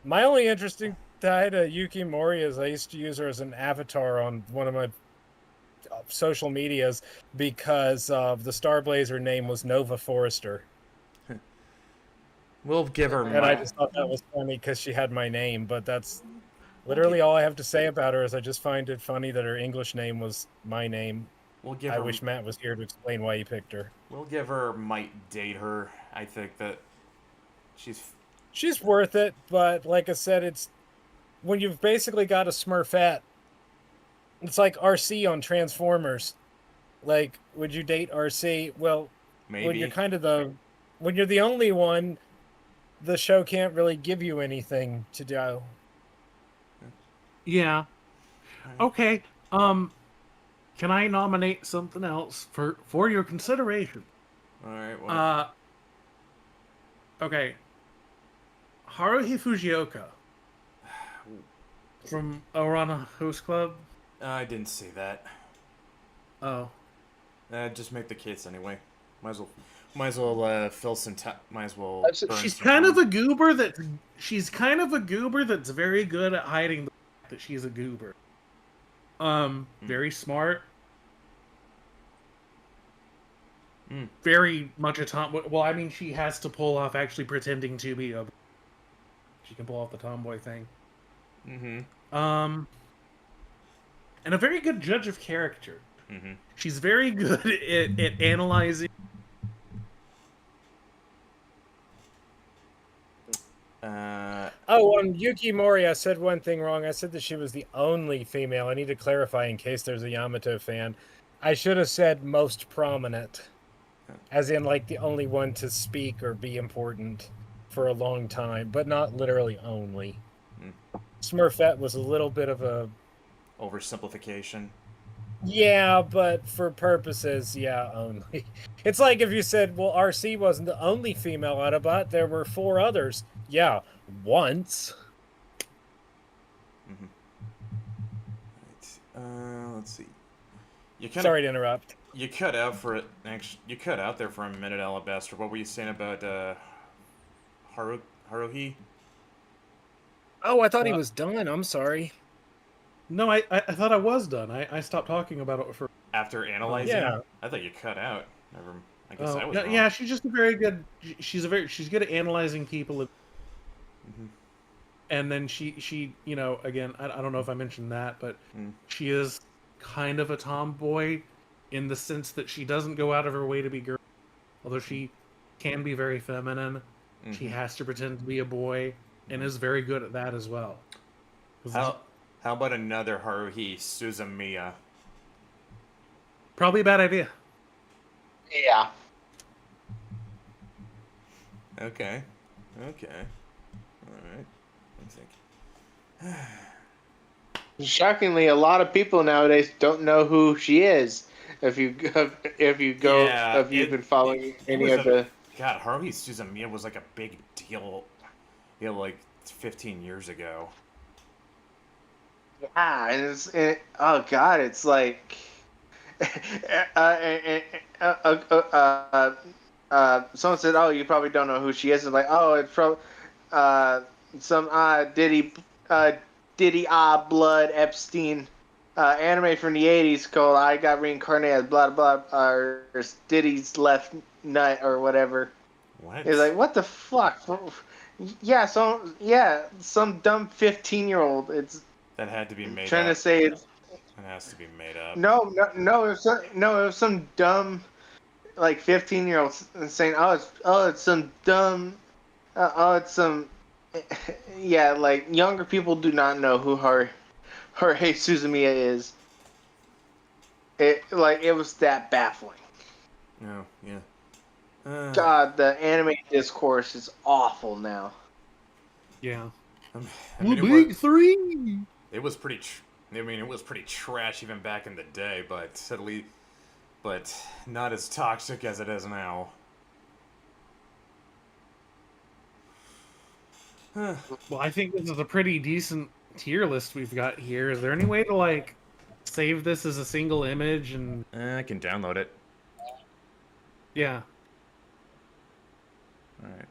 My only interesting tie to Yuki Mori is I used to use her as an avatar on one of my social medias because the Star Blazer name was Nova Forrester. We'll give her. And I just thought that was funny because she had my name, but that's literally all I have to say about her is I just find it funny that her English name was my name. We'll give I her. wish Matt was here to explain why he picked her. We'll give her. Might date her. I think that she's Worth it, but like I said, it's when you've basically got a Smurfette. It's like RC on Transformers. Like, would you date RC? Well, maybe. when you're the only one, the show can't really give you anything to do. Yeah. Okay. Can I nominate something else for your consideration? All right. Well. Okay. Haruhi Fujioka from Orana Host Club. I didn't see that. Oh. Just make the case anyway. Might as well fill some time. Might as well. She's kind of a goober that's very good at hiding the fact that she's a goober. Very smart. Very much a tom. Well, I mean, she has to pull off actually pretending to be a. She can pull off the tomboy thing. Mm-hmm. And a very good judge of character. Mm-hmm. She's very good at analyzing. On Yuki Mori, I said one thing wrong. I said that she was the only female. I need to clarify in case there's a Yamato fan. I should have said most prominent, as in like the only one to speak or be important for a long time, but not literally only. Smurfette was a little bit of a oversimplification. Yeah, but for purposes, yeah, only. It's like if you said, well, RC wasn't the only female Autobot, there were 4 others. Yeah, once. Let's see. You kind Sorry to interrupt. You cut out for it. Actually, you cut out there for a minute, Alabaster. What were you saying about Haruhi? Oh, I thought he was done. I'm sorry. No, I thought I was done. I stopped talking about it for. After analyzing? Yeah. I thought you cut out. Never. I guess Oh, I was yeah, wrong. yeah, she's just a very good. She's good at analyzing people. And then she again, I don't know if I mentioned that, but she is kind of a tomboy in the sense that she doesn't go out of her way to be girl, although she can be very feminine. She has to pretend to be a boy and is very good at that as well. How about another Haruhi, Suzumiya? Probably a bad idea. Yeah. Okay. Alright. Let me think. Shockingly, a lot of people nowadays don't know who she is. If you've been following any of the. God, Haruhi Suzumiya was like a big deal, like 15 years ago. Yeah, and oh god, it's like. Someone said, "Oh, you probably don't know who she is." And like, "Oh, it's from some Diddy Blood Epstein anime from the '80s called I Got Reincarnated as blah blah or Diddy's Left Nut or whatever." What? It's like, what the fuck? Yeah, some dumb 15-year-old. It's That had to be made trying up. to say it's. It has to be made up. No. It was some dumb, like 15-year-old saying, it's some dumb, it's some, yeah, like younger people do not know who Jorge Suzumiya is. It was that baffling. No, yeah. God, the anime discourse is awful now. Yeah. I mean, Big three. it was pretty. It was pretty trash even back in the day, but not as toxic as it is now. Well, I think this is a pretty decent tier list we've got here. Is there any way to like save this as a single image and? I can download it. Yeah. All right.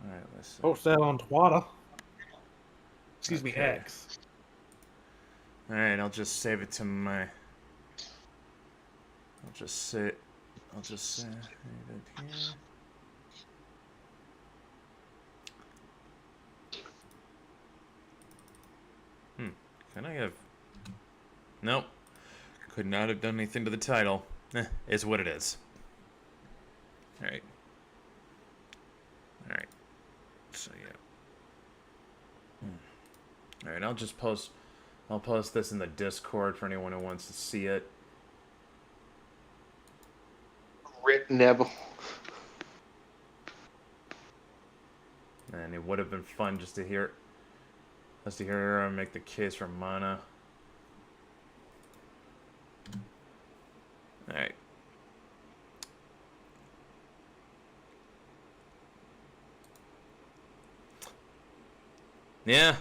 All right. Let's see. Post that on Twitter. Excuse me, Okay. X. All right. I'll just save it to my. I'll just save it here. Can I have? Nope. Could not have done anything to the title. It's what it is. All right. So yeah. All right. I'll post this in the Discord for anyone who wants to see it. Rip Neville. And it would have been fun just to hear her make the case for Mana. All right. Yeah.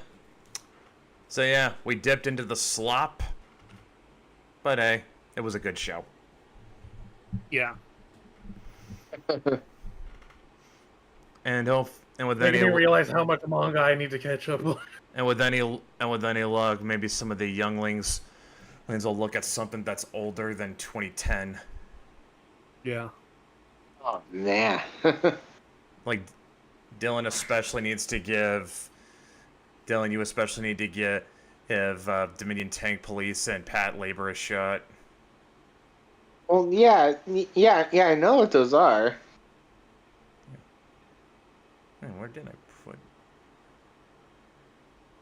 So yeah, we dipped into the slop. But hey, it was a good show. Yeah. And with Making any me realize how much manga I need to catch up on. and with any luck, maybe some of the younglings will look at something that's older than 2010. Yeah. Oh, nah. Like Dylan especially needs to give. Dylan, you especially need to give Dominion Tank Police and Pat Labor a shot. Well, yeah, I know what those are. Man, where did I put?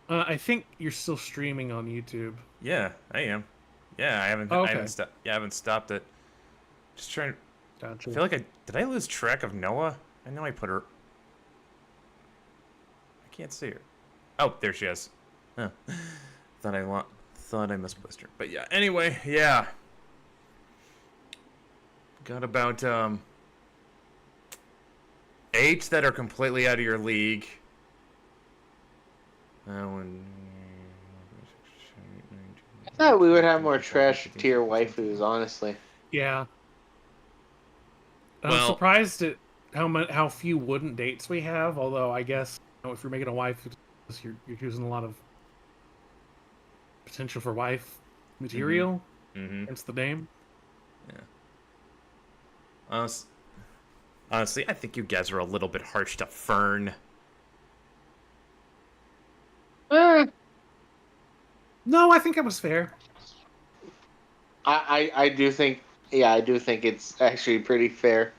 I think you're still streaming on YouTube. Yeah, I am. Yeah, I haven't. Oh, I haven't okay. I haven't stopped it. Just trying. Gotcha. I feel like did I lose track of Noah? I know I put her. I can't see her. Oh, there she is. Huh. Thought I misplaced her. But yeah. Anyway, yeah. Got about 8 that are completely out of your league. That one. I thought we would have more trash tier waifus, honestly. Yeah. I'm Well- surprised at how few wooden dates we have. Although I guess if you're making a wife, you're using a lot of potential for wife material. Mm-hmm. Hence the name. Honestly, I think you guys are a little bit harsh to Fern. No, I think it was fair. I do think, yeah, I do think it's actually pretty fair.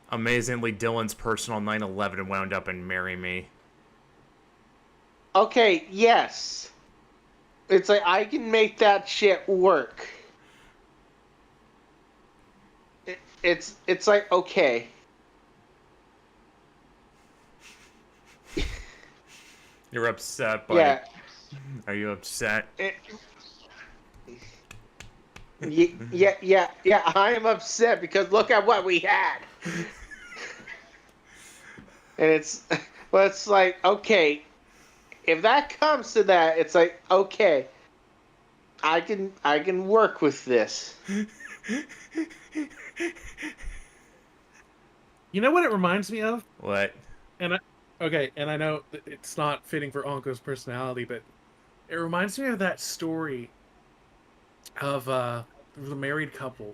Amazingly, Dylan's personal 9/11 wound up in Marry Me. Okay, yes. It's like, I can make that shit work. It's like, okay. You're upset, but Yeah. are you upset? Yeah, I am upset because look at what we had. And it's, well, it's like, okay, if that comes to that, it's like, okay, I can work with this. You know what it reminds me of? What? And I know that it's not fitting for Onko's personality, but it reminds me of that story of there was a married couple,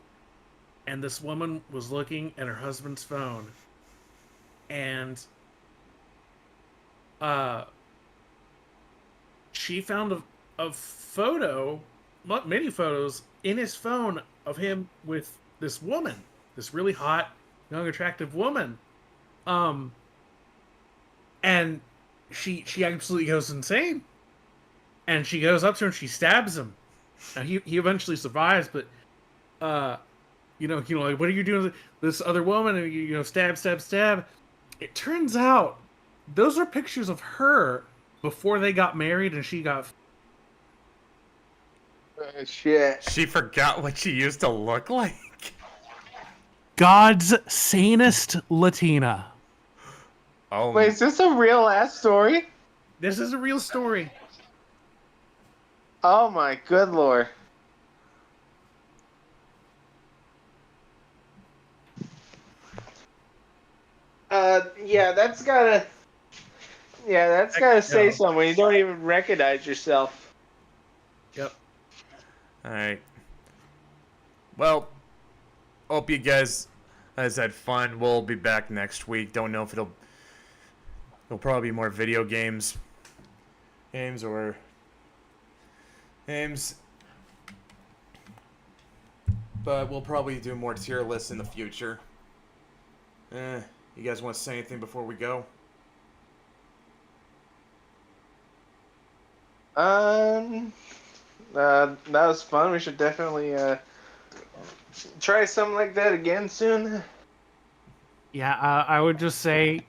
and this woman was looking at her husband's phone, and she found a photo, many photos in his phone of him with this woman, this really hot, young, attractive woman. And she absolutely goes insane. And she goes up to him and she stabs him. Now he eventually survives, but like, what are you doing with this other woman? And stab. It turns out those are pictures of her before they got married and she got. Shit. She forgot what she used to look like? God's sanest Latina. Oh, Wait, is this a real ass story? This is a real story. Oh my good lord. Yeah, that's gotta say no. something. You don't even recognize yourself. Yep. alright. Well, hope you guys had fun. We'll be back next week. Don't know if it'll probably be more video games. But we'll probably do more tier lists in the future. You guys want to say anything before we go? That was fun. We should definitely try something like that again soon. Yeah, I would just say,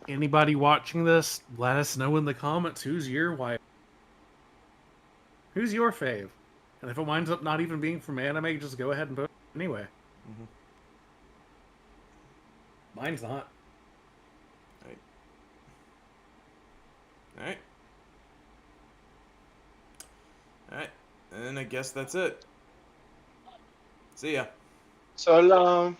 anybody watching this, let us know in the comments who's your wife. Who's your fave? And if it winds up not even being from anime, just go ahead and vote anyway. Mm-hmm. Mine's not. Alright. And I guess that's it. See ya. So long.